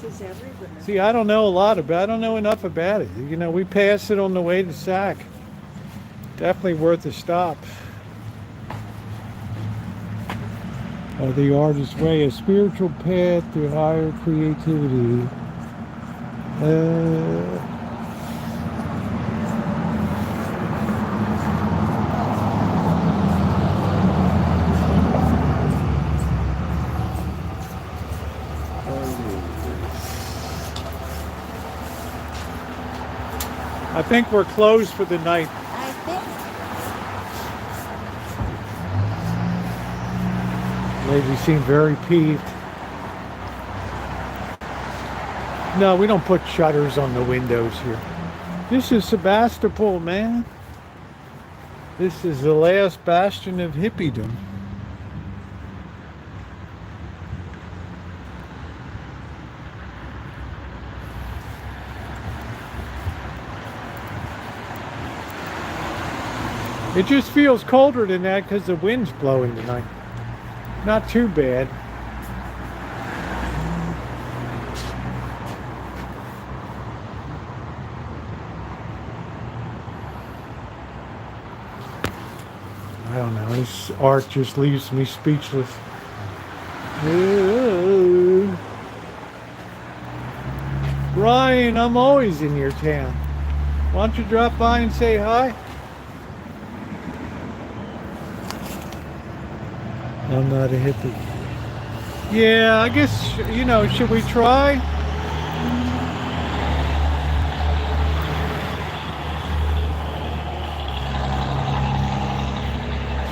See, I don't know a lot about it. I don't know enough about it. You know, we passed it on the way to Sac. Definitely worth a stop. The artist's way, a spiritual path to higher creativity. I think we're closed for the night.
I think.
Lady seemed very peeved. No, we don't put shutters on the windows here. This is Sebastopol, man. This is the last bastion of hippiedom. It just feels colder than that because the wind's blowing tonight. Not too bad. I don't know, this art just leaves me speechless. Ryan, I'm always in your town. Why don't you drop by and say hi? I'm not a hippie. Yeah, I guess, you know, should we try?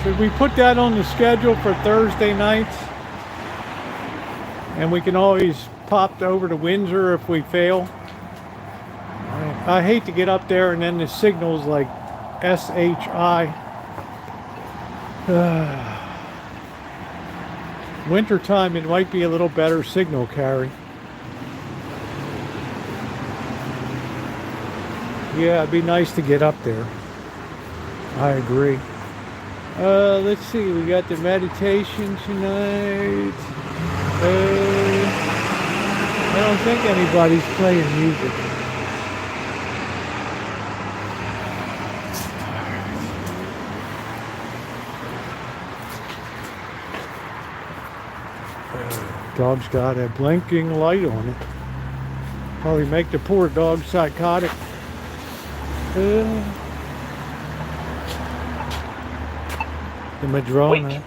Should we put that on the schedule for Thursday nights? And we can always pop over to Windsor if we fail. I hate to get up there and then the signal's like SHI. Wintertime, it might be a little better signal carry. Yeah, it'd be nice to get up there. I agree. Let's see, we got the meditation tonight. I don't think anybody's playing music. Dog's got a blinking light on it. Probably make the poor dog psychotic. The Madrona.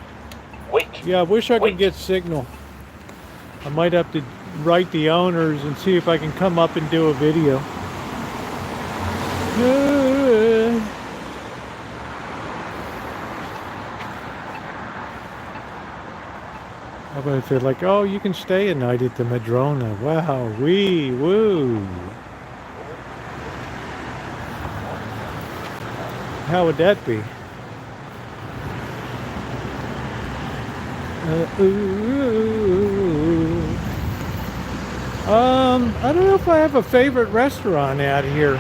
Wait.
Yeah, I wish I could
Wait.
get signal. I might have to write the owners and see if I can come up and do a video. How about if they're like, oh, you can stay a night at the Madrona. Wow, wee, woo. How would that be? I don't know if I have a favorite restaurant out here.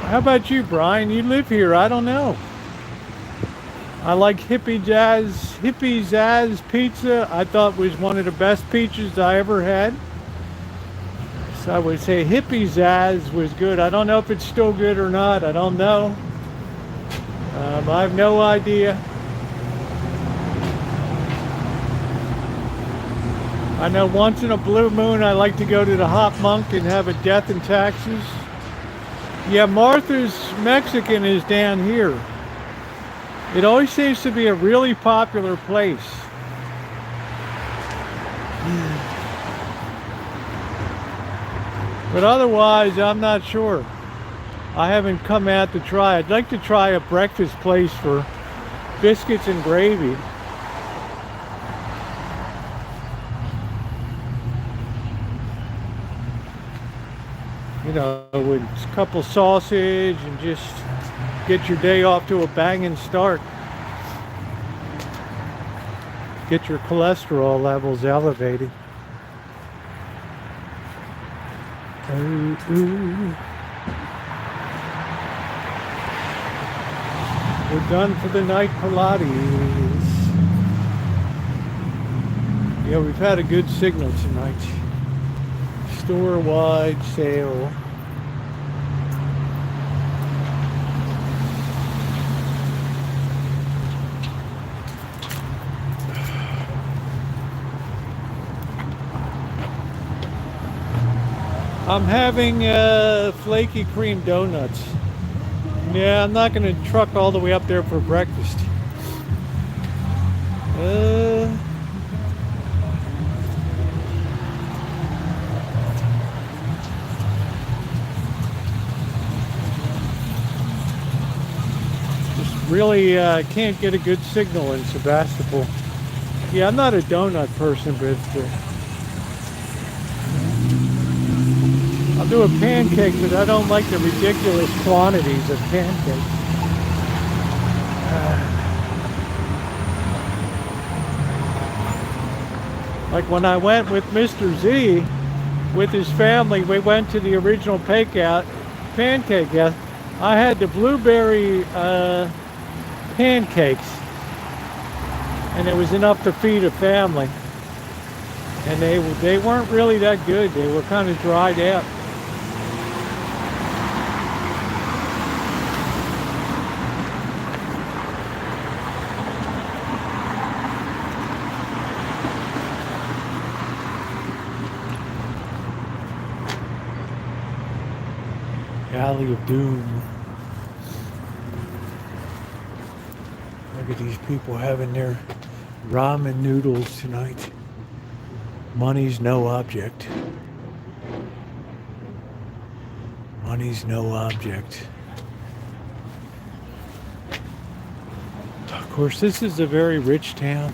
How about you, Brian? You live here. I don't know. I like Hippie Zazz Pizza. I thought was one of the best pizzas I ever had. So I would say Hippie Zazz was good. I don't know if it's still good or not. I don't know. I have no idea. I know once in a blue moon I like to go to the Hot Monk and have a death and taxes. Yeah, Martha's Mexican is down here. It always seems to be a really popular place. But otherwise, I'm not sure. I haven't come out to try. I'd like to try a breakfast place for biscuits and gravy. You know, with a couple sausage and just get your day off to a banging start. Get your cholesterol levels elevated. Ooh, ooh. We're done for the night, Pilates. Yeah, we've had a good signal tonight. Store-wide sale. I'm having flaky cream donuts. Yeah, I'm not going to truck all the way up there for breakfast. Just really can't get a good signal in Sebastopol. Yeah, I'm not a donut person, but I'll do a pancake, but I don't like the ridiculous quantities of pancakes. Like when I went with Mr. Z, with his family, we went to the original pancake house. I had the blueberry pancakes, and it was enough to feed a family. And they weren't really that good. They were kind of dried out. Alley of Doom. Look at these people having their ramen noodles tonight. Money's no object. Money's no object. Of course, this is a very rich town.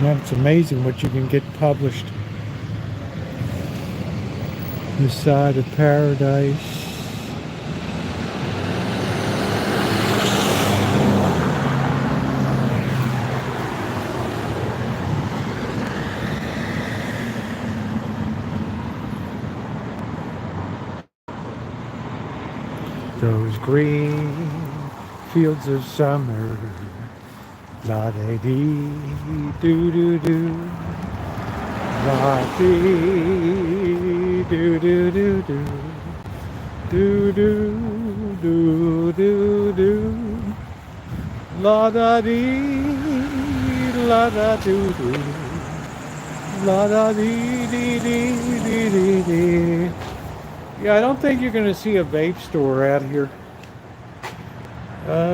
And it's amazing what you can get published. This side of paradise. Those green fields of summer, la da dee doo doo doo, la dee doo doo doo doo, doo doo doo doo doo, la da dee la da doo doo, la da dee dee dee dee dee dee. Yeah, I don't think you're going to see a vape store out here.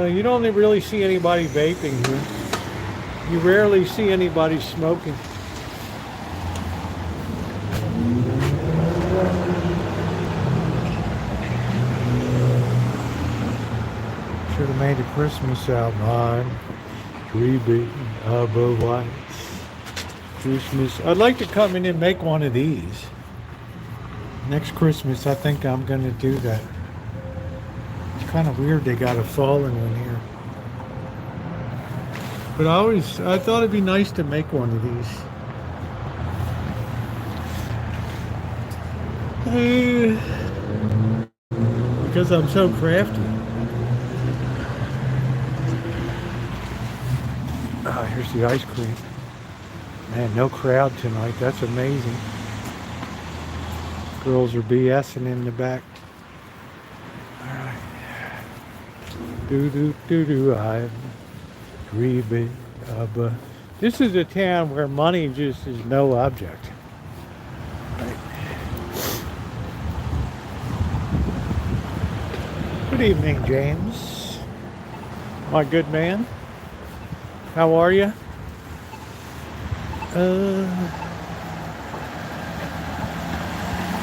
You don't really see anybody vaping here. You rarely see anybody smoking. Should have made a Christmas album on Creepin of a White Christmas. I'd like to come in and make one of these. Next Christmas, I think I'm going to do that. It's kind of weird they got a fallen one here. But I thought it'd be nice to make one of these. Because I'm so crafty. Oh, here's the ice cream. Man, no crowd tonight. That's amazing. Girls are BSing in the back. Alright. Do. I'm dreaming of a... This is a town where money just is no object. Right. Good evening, James. My good man. How are you?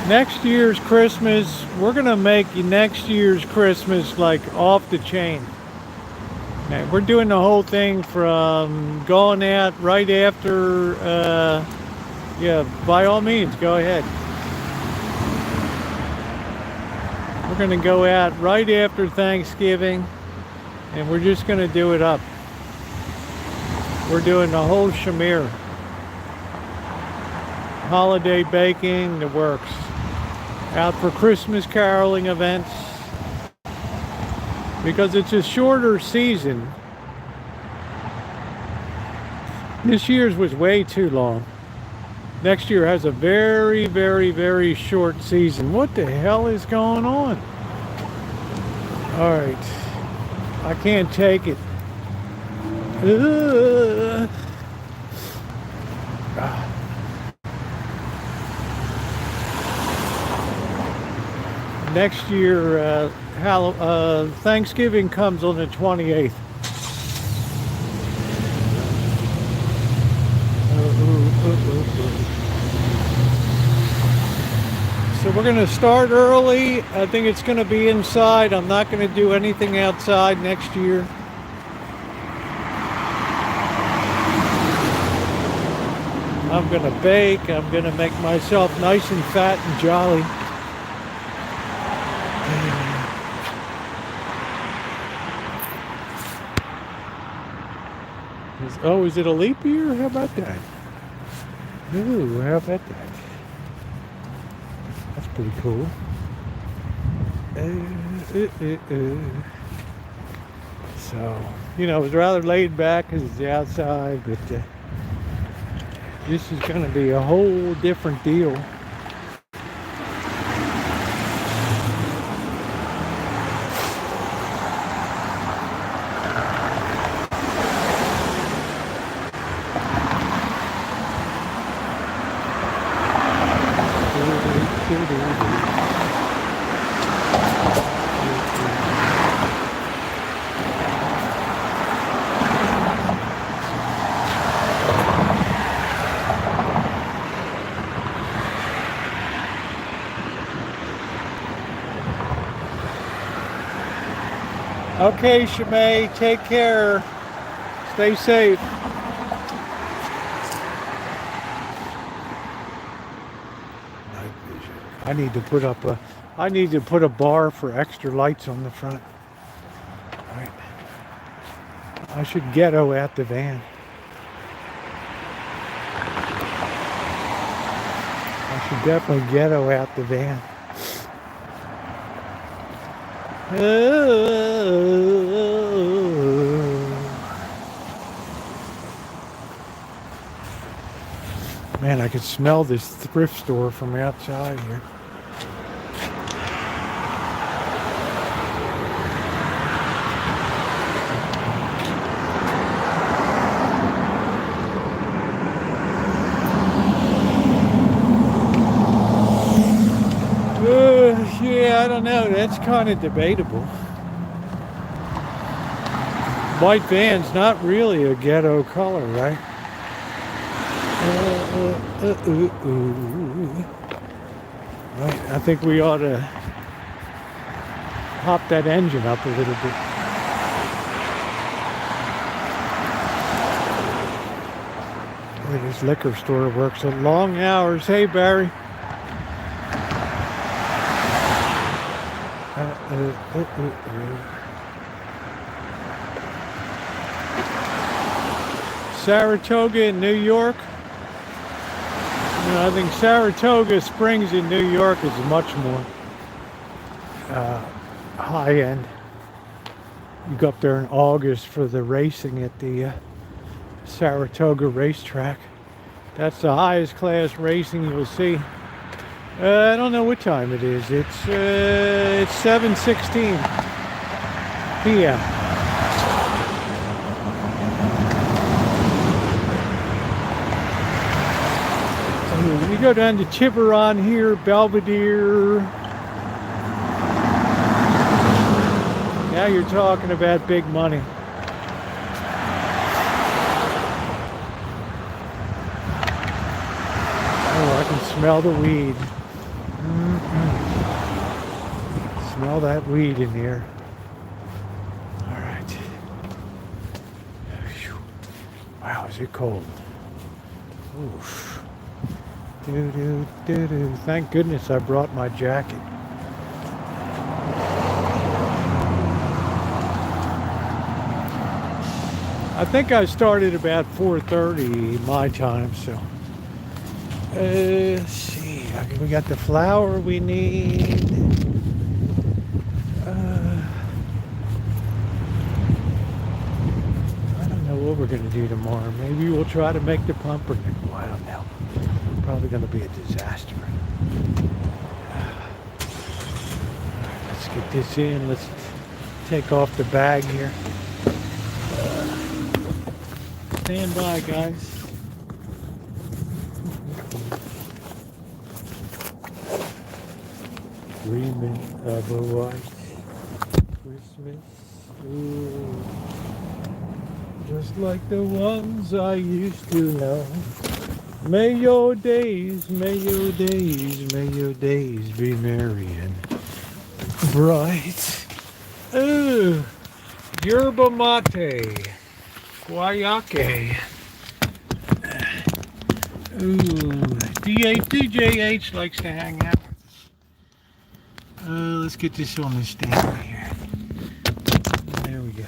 Next year's Christmas, we're gonna make next year's Christmas like off the chain. Now, we're doing the whole thing from going out right after, yeah, by all means, go ahead. We're gonna go out right after Thanksgiving, and we're just gonna do it up. We're doing the whole shamir. Holiday baking, the works. Out for Christmas caroling events. Because it's a shorter season. This year's was way too long. Next year has a very, very, very short season. What the hell is going on? Alright. I can't take it. Next year, Thanksgiving comes on the 28th. So we're going to start early. I think it's going to be inside. I'm not going to do anything outside next year. I'm going to bake. I'm going to make myself nice and fat and jolly. Oh, is it a leap year? How about that? Ooh, how about that? That's pretty cool. So, you know, it was rather laid back because it's the outside, but this is going to be a whole different deal. Okay, Shimei, take care. Stay safe. I need to put up a bar for extra lights on the front. All right. I should ghetto at the van. I should definitely ghetto at the van. Man, I could smell this thrift store from outside here. Yeah, I don't know. That's kind of debatable. White van's not really a ghetto color, right? Right, I think we ought to hop that engine up a little bit. Boy, this liquor store works at long hours. Hey, Barry. Saratoga in New York. You know, I think Saratoga Springs in New York is much more high end. You go up there in August for the racing at the Saratoga racetrack. That's the highest class racing you'll see. I don't know what time it is. It's 7:16 p.m. You go down to Tiburon here, Belvedere. Now you're talking about big money. Oh, I can smell the weed. Smell that weed in here. All right. Wow, is it cold? Oof. Do. Thank goodness I brought my jacket. I think I started about 4:30 my time, so let's see. We got the flour we need. I don't know what we're gonna do tomorrow. Maybe we'll try to make the pumpernickel. I don't know. Probably going to be a disaster. Let's get this in. Let's take off the bag here. Stand by, guys. Dreaming of a white Christmas. Ooh. Just like the ones I used to know. May your days be merry and bright. Ooh, yerba mate, guayake. Ooh, DJH likes to hang out. Let's get this on the stand right here. There we go.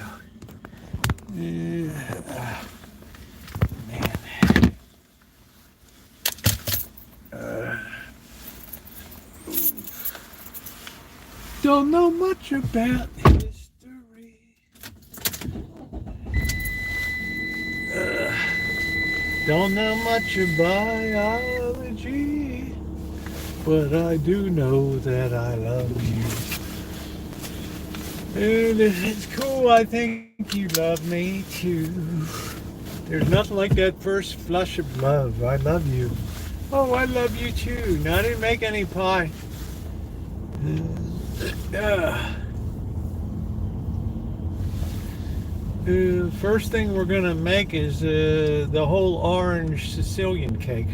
Don't know much about history. Don't know much about biology, but I do know that I love you. And if it's cool, I think you love me too. There's nothing like that first flush of love. I love you. Oh, I love you too. Now, I didn't make any pie. First thing we're gonna make is the whole orange Sicilian cake.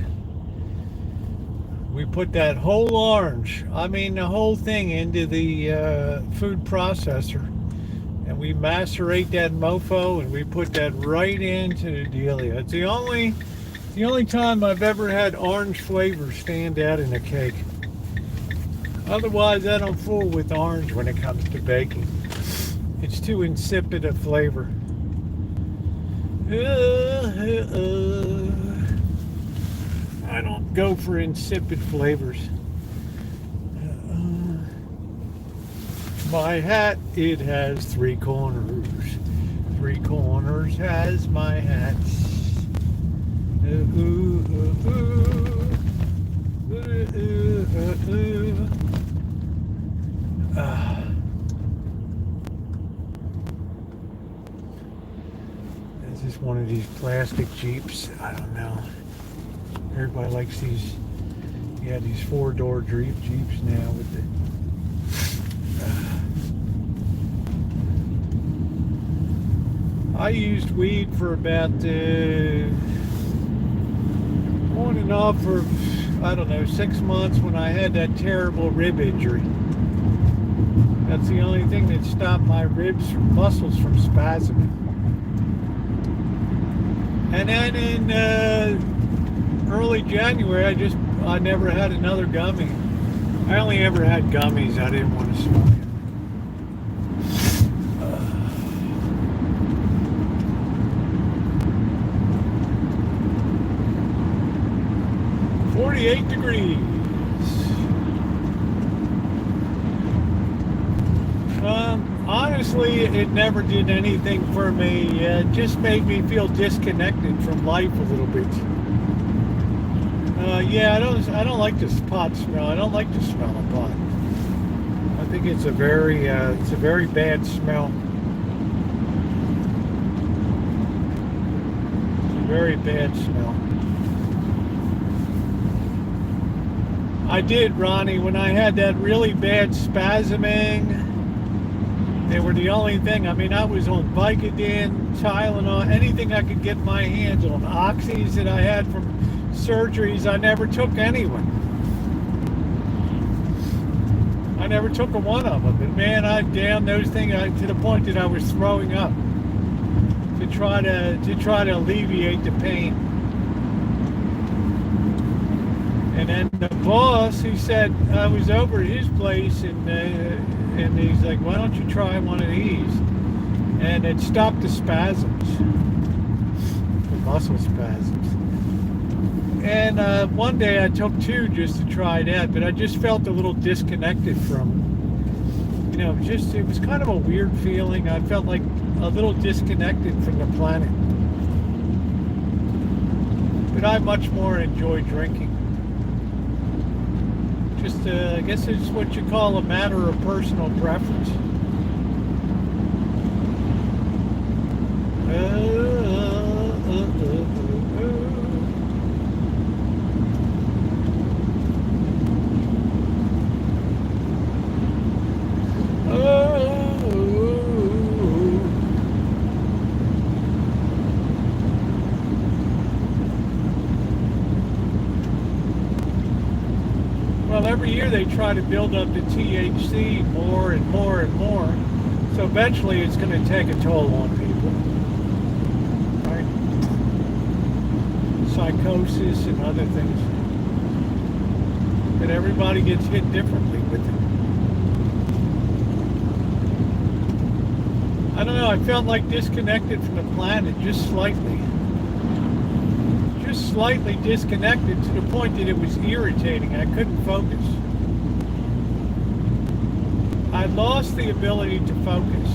We put that whole orange, I mean the whole thing, into the food processor, and we macerate that mofo, and we put that right into the dealia. It's the only time I've ever had orange flavor stand out in a cake. Otherwise, I don't fool with orange when it comes to baking. It's too insipid a flavor. I don't go for insipid flavors. My hat, it has 3 corners. 3 corners has my hat. This is one of these plastic Jeeps. I don't know. Everybody likes these. Yeah, these 4-door Jeeps now with the. I used weed for about on and off for, I don't know, 6 months when I had that terrible rib injury. That's the only thing that stopped my muscles from spasming. And then in early January, I never had another gummy. I only ever had gummies. I didn't want to smoke it. 48 degrees. Honestly, it never did anything for me. It just made me feel disconnected from life a little bit. Yeah, I don't like this pot smell. I don't like the smell of pot. I think it's a very bad smell. It's a very bad smell. I did, Ronnie, when I had that really bad spasming. They were the only thing. I mean, I was on Vicodin, Tylenol, anything I could get my hands on. Oxys that I had from surgeries, I never took anyone. I never took one of them. But man, I damn those things to the point that I was throwing up to try to alleviate the pain. And then the boss, he said, I was over at his place and he's like, why don't you try one of these? And it stopped the spasms, the muscle spasms. And one day I took 2 just to try that, but I just felt a little disconnected from, it was kind of a weird feeling. I felt like a little disconnected from the planet. But I much more enjoy drinking. Just, I guess it's what you call a matter of personal preference. Well, every year they try to build up the THC more and more and more. So eventually it's going to take a toll on people. Right? Psychosis and other things. But everybody gets hit differently with it. I don't know, I felt like disconnected from the planet just slightly. Just slightly disconnected to the point that it was irritating. I couldn't focus. I lost the ability to focus.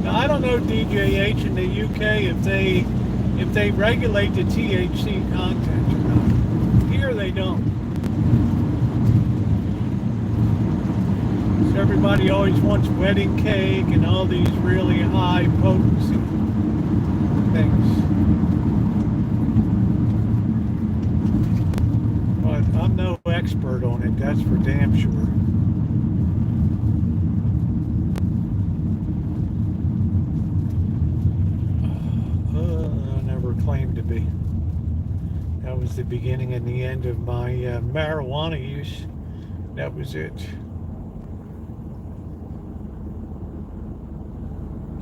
Now I don't know, DJH in the UK, if they regulate the THC content or not. Here they don't. So everybody always wants wedding cake and all these really high potency things. I'm no expert on it, that's for damn sure. I never claimed to be. That was the beginning and the end of my marijuana use. That was it.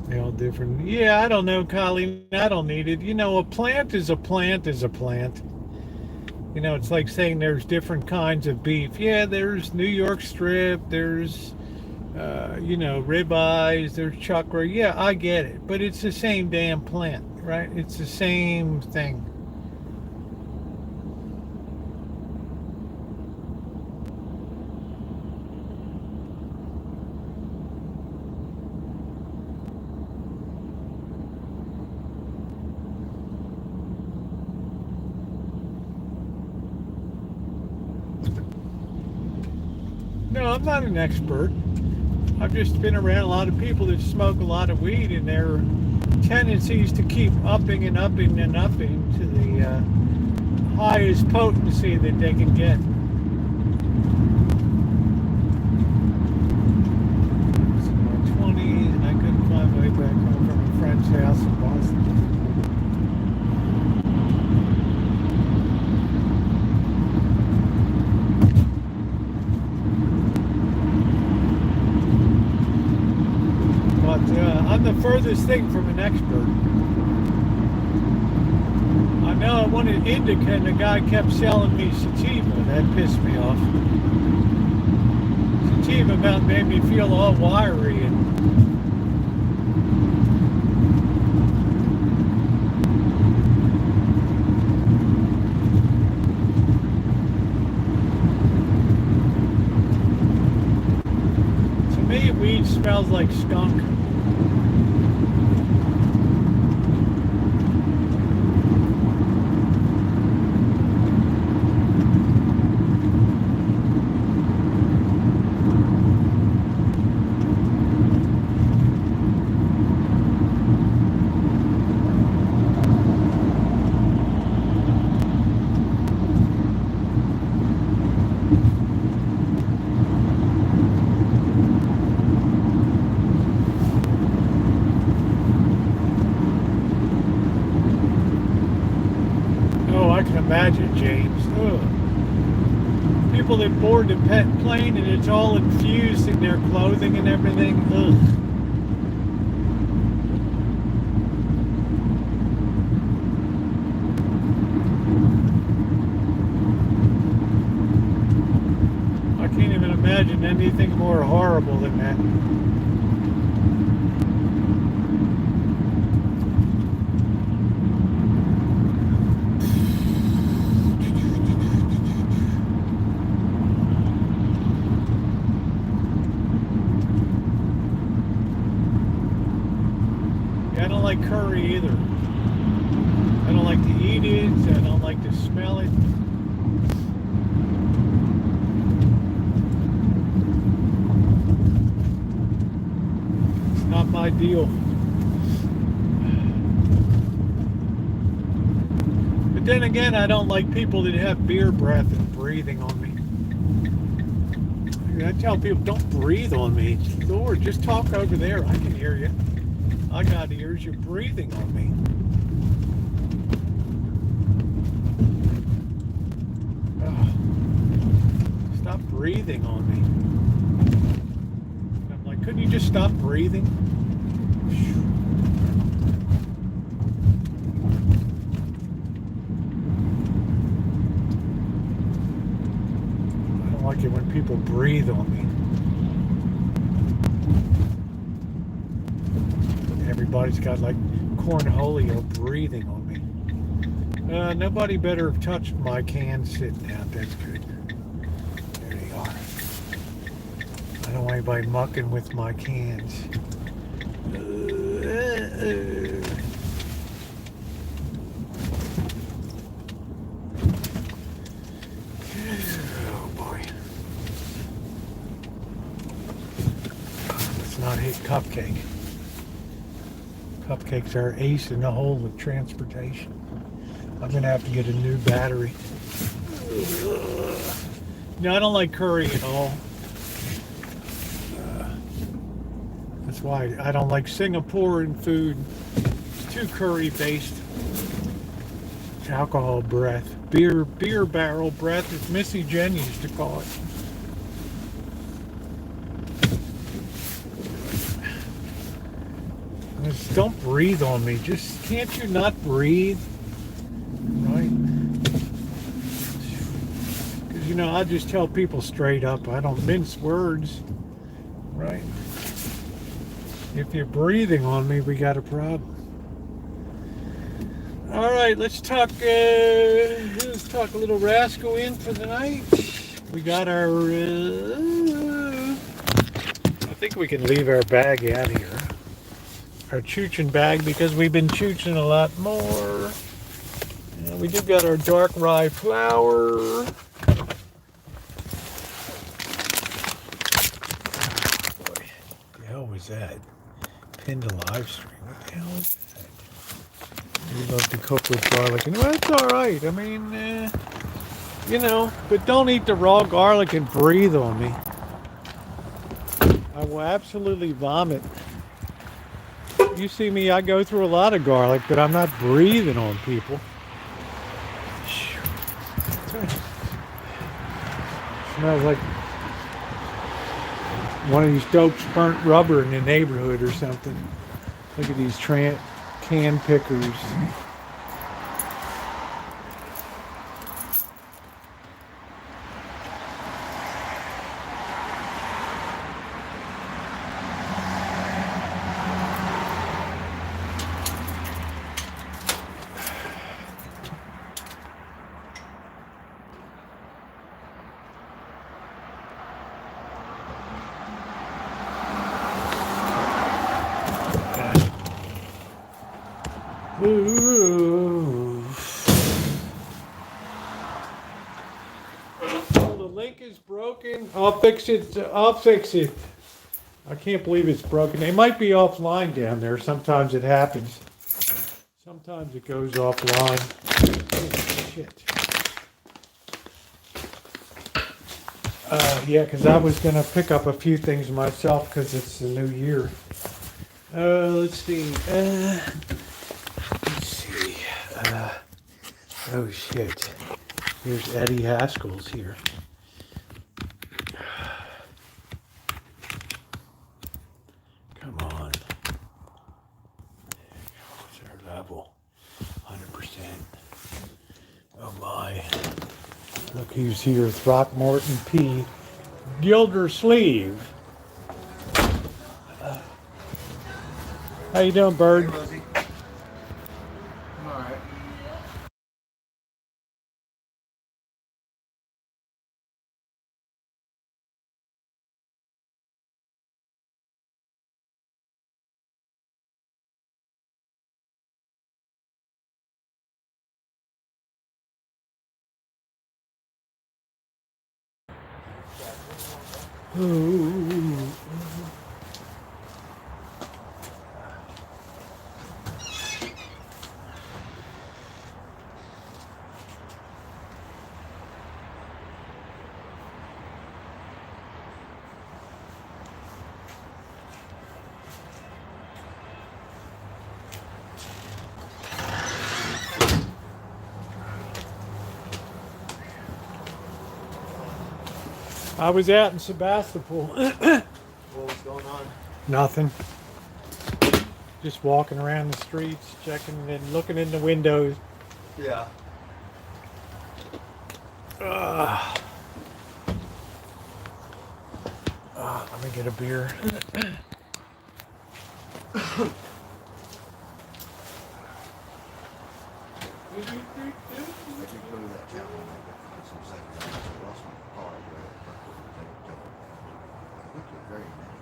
They're all different. Yeah, I don't know, Colleen. I don't need it. A plant is a plant is a plant.
You know, it's like saying there's different kinds of beef. Yeah, there's New York strip, there's, you know, ribeyes, there's chuck roast. Yeah, I get it. But it's the same damn plant, right? It's the same thing. No, I'm not an expert. I've just been around a lot of people that smoke a lot of weed, and their tendencies to keep upping and upping and upping to the highest potency that they can get. It's in my 20s, and I couldn't find my way back home from a friend's house in Boston. I'm the furthest thing from an expert. I know I wanted indica, and the guy kept selling me sativa. That pissed me off. Sativa about made me feel all wiry and to me, weed smells like skunk. Imagine, James. Ugh. People that board the pet plane and it's all infused in their clothing and everything. Ugh. I can't even imagine anything more horrible than that. Curry either. I don't like to eat it. I don't like to smell it. It's not my deal. But then again, I don't like people that have beer breath and breathing on me. I tell people, don't breathe on me. Lord, just talk over there. I can hear you. I got ears, you're breathing on me. Oh, stop breathing on me. I'm like, couldn't you just stop breathing? I don't like it when people breathe on me. Everybody's got like cornholio breathing on me. Nobody better have touched my can sitting out. That's good. There they are. I don't want anybody mucking with my cans. Oh boy. Let's not hit Cupcake. Cupcakes are ace in the hole of transportation. I'm going to have to get a new battery. No, I don't like curry at all. That's why I don't like Singaporean food. It's too curry based. It's alcohol breath. Beer barrel breath, as Missy Jen used to call it. Just don't breathe on me. Just can't you not breathe? Right?
you know, I just tell people straight up. I don't mince words, right? If you're breathing on me, we got a problem. All right, let's talk a little rascal in for the night. We got our, I think we can leave our bag out here. Our choochin bag, because we've been choochin a lot more. We do got our dark rye flour. Boy, what the hell was that? Pinned a live stream. What the hell is that? We love to cook with garlic, and well, it's all right. I mean, you know, but don't eat the raw garlic and breathe on me. I will absolutely vomit. You see me, I go through a lot of garlic, but I'm not breathing on people. Smells like one of these dopes burnt rubber in the neighborhood or something. Look at these can pickers. Ooh. Oh, the link is broken. I'll fix it. I'll fix it. I can't believe it's broken. They might be offline down there. Sometimes it happens. Sometimes it goes offline. Oh, shit. Yeah, because I was going to pick up a few things myself because it's the new year. Let's see. Oh shit. Here's Eddie Haskell's here. Come on. What's our level? 100%. Oh my. Look who's here. Throckmorton P. Gildersleeve. How you doing, Bird?
Hey, Rosie. I'm all right.
Ooh. I was out in Sebastopol.
What was going on?
Nothing. Just walking around the streets, checking and looking in the windows.
Yeah.
Let me get a beer.
I could go to that town and get some seconds. I lost my car. Look at very many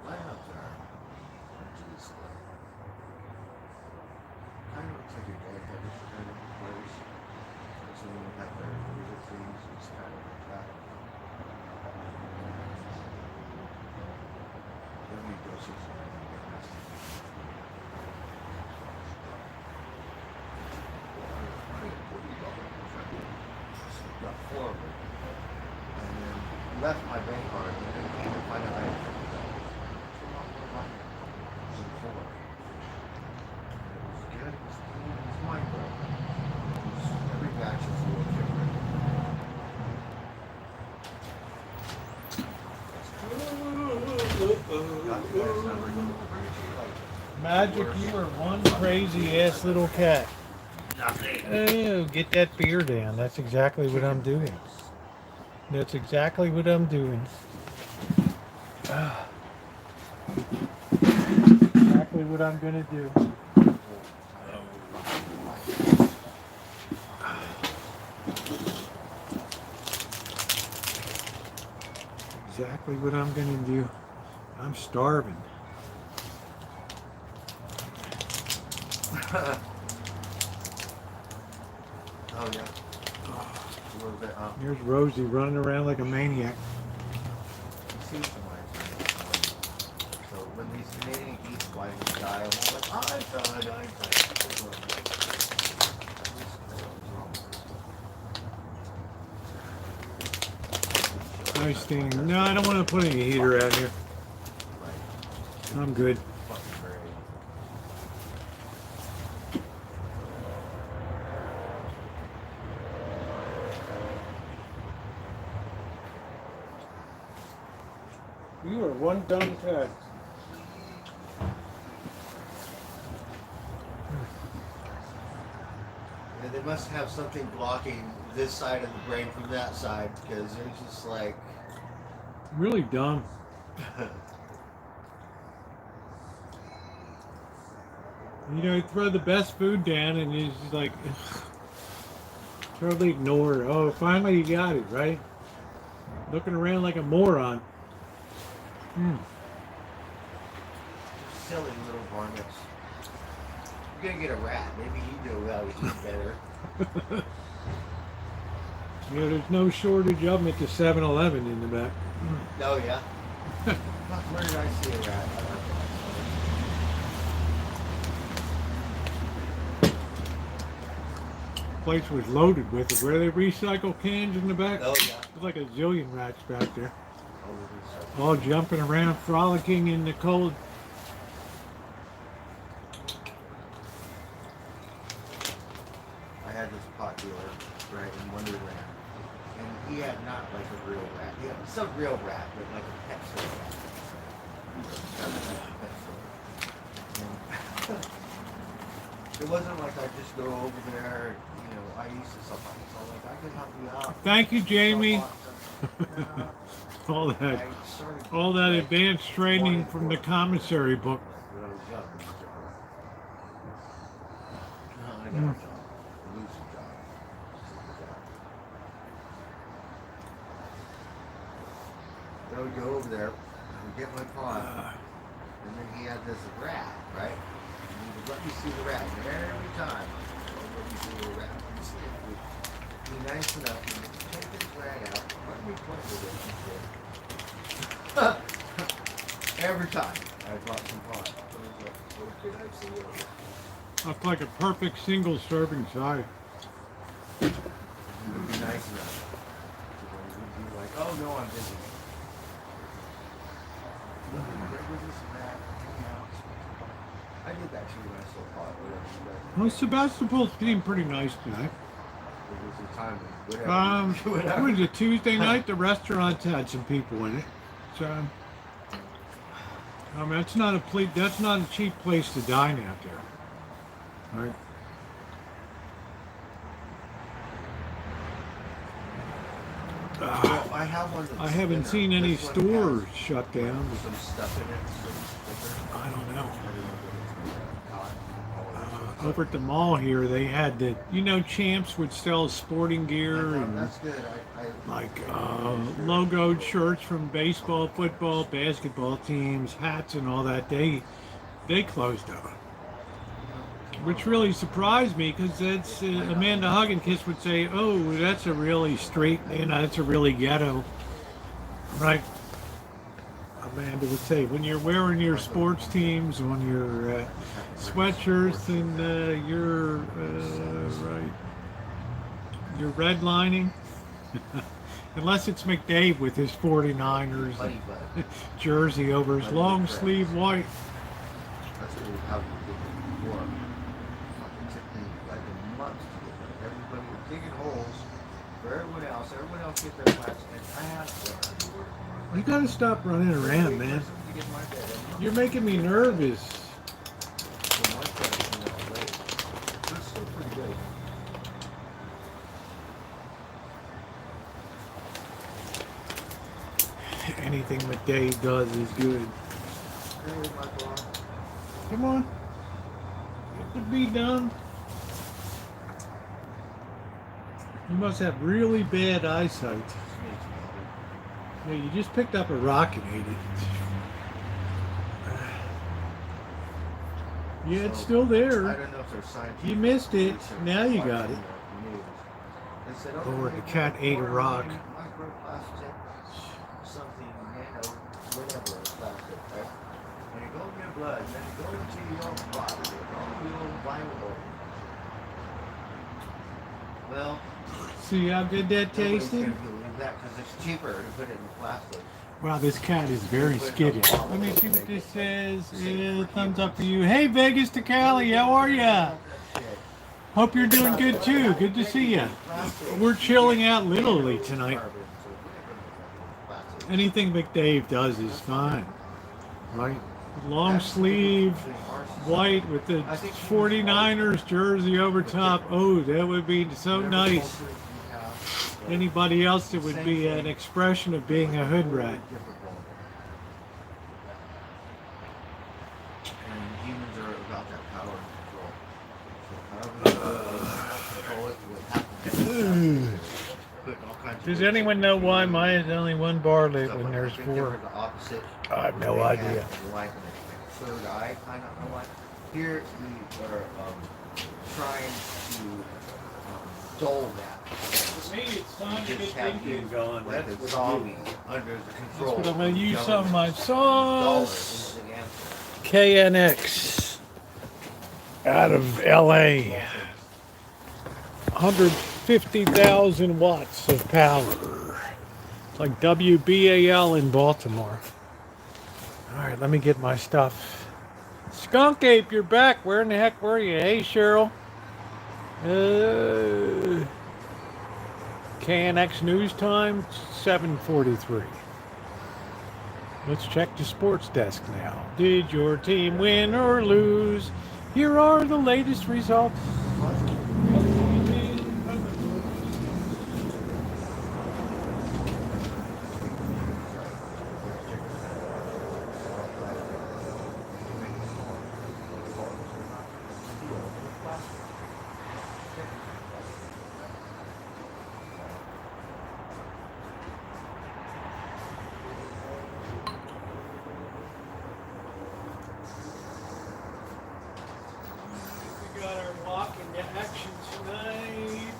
labs there. Jeez. Kind of looks like a dead-headed kind of place. So when we have their music things, it's kind of attractive. Then we go see something. Got 4 of them. And then left my bank card and then came to find out I had 50 dollars. So 4. It was good, it was clean, it was mind-blowing. Every batch is a little different. Got the guy's number, bring it to you like
Magic, you are one crazy ass little cat.
nothing.
Oh, get that beer down. That's exactly what I'm doing. That's exactly what I'm doing. Exactly what I'm gonna do. Exactly what I'm gonna do. I'm starving.
Oh yeah. A little bit,
Here's Rosie running around like a maniac.
you see somebody. So when these Canadian geese fly in the sky, I'm all like, I
Nice thing. No, I don't want to put any heater out here. I'm good.
Fucking great.
You are one dumb cat.
And they must have something blocking this side of the brain from that side because they're just like.
Really dumb. You know, you throw the best food down and you just like totally ignore it. Oh, finally you got it, right? Looking around like a moron.
Silly little varmints. You're gonna get a rat. Maybe he'd do well. He'd better.
You know, there's no shortage of them at the 7-Eleven in the back.
Oh yeah. Where did I see a rat?
Place was loaded with it. Where they recycle cans in the back?
Oh yeah.
There's like a zillion rats back there.
Oh,
All jumping around, frolicking in the cold.
I had this pot dealer, right, in Wonderland, and he had not like a real rat. He had some real rat, but like a pet store rat. And it wasn't like I just go over there. You know, I used to sometimes. So like I could help you out.
Thank you, Jamie.
No,
all that advanced training from the commissary book.
when I was young. I got a job. A lucid job. I would go over there, I would get my pot, and then he had this rat, right? And he would let me see the rat. And every time, he would let me see the rat. And he would be nice enough to take this rat out, let me play with it and shit. Every time I brought some pot. I was like, oh, can I see your rat?
That's like a perfect single serving size.
He would be nice enough. He would be like, oh no, I'm busy. I did that too when I still fought.
Well, Sebastopol seemed pretty nice tonight.
It was a time when
It was a Tuesday night. The restaurants had some people in it. So, I mean, that's not a cheap place to dine out there. Right?
Well, I have one that's
I haven't
thinner.
seen any
This one
stores
has
shut down.
some stuff in it. Some sticker.
I don't know.
I don't know what it's called.
Over at the mall here, they had the, Champs would sell sporting gear and
That's good.
like logoed shirts from baseball, football, basketball teams, hats, and all that. They closed down, which really surprised me because that's Amanda Hugginkiss would say, "Oh, that's a really street, that's a really ghetto." Right? Amanda would say, when you're wearing your sports teams on your sweatshirts and you're redlining, unless it's McDade with his 49ers jersey over his long sleeve white.
That's what we have to do before. Fucking took me like a month to get there. Everybody was digging holes for everyone else. Everyone else get their flats, and I have to.
You gotta stop running around, man. You're making me nervous.
It's still pretty good.
Anything that Dave does is good.
Hey, my dog.
Come on. Get the bee done. You must have really bad eyesight. Yeah, you just picked up a rock and ate it. Yeah, it's still
I
there.
don't know if there's scientific
You missed it.
research
Now you
on
got
the
it.
news. They said,
Lord, the
maybe
cat ate a rock.
Microplastic, something, nano, whatever plastic, right? And it goes in your blood, and then it goes into your body, and all your vital organs. Well,
See how good that
nobody's
tasted?
gonna believe that because it's cheaper to put it in plastic.
Wow, this cat is very skittish. Let me see what this says. Yeah, thumbs up for you. Hey, Vegas to Cali, how are ya? Hope you're doing good too. Good to see ya. We're chilling out literally tonight. Anything McDave does is fine, right? Long sleeve, white with the 49ers jersey over top. Oh, that would be so nice. Anybody else, it would be an expression of being a hood rat.
And humans are about that power and control. So however you control it, what happens. Putting all kinds of
Does
weight
anyone
in
know
it.
why mine is only one bar lit
Stuff
when
like
there's
that. I think they
four?
were the opposite.
I have no
They
idea.
had like a third eye, kind of like. Here we are trying to dull that.
For me, it's time to
Just
get
have
thinking
you
going.
like
That's
a
what
zombie under the control.
I'm going to use some of my sauce.
Dollars is the answer.
KNX out of LA. 150,000 watts of power. It's like WBAL in Baltimore. All right, let me get my stuff. Skunk Ape, you're back. Where in the heck were you? Hey, Cheryl. KNX News Time, 7:43. Let's check the sports desk now. Did your team win or lose? Here are the latest results. We got our walk into action tonight.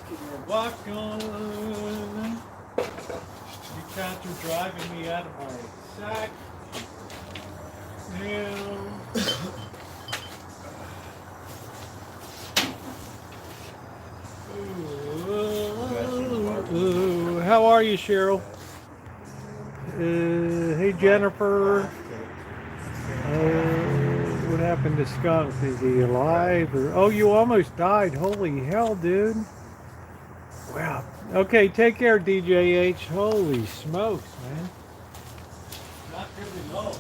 Get our walk on. You cats are driving me out of my sack. Now. Ooh, how are you, Cheryl? Hey, Jennifer. What happened to Skunk? Is he alive? Or, oh, you almost died. Holy hell, dude. Wow. Okay, take care, DJH. Holy smokes, man. Not good at all.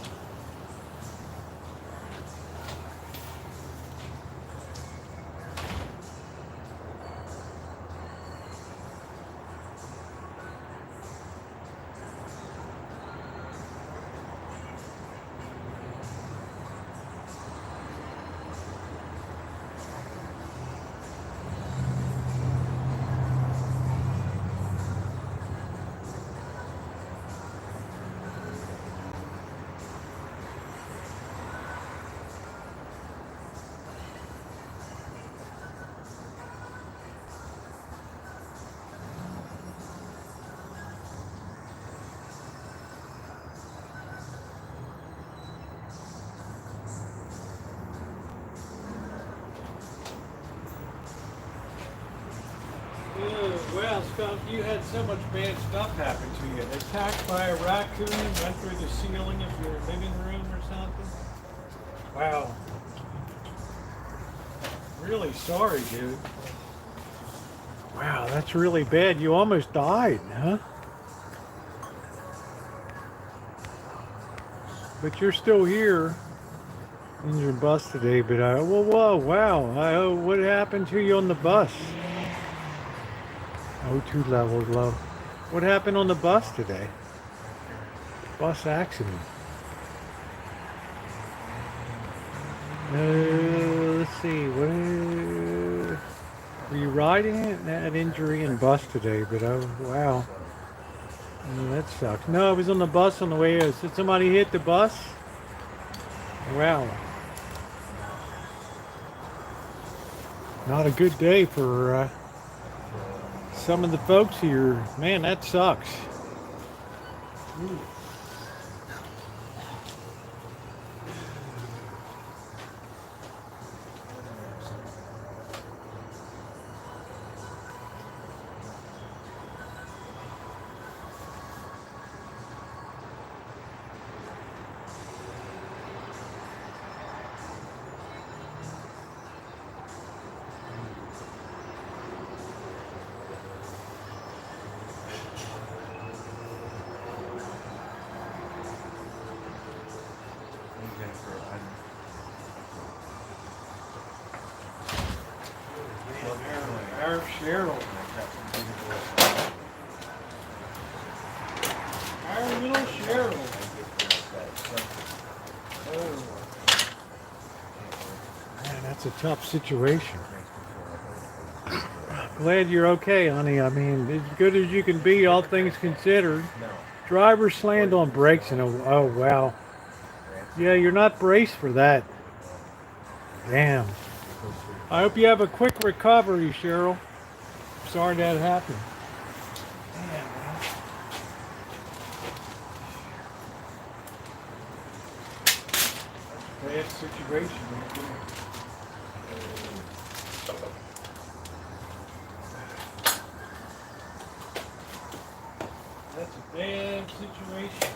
Well, Skunk, you had so much bad stuff happen to you. Attacked by a raccoon, went through the ceiling of your living room or something. Wow. Really sorry, dude. Wow, that's really bad. You almost died, huh? But you're still here in your bus today. But whoa, wow. What happened to you on the bus? O2 levels low. What happened on the bus today? Bus accident. Let's see. Were you riding it? Had injury in bus today, but oh wow. That sucks. No, I was on the bus on the way. Did somebody hit the bus? Wow. Not a good day for some of the folks here. Man, that sucks. Ooh. Our Cheryl. Our little Cheryl. Oh. Man, that's a tough situation. Glad you're okay, honey. I mean, as good as you can be, all things considered. Driver slammed on brakes and oh wow. Yeah, you're not braced for that. Damn. I hope you have a quick recovery, Cheryl. Sorry that happened. Damn, man. Bad situation right there. That's a bad situation.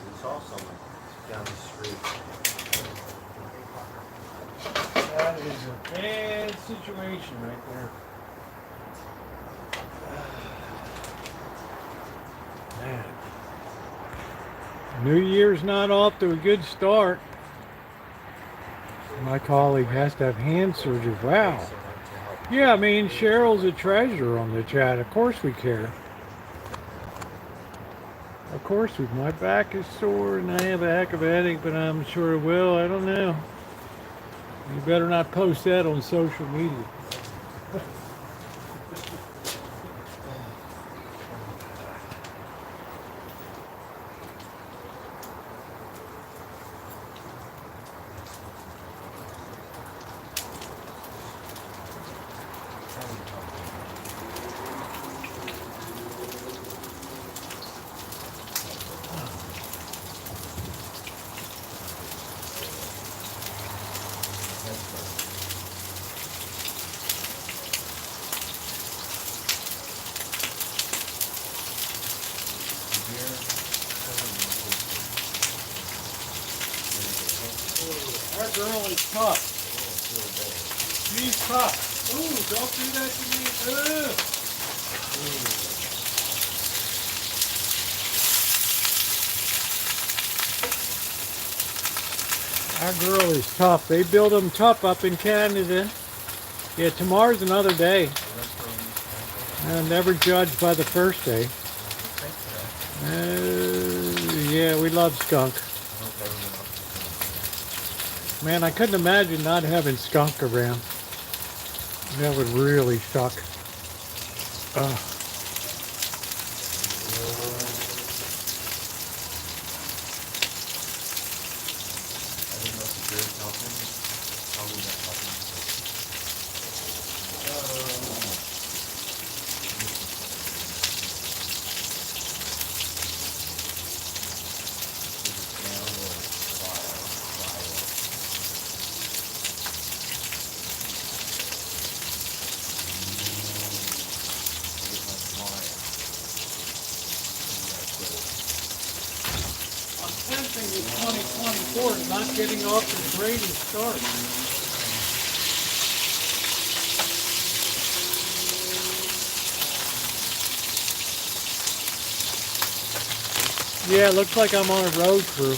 It's also down the street.
That is a bad situation right there. Man. New Year's not off to a good start. My colleague has to have hand surgery. Wow. Yeah, I mean, Cheryl's a treasure on the chat. Of course we care. Of course, my back is sore and I have a heck of a headache, but I'm sure it will. I don't know. You better not post that on social media. Our girl is tough. She's tough. Ooh, don't do that to me. Our girl is tough. They build them tough up in Canada. Yeah, tomorrow's another day. Never judged by the first day. Yeah, we love skunk. Man, I couldn't imagine not having skunk around. That would really suck. Ugh. Attempting in 2024 is not getting off to the greatest start. Yeah, it looks like I'm on a road crew.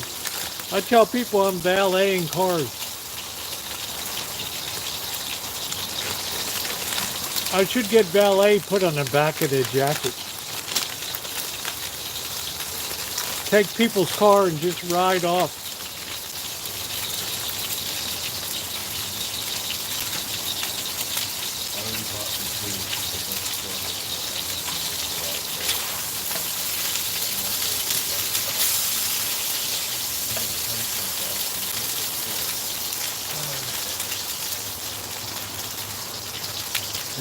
I tell people I'm valeting cars. I should get valet put on the back of the jacket. Take people's car and just ride off.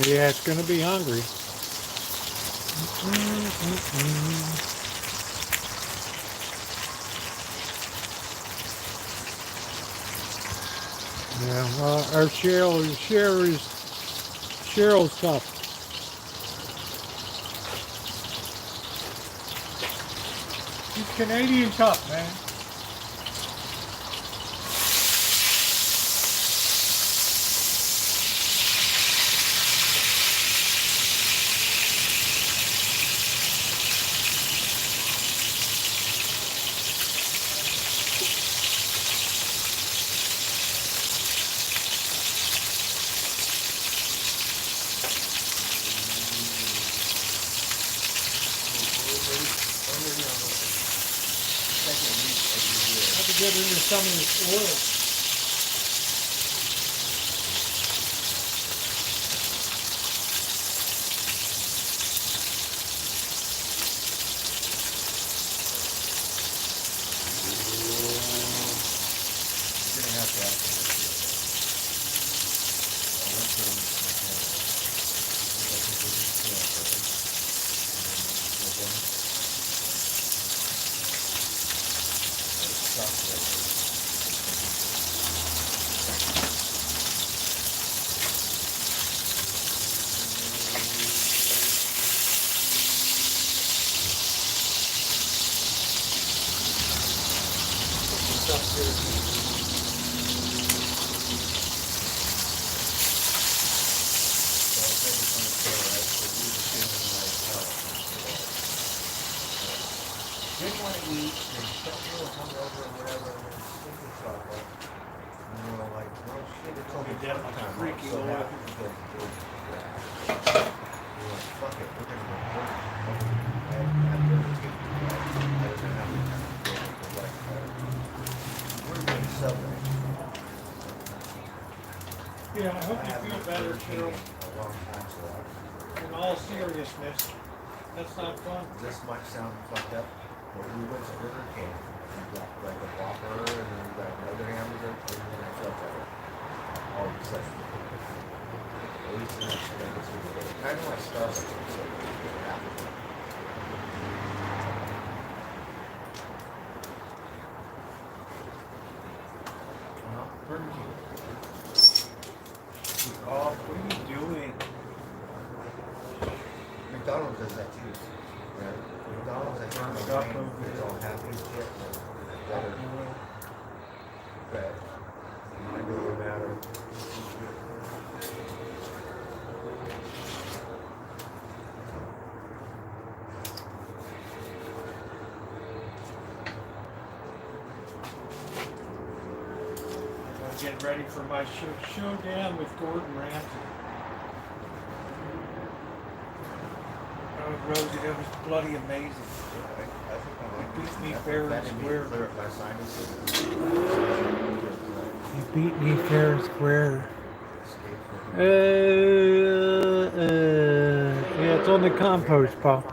Yeah, it's gonna be hungry. Yeah, our Cheryl's tough. He's Canadian tough, man. Get into some of this oil.
Didn't want to eat, and felt real hungover or whatever, and then thinking chocolate. And we were like, well, shit, it's only dinner time.
freaky
So
oil.
happy to get food. We were like, fuck it, we're gonna go home. I had dinner with people. I didn't have any time to go to like, we're going to Subway.
Yeah, I hope
I
you
haven't
feel
had
better,
Burger King
Cheryl.
in a long time, so
In all seriousness, that's not fun.
this might sound fucked up, but we went to Burger King and got like a Whopper and then we got another hamburger and then I felt better. All of a sudden. At least the next day was really good. Kind of like Starbucks, so it happened. Well, Burger King.
Oh, what are you doing?
McDonald's does that too. Right? McDonald's, I think, is all happy and shit. But better. But it doesn't matter.
I'm getting ready for my showdown with Gordon Ramsay. Oh, Rosie, that was bloody amazing.
I think I might
Beat me fair and square.
Clear up my sinuses.
He beat me fair and square. Yeah, it's on the compost pile.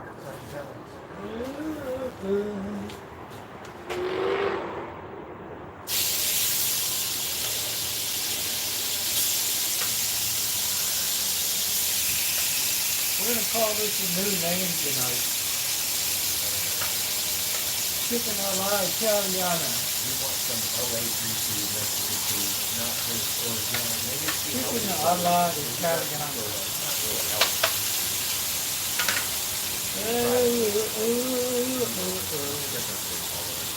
We're gonna call this a new name tonight. Chicken a la Italiana.
We want some LA greasy Mexican food, not just organic. Maybe it's the
Chicken
healthy
a la
one.
Italiana.
Not really healthy. Different things all over.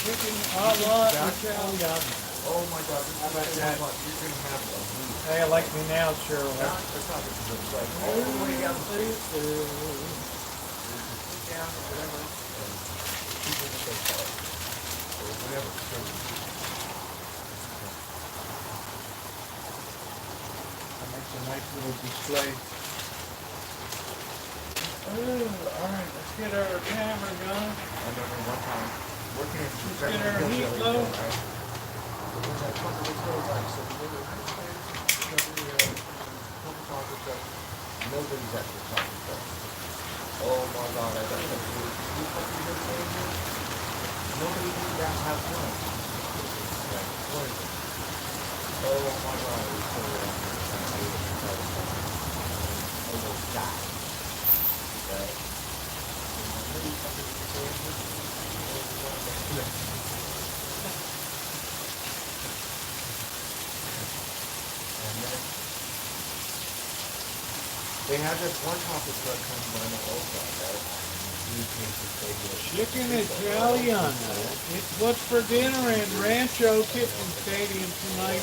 Chicken a la Italiana.
Oh my God, this is so much. You're going to have a meat.
Hey, like me now, Cheryl.
It's not just like all the way down the street. Sit down or whatever. And people will say, whatever.
That makes a nice little display. Oh, all right, let's get our camera going.
I remember one time working in
Let's get our heat low.
Nobody's at the top of that. Oh my God, I got some food. Nobody did that have one. Oh my God, it was so almost died. They have this one topic truck comes by the whole side, right?
Chicken Italiana. It's what's for dinner in Rancho Kitchen Stadium tonight.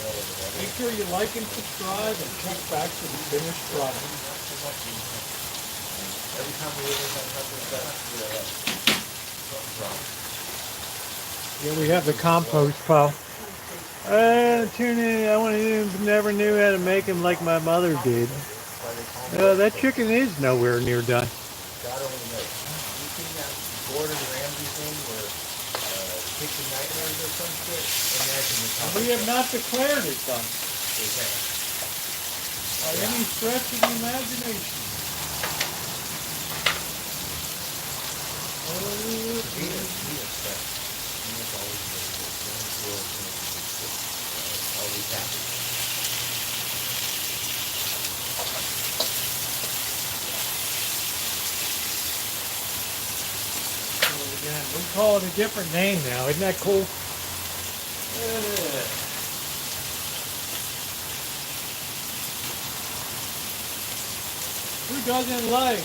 Make sure you like and subscribe and check back for the finished product.
Every time we ever have something something's wrong.
Yeah, we have the compost pile. Tune in. Never knew how to make them like my mother did. That chicken is nowhere near done.
God only knows. You seen that Gordon Ramsay thing where kitchen nightmares or some shit? Imagine the top.
We have not declared it done
Okay.
by any stretch of the imagination.
Venus said, Venus always makes it. Always happy.
We call it a different name now. Isn't that cool? Who doesn't like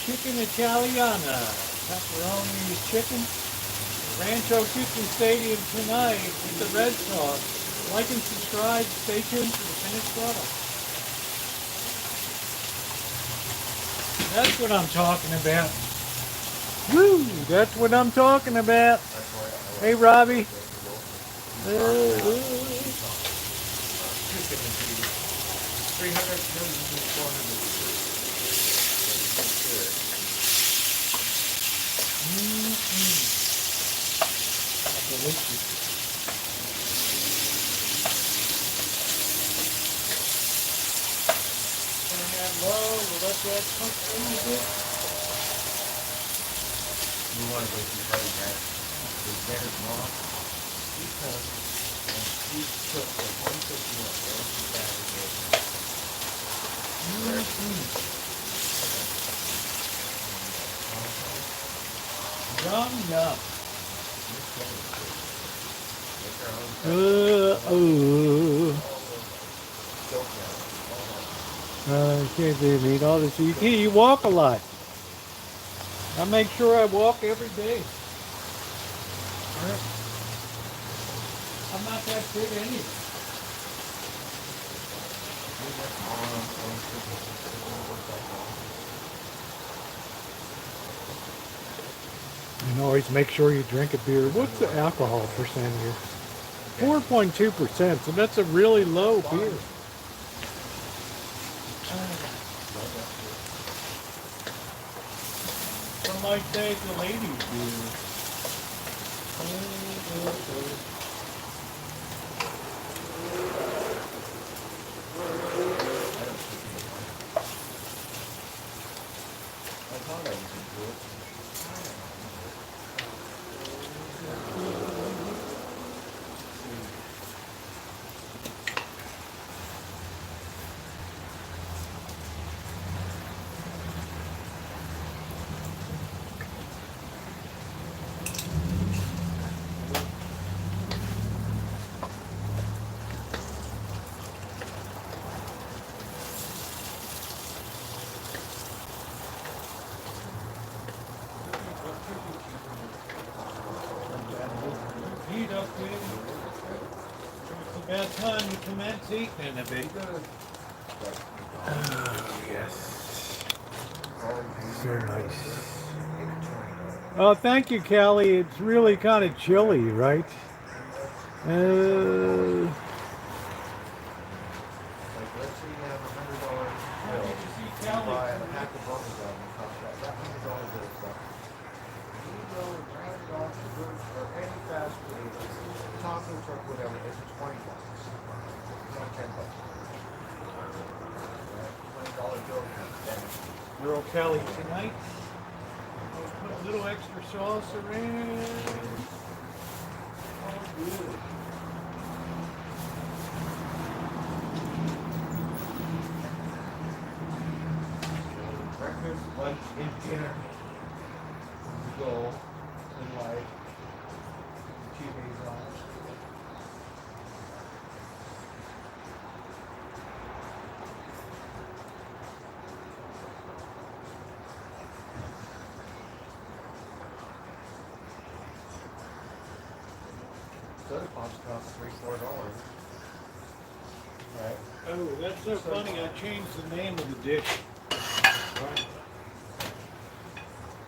chicken Italiana? Pepperoni chicken. Rancho Kitchen Stadium tonight with the red sauce. Like and subscribe. Stay tuned for the finished product. That's what I'm talking about. Woo! That's what I'm talking about. Hey, Robbie. Delicious. Turn that low. We'll let that cook a little bit.
We want to go see Buddy Dad. His dad mom, she comes and she took the one cookie up there. She got it
Yum, yum. I can't believe eat all this. You walk a lot. I make sure I walk every day. I'm not that fit anyway. And always make sure you drink a beer. What's the alcohol percent here? 4.2%, so that's a really low beer. Some might say it's a lady's beer.
I thought I was into it.
Heat up, baby. It's about time to commence eating in a bit. Oh, yes. So nice. Oh, thank you, Callie. It's really kind of chilly, right?
Like, let's say you have $100 bill, you buy a pack of bubble gum, it costs that $100 bill stuff. You go and Grand Dogs or any fast food, taco truck, whatever, it's $20. Not $10. Right? $20 bill comes down.
Eureka tonight. I'll put a little extra sauce around. Oh, good.
Breakfast, lunch, and dinner. The goal in life. 2 days off. Soda pops cost $3-4. Right?
Oh, that's so funny. I changed the name of the dish.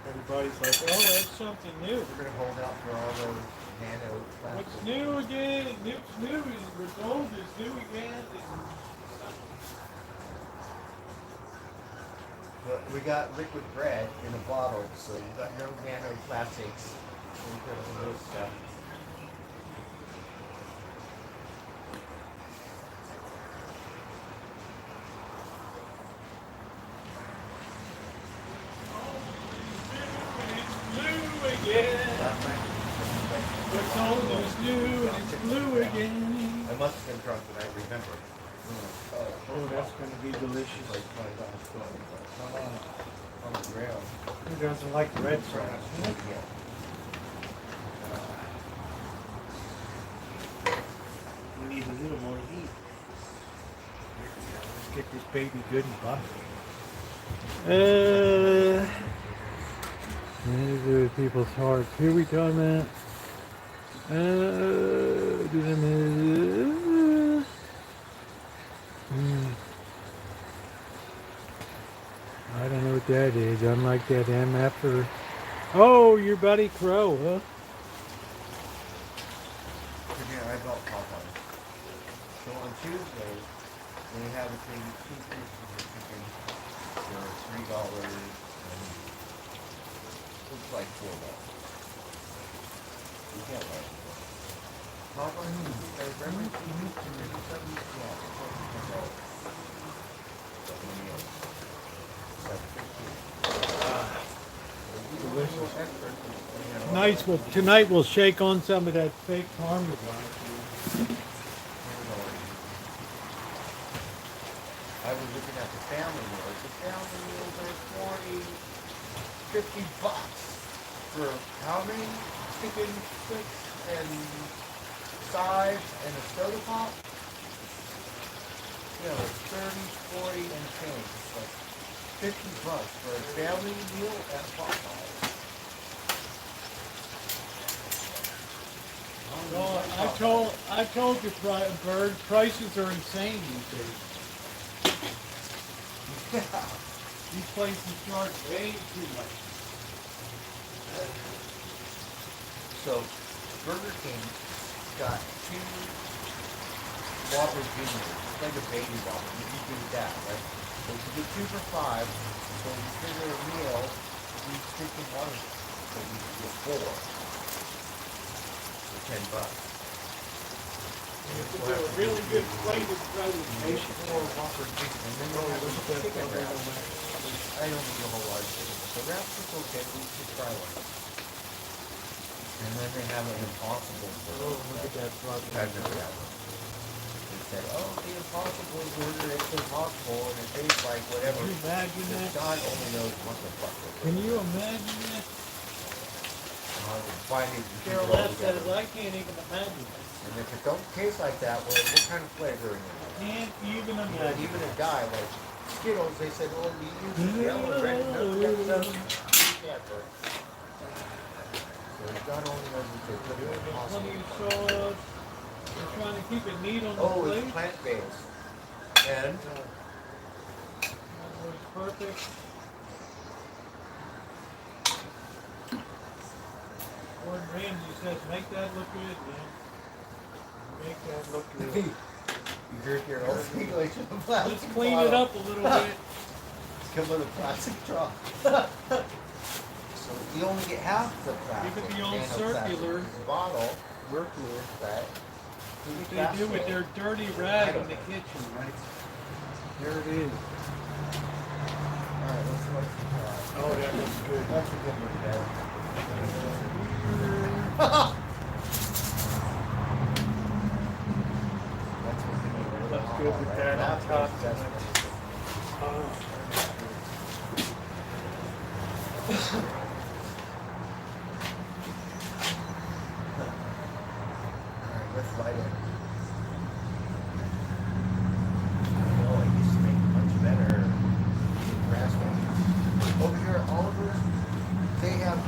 Everybody's like, oh, that's something new.
We're gonna hold out for all those nano
What's
plastics.
new again? What's new is old is new again.
But we got liquid bread in a bottle, so you got no nano plastics. No stuff.
What's old is new and it's blue again.
I must have been drunk, but I remember.
Oh, that's going to be delicious.
Like $20 on the ground.
Who doesn't like red sauce?
Yeah.
We need a little more heat. Let's get this baby good and buffy. These are people's hearts. Here we go, man. I don't know what that is. I'm like that MF or... Oh, your buddy Crow, huh?
Yeah, I bought Popeyes. So on Tuesday, they have between 2 pieces of chicken for $3 and looks like $4. You can't buy it. Popeyes, every chicken,
Tonight we'll shake on some of that fake parmesan.
I was looking at the family meals. The family meals are $40, $50 for how many chicken sticks and sides and a soda pop? You know, it's 30, 40, and change. It's like $50 for a family meal at Popeyes.
I told you, Bird, prices are insane these days.
Yeah.
These places charge way too much.
So, Burger King got 2 Whopper Juniors, like a baby Whopper. You do that, right? So you get 2 for $5. So you figure a meal, you stick in one, so you get 4 for $10.
It's a really good flavor presentation.
4 Whopper chicken, and then you have a chicken wrap. I don't eat a whole lot of chicken, but the wraps is okay. We should try one. And then they have an Impossible burger.
Oh, look at that front.
I've never had one. They said, oh, the Impossible burger, it's impossible, and it tastes like whatever.
Can you imagine that?
God only knows what the fuck it is.
Can you imagine that?
Finally,
Carol, that says I can't even imagine that.
and if it don't taste like that, well, what kind of flavoring is it?
Can't even
You know,
imagine.
even a guy like Skittles, they said, well, you use yellow, red, no, that doesn't. So God only knows what they put in
Plenty
Impossible.
of sauce. We're trying to keep it neat on the
Oh,
plate.
it's plant-based. And
That looks perfect. Gordon Ramsay says, make that look good, man.
Make that look good.
You drink your own English in a plastic
Let's clean it
bottle.
up a little bit.
Come with a plastic straw. So you only get half the plastic.
Give it the old
nanoplastic.
circular.
The bottle, circular, right?
What they do with their dirty rag in the kitchen, right? There it is.
Alright, let's look.
Oh, that looks good.
That's a good one, Dad. That's what we need.
Looks good with that on top.
Alright, let's light it. Oh, it used to make much better grass fed. Over here at Oliver's, they have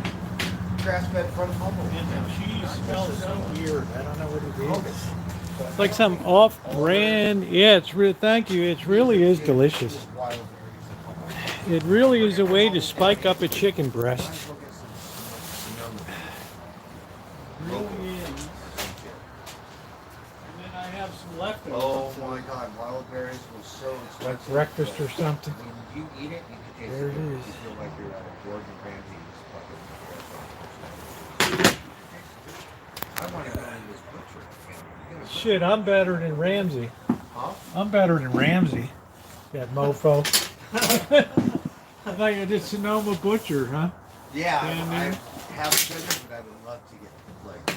grass fed front humble.
And the cheese smells so weird. I don't know what it is.
It's
It's like some off-brand. Yeah, it's real. Thank you. It really is delicious. It really is a way to spike up a chicken breast. Really is. And then I have some leftovers.
Oh my God, wild berries was so expensive.
Like breakfast or something.
When you eat it, you can taste
There
it.
it is.
You feel like you're at a Gordon Ramsay's fucking. I want to go in this butcher.
Shit, I'm better than Ramsey.
Huh?
I'm better than Ramsey. That mofo. I thought you did Sonoma Butcher, huh?
Yeah,
Down
I
there?
have sugar, but I would love to get like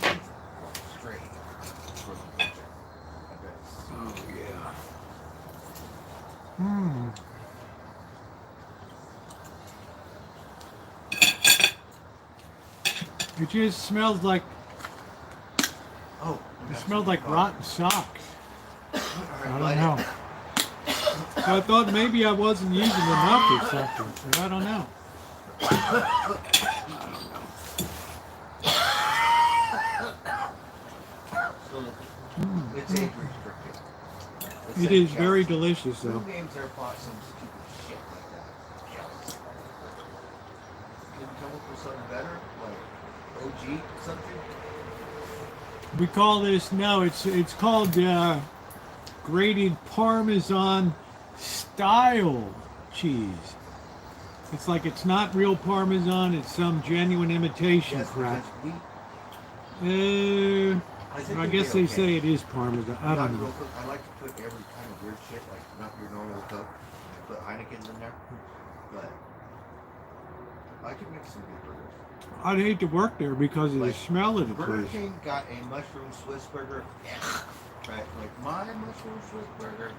straight from the butcher. I bet it's-
Oh, yeah. Hmm. It just smells like,
Oh,
it smells like rotten socks. I don't
light it.
know. So I thought maybe I wasn't using enough or something, but I don't know.
It's age restricted.
It is very delicious
Who
though.
names their pot some stupid shit like that? Can you come up with something better? Like OG something?
We call this, no, it's called grated Parmesan style cheese. It's like it's not real Parmesan, it's some genuine imitation
Yes,
crap.
because
I guess they say it is Parmesan. I don't know.
I like to put every kind of weird shit, like not your normal Coke. I put Heineken's in there, but I could make some good burgers.
I'd hate to work there because of the
Like,
smell of the
Burger
place.
King got a mushroom Swiss burger. Right, like my mushroom Swiss burger.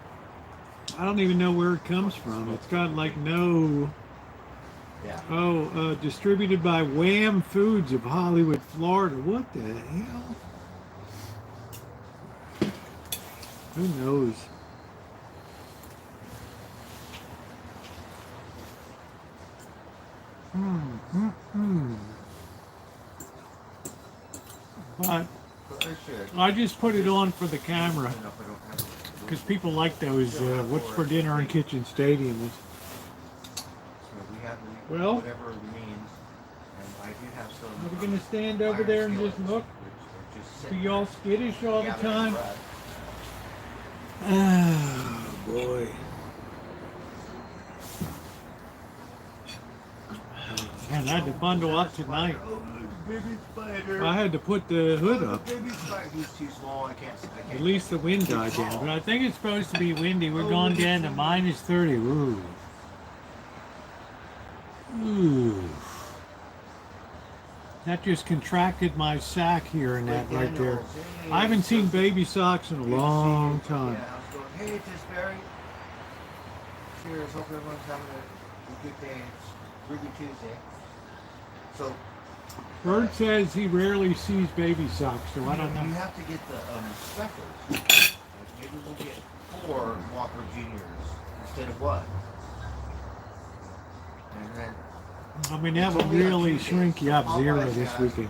I don't even know where it comes from. It's got like no.
Yeah.
Distributed by Wham Foods of Hollywood, Florida. What the hell? Who knows? But I just put it on for the camera because people like those what's for dinner in kitchen stadiums. Well,
Whatever it means, and I do have some.
are we gonna stand over there and just look? Be y'all skittish all the time? Oh boy. Man, I had to bundle up tonight.
Baby spider.
I had to put the hood up.
Baby spider. He's too small. I can't.
At least the wind died down. But I think it's supposed to be windy. We're going down to minus 30. Ooh. Ooh. That just contracted my sack here and that right there. I haven't seen baby socks in a long time.
Yeah, I was going, hey, Tish Berry. Cheers. Hope everyone's having a good day. It's Ruby Tuesday. So.
Bird says he rarely sees baby socks, so I don't
You
know.
have to get the speckles. Like maybe we'll get 4 Whopper Juniors instead of 1. And then
I mean, that would really shrink you up zero this weekend.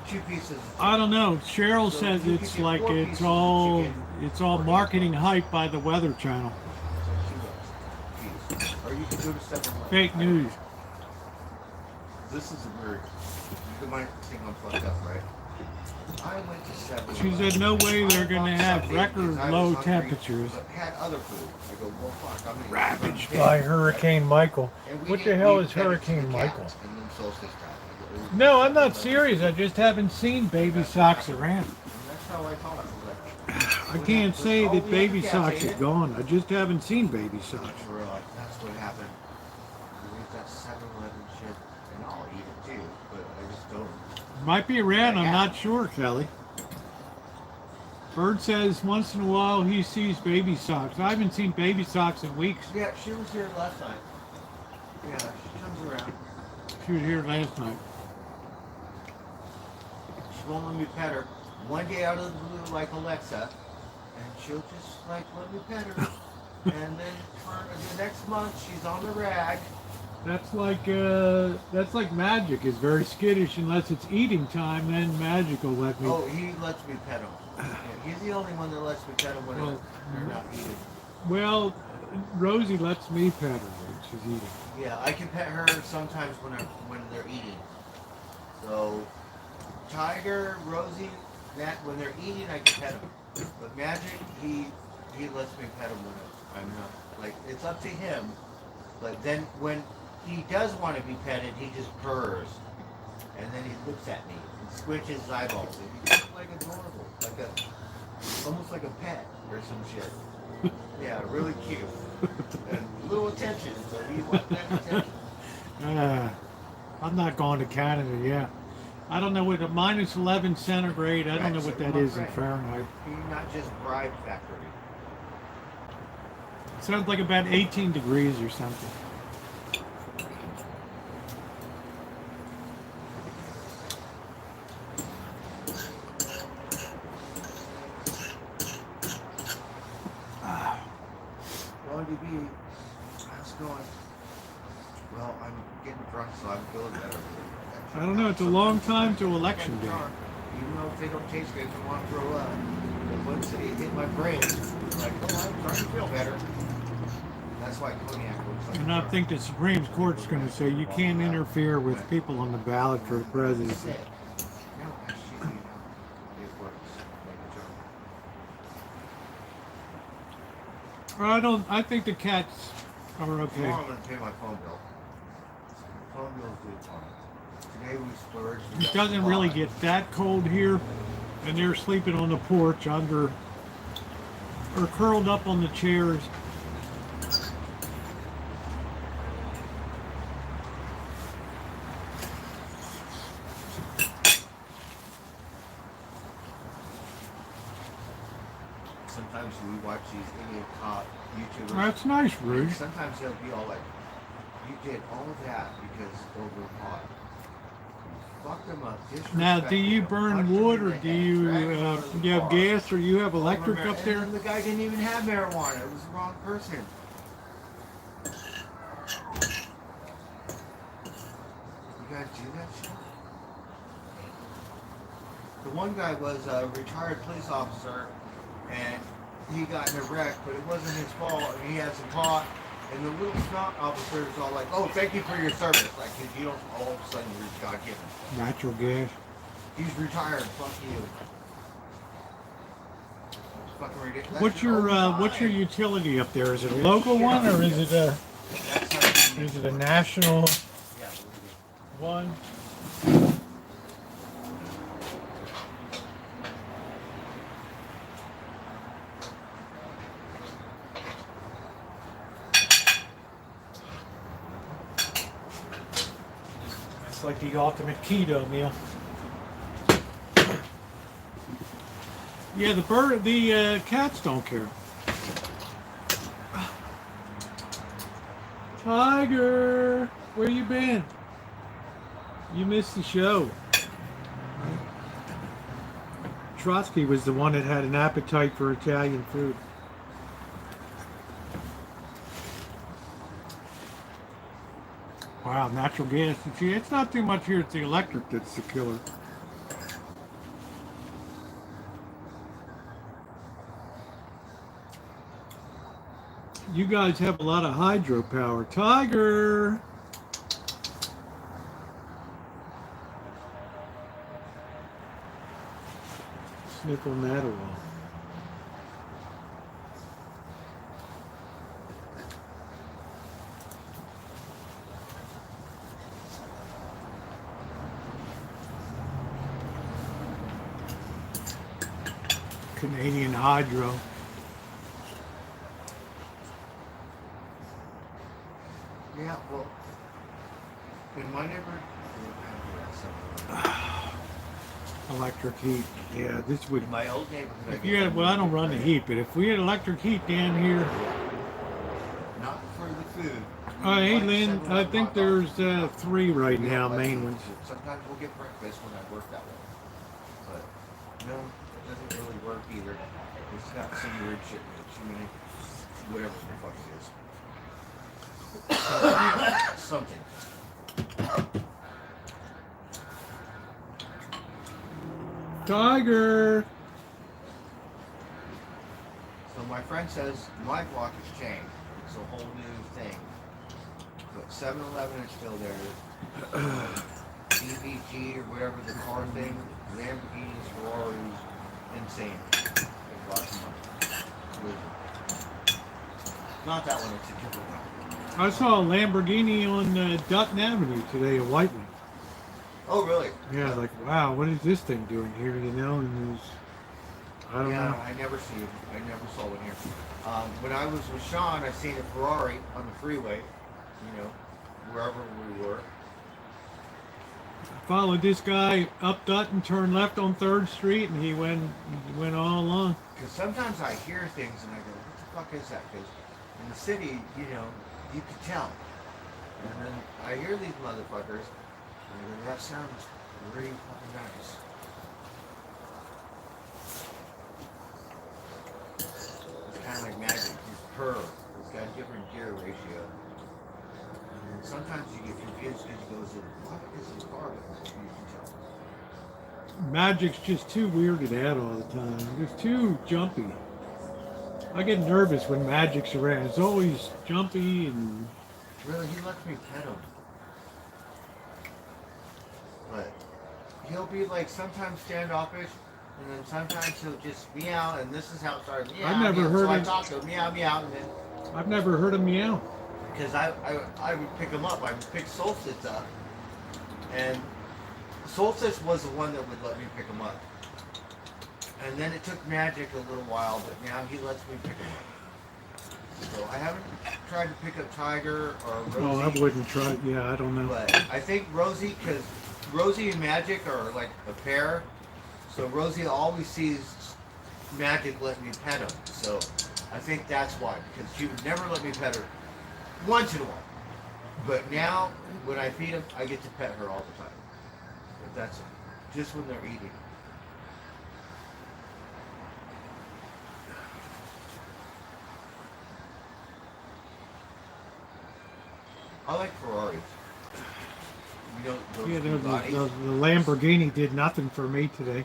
2 pieces.
I don't know. Cheryl says it's like it's all marketing hype by the Weather Channel.
Or you can do the 7-Eleven.
Fake news.
This is a very. You might think I'm fucked up, right? I went to 7.
She said no way they're going to have record low temperatures.
Had other food. I go, well, fuck, I'm gonna
Ravaged by Hurricane Michael. What the hell is Hurricane Michael? No, I'm not serious. I just haven't seen baby socks around.
That's how I thought.
I can't say that baby socks are gone. I just haven't seen baby socks.
That's what happened. We've got 7-Eleven shit, and I'll eat it too, but I just don't.
Might be around, I'm not sure, Kelly. Bird says once in a while he sees baby socks. I haven't seen baby socks in weeks.
Yeah, she was here last night. Yeah, she comes around.
She was here last night.
She won't let me pet her. One day out of the blue, like Alexa, and she'll just like let me pet her. And then for the next month, she's on the rag.
That's like Magic is very skittish unless it's eating time. Then Magic will let me.
Oh, he lets me pet him. Yeah, he's the only one that lets me pet him when they're not eating.
Well, Rosie lets me pet her when she's eating.
Yeah, I can pet her sometimes when they're eating. So, Tiger, Rosie, Matt, when they're eating, I can pet them. But Magic, he lets me pet him when I'm not. Like, it's up to him. But then when he does want to be petted, he just purrs. And then he looks at me and squinches his eyeballs. And he's just like adorable. Almost like a pet or some shit. Yeah, really cute. And a little attention, so he wants that attention.
I'm not going to Canada yet. I don't know what a -11 centigrade. I don't know what that is in Fahrenheit.
He's not just Bribe Factory.
Sounds like about 18 degrees or something.
Ron DB, how's it going? Well, I'm getting drunk, so I'm feeling better.
I don't know. It's a long time to election day.
Even though if they don't taste good, I want to throw up. But once it hit my brain, it's like, oh, I'm starting to feel better. That's why cognac looks like.
And I think the Supreme Court's going to say you can't interfere with people on the ballot for the presidency. I think the cats are okay.
Tomorrow I'm going to pay my phone bill. Phone bill's due tomorrow. Today we splurged.
It doesn't really get that cold here, and they're sleeping on the porch under or curled up on the chairs.
Sometimes we watch these idiot cop YouTubers.
That's nice, Ruth.
Sometimes they'll be all like, you did all of that because over pot. You fucked them up.
Now, do you burn wood, or do you have gas, or you have electric up there?
And the guy didn't even have marijuana. It was the wrong person. You gotta do that shit? The one guy was a retired police officer, and he got in a wreck, but it wasn't his fault, and he had some pot, and the little SWAT officer was all like, oh, thank you for your service. Like, you don't all of a sudden you're God-given.
Natural gas.
He's retired, fuck you. It's fucking ridiculous.
What's your utility up there? Is it a local one, or is it a national one? It's like the ultimate keto meal. Yeah, the cats don't care. Tiger, where you been? You missed the show. Trotsky was the one that had an appetite for Italian food. Wow, natural gas. See, it's not too much here. It's the electric that's the killer. You guys have a lot of hydropower. Tiger! Sniffle Nadawal. Canadian Hydro.
Yeah, well, in my neighborhood,
Electric heat. Yeah, this would.
in my old neighborhood,
If you had, well, I don't run the heat, but if we had electric heat down here.
not for the food.
Hey,
Like
Lynn,
7-Eleven
I think
hot dogs.
there's 3 right
We
now,
don't like
main
to-
ones.
Sometimes we'll get breakfast when I work that way. But no, it doesn't really work either. It's got some weird shit in it. Too many, whatever the fuck it is. Something.
Tiger!
So my friend says my block has changed. It's a whole new thing. But 7-Eleven is still there. EVG or whatever the car thing, Lamborghinis, Ferraris, insane. They lots of money. Not that one, it's a different one.
I saw a Lamborghini on Dutton Avenue today, a white one.
Oh, really?
Yeah, like, wow, what is this thing doing here, you know? And it was, I don't
Yeah,
know.
I never see it. I never saw one here. When I was with Sean, I seen a Ferrari on the freeway, you know, wherever we were.
I followed this guy up Dutton, turned left on 3rd Street, and he went all along.
Because sometimes I hear things and I go, what the fuck is that? Because in the city, you know, you could tell. And then I hear these motherfuckers, and I go, that sounds really fucking nice. It's kind of like magic. You purr. It's got a different gear ratio. And sometimes you get confused because you go, what is this car? You can tell.
Magic's just too weirded out all the time. It's too jumpy. I get nervous when Magic's around. It's always jumpy and...
Really, he lets me pet him. But he'll be like sometimes standoffish, and then sometimes he'll just meow, and this is how it started. Meow,
I've never
meow.
heard
so I
him-
talk to him, meow, meow, and then
I've never heard him meow.
because I would pick him up. I would pick Solstice up, and Solstice was the one that would let me pick him up. And then it took Magic a little while, but now he lets me pick him up. So I haven't tried to pick up Tiger or Rosie.
Oh, I wouldn't try. Yeah, I don't know.
But I think Rosie, because Rosie and Magic are like a pair, so Rosie always sees Magic letting me pet him. So I think that's why, because she would never let me pet her once in a while. But now, when I feed him, I get to pet her all the time. But that's just when they're eating. I like Ferraris. You know, those
Yeah,
Bugattis.
the Lamborghini did nothing for me today.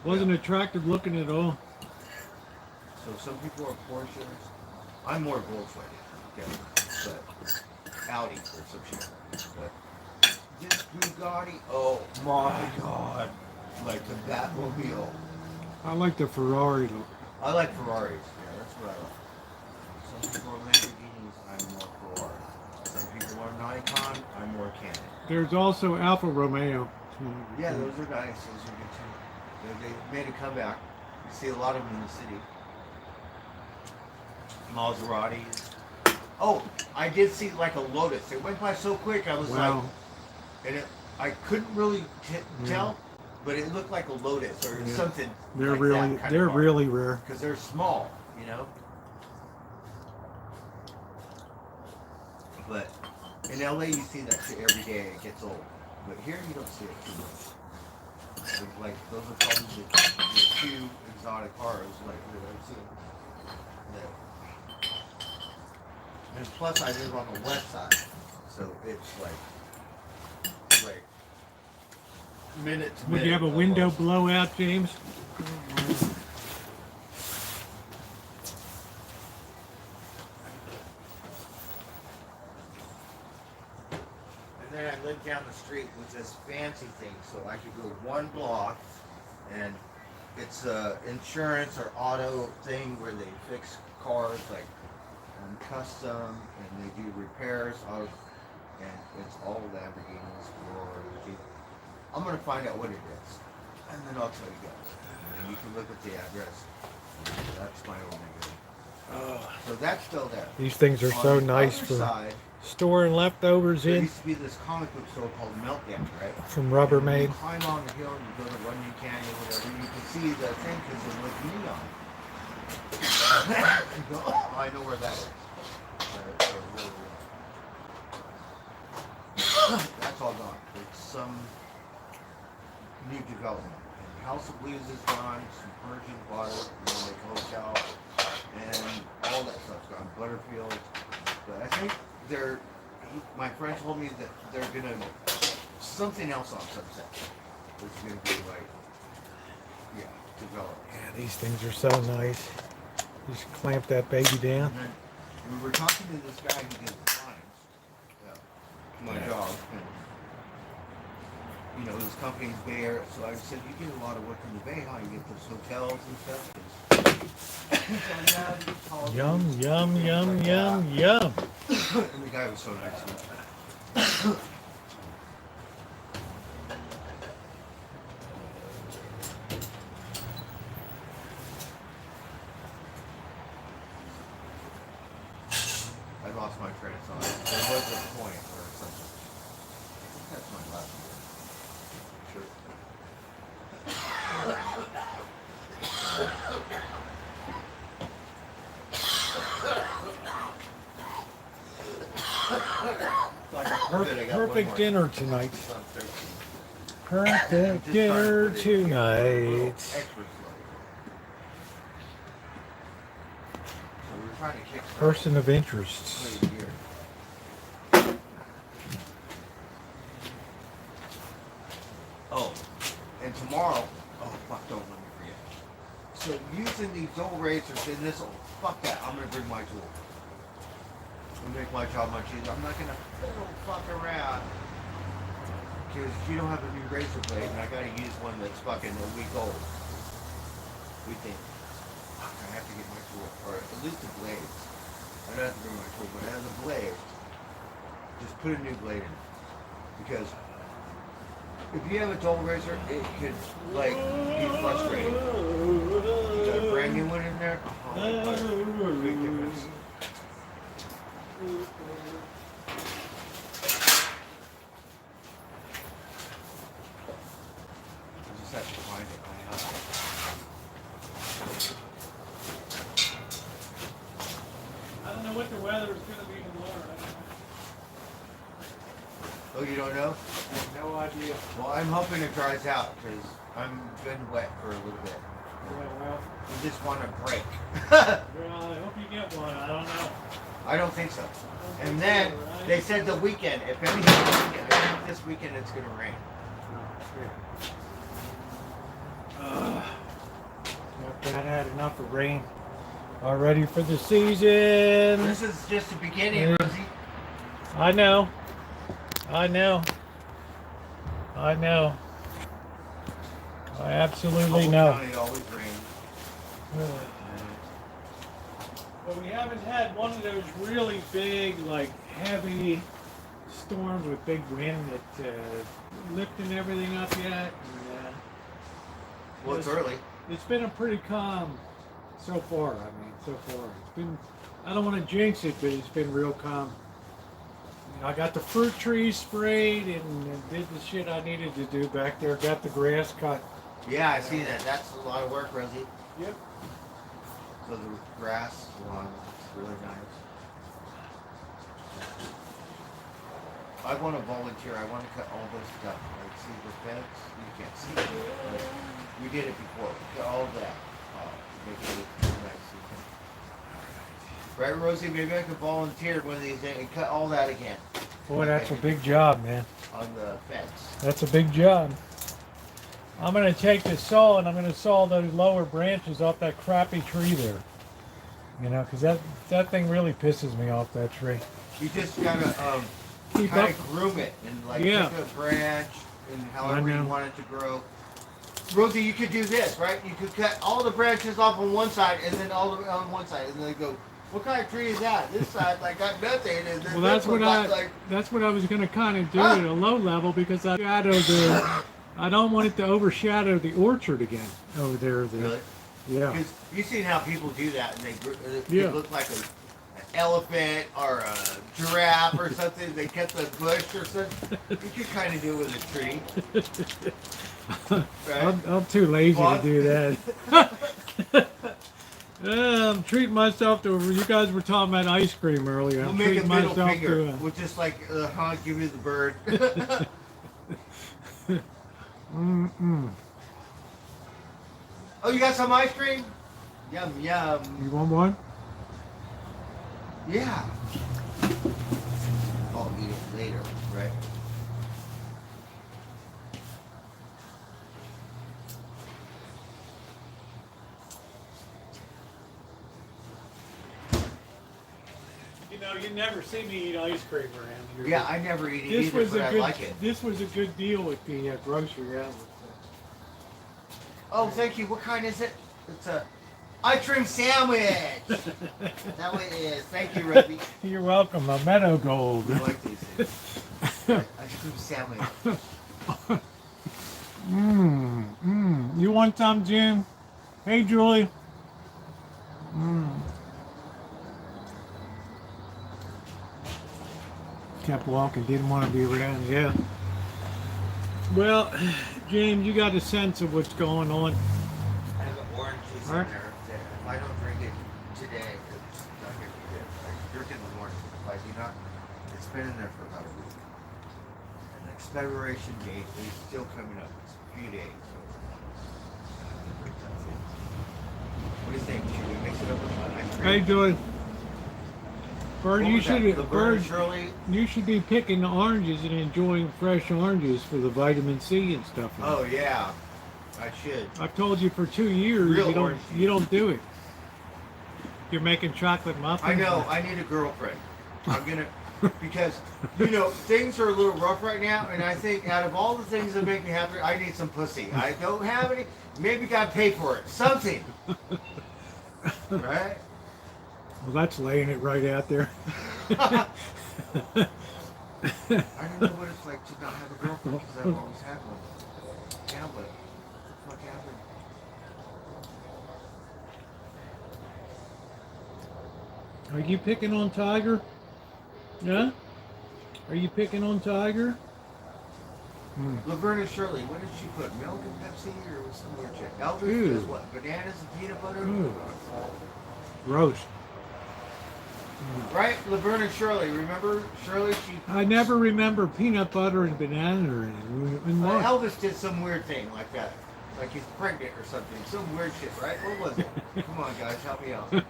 Wasn't attractive looking at all.
So some people are Porsches. I'm more Volkswagen, okay, but Audi or some shit. But this Bugatti, oh my god, like the Batmobile.
I like the Ferrari look.
I like Ferraris. Yeah, that's what I like. Some people are Lamborghinis. I'm more Ferrari. Some people are Nikon. I'm more Canon.
There's also Alfa Romeo.
Yeah, those are nice. Those are good too. They made a comeback. You see a lot of them in the city. Maseratis. Oh, I did see like a Lotus. It went by so quick. I was
Wow.
like, and I couldn't really tell, but it looked like a Lotus or
Yeah.
something.
They're
like
really, they're really rare.
because they're small, you know. But in LA, you see that shit every day. It gets old, but here you don't see it too much. It's like those are probably the two exotic cars like that I've seen. That, and plus, I live on the west side, so it's like minute to minute.
Would you have a window
almost.
blowout, James?
And then I lived down the street with this fancy thing, so I could go one block and it's a insurance or auto thing where they fix cars like custom, and they do repairs of, and it's all Lamborghinis for Jeep. I'm gonna find out what it is, and then I'll tell you guys. And then you can look at the address. That's my old neighborhood. So that's still there.
These things are
On
so
the
nice
other
for
side,
storing leftovers
there
in
used to be this comic book store called Meltdown, right?
from
And
Rubbermaid.
you climb on the hill and you go to Runyon Canyon, whatever, you can see the thing because it was neon. You go, oh, I know where that is. That's all gone. It's some new development. And House of Blues is gone, some Persian water, like hotel, and all that stuff's gone. Butterfield. But I think my friend told me that they're gonna, something else on Sunset. It's gonna be like, yeah, developed.
Yeah, these things are so nice. Just clamp that baby down.
And then we were talking to this guy who did blinds, my dog, and you know his company's Bay Area. So I said, you get a lot of work in the Bay, how you get those hotels and stuff. He said, yeah, he called
Yum,
me.
yum,
He's
yum,
like,
yum,
yeah.
yum.
And the guy was so nice. I lost my train of thought. There was a point or something. I think that's my last year. Sure.
Perfect dinner tonight.
It's on 13.
Perfect dinner tonight.
Extra slow. So we're trying to kick
Person of interests.
play here. Oh, and tomorrow, oh fuck, don't let me forget. So using these dull razors in this, fuck that, I'm gonna bring my tool. It'll make my job much easier. I'm not gonna fuck around. Because you don't have a new razor blade, and I gotta use one that's fucking a week old. We think, fuck, I have to get my tool, or at least the blades. I don't have to bring my tool, but as a blade, just put a new blade in. Because if you have a dull razor, it could, like, be frustrating. You got a brand new one in there? Oh my God, big difference. I just have to find it.
I don't know what the weather is going to be tomorrow.
Oh, you don't know?
I have no idea.
Well, I'm hoping it dries out because I'm been wet for a little bit.
Yeah, well,
I just want a break.
I hope you get one. I don't know.
I don't think so. And then they said the weekend. If anything, I think this weekend it's gonna rain.
I've had enough of rain already for the season.
This is just the beginning,
Yeah.
Rosie.
I know. I know. I know. I absolutely know.
It always rains.
But we haven't had one of those really big, like heavy storms with big wind that lifting everything up yet. And,
Well, it's early.
it's been a pretty calm so far. I mean, so far it's been. I don't want to jinx it, but it's been real calm. You know, I got the fruit trees sprayed and did the shit I needed to do back there. Got the grass cut.
Yeah, I see that. That's a lot of work, Rosie.
Yep.
So the grass lawn is really nice. I want to volunteer. I want to cut all this stuff. Like, see the fence? You can't see it. But we did it before. Cut all that. Make it look nice. Right, Rosie? Maybe I could volunteer one of these days and cut all that again.
Boy, that's a big job, man.
On the fence.
That's a big job. I'm going to take the saw and I'm going to saw those lower branches off that crappy tree there. You know, because that thing really pisses me off, that tree.
You just gotta
Keep
kind
up.
of groom it and like
Yeah.
pick a branch and however you
know.
want it to grow. Rosie, you could do this, right? You could cut all the branches off on one side and then all the on one side, and then go, what kind of tree is that? This side, like, got nothing. And then
Well, that's
this
what
one got,
that's what I was gonna kind of do at a low level because I shadow the. I don't want it to overshadow the orchard again over there.
Really?
Yeah.
Because you've seen how people do that, and they
Yeah.
look like an elephant or a giraffe or something. They cut the bush or something. You could kind of do it with a tree. Right?
I'm too lazy to do that. I'm treating myself to. You guys were talking about ice cream earlier.
We'll
I'm
make a
treating
middle
myself
finger.
to.
We'll just like, give you the bird. Oh, you got some ice cream? Yum, yum.
You want one?
Yeah. I'll eat it later, right?
You know, you never see me eat ice cream around here.
Yeah, I never eat it
This
either,
was
but
a
I
good.
like it.
This was a good deal at the grocery outlet.
Oh, thank you. What kind is it? It's a ice cream sandwich. That what it is. Thank you, Rosie.
You're welcome. A meadow gold.
I like these things. Ice cream sandwich.
You want some, Jim? Hey, Julie. Kept walking. Didn't want to be around. Yeah. Well, James, you got a sense of what's going on.
I have an orange juice in
Alright.
there. If I don't drink it today, it's not going to be good. I drink it in the morning. If I do not, it's been in there for about a week. And the expiration date is still coming up. It's a few days. So what do you think? Should we mix it up with ice cream?
Hey, Julie. Bird,
What
you
was that?
should.
Laverne
Bird,
and Shirley.
you should be picking the oranges and enjoying fresh oranges for the vitamin C and stuff.
Oh yeah, I should.
I've told you for 2 years
Real
you don't.
orange juice.
You don't do it. You're making chocolate muffins.
I know. I need a girlfriend. I'm gonna because things are a little rough right now, and I think out of all the things that make me happy, I need some pussy. I don't have any. Maybe gotta pay for it. Something. Right?
Well, that's laying it right out there.
I don't know what it's like to not have a girlfriend because I've always had one. Yeah, but what the fuck happened?
Are you picking on Tiger? Yeah? Are you picking on Tiger?
Laverne and Shirley, what did she put? Milk and Pepsi or was some weird shit? Eldridge
Ooh.
does what? Bananas and peanut butter?
Ooh. Roast.
Right? Laverne and Shirley, remember? Shirley, she...
I never remember peanut butter and banana or anything. And what?
Elvis did some weird thing like that. Like he's pregnant or something. Some weird shit, right? What was it? Come on, guys, help me out.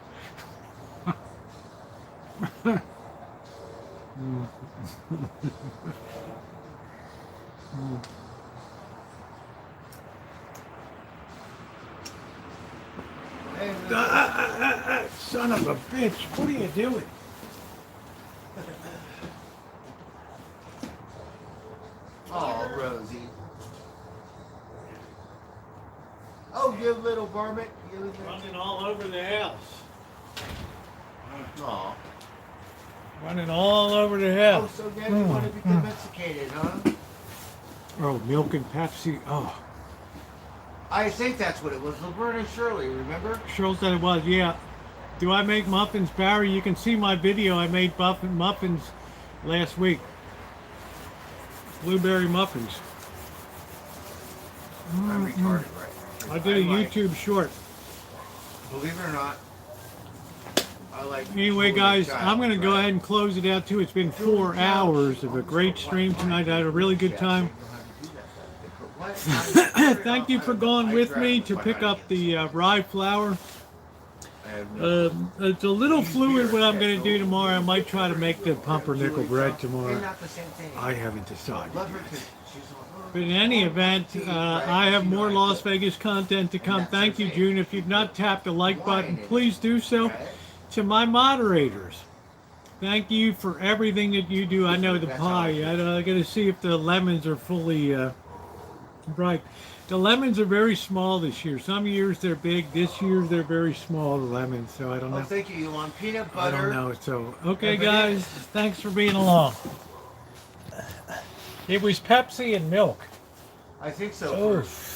Hey,
Son of a bitch, what are you doing?
oh, Rosie. Oh, you little varmint. You little...
Running all over the house.
Aw.
Running all over the
Oh,
house.
so now you want to be domesticated, huh?
Oh, milk and Pepsi. Oh,
I think that's what it was. Laverne and Shirley, remember?
shows that it was. Yeah. Do I make muffins, Barry? You can see my video. I made muffins last week. Blueberry muffins.
I'm retarded, right?
I did a
like-
YouTube short.
Believe it or not, I like...
Anyway,
Julia
guys,
Childs,
I'm going to go
right?
ahead and close it out too. It's been 4 hours of a great stream tonight. I had a really good time. Thank you for going with me to pick up the rye flour. It's a little fluid what I'm going to do tomorrow. I might try to make the pumpernickel bread tomorrow. I haven't decided. But in any event, I have more Las Vegas content to come. Thank you, June. If you've not tapped the like button, please do so. To my moderators, thank you for everything that you do. I know the pie. I got to see if the lemons are fully bright. The lemons are very small this year. Some years they're big. This year they're very small, the lemons. So I don't know.
Oh, thank you. You want peanut
I
butter?
don't know. So, okay,
Everybody-
guys, thanks for being along. It was Pepsi and milk.
I think so.
Oh.
First.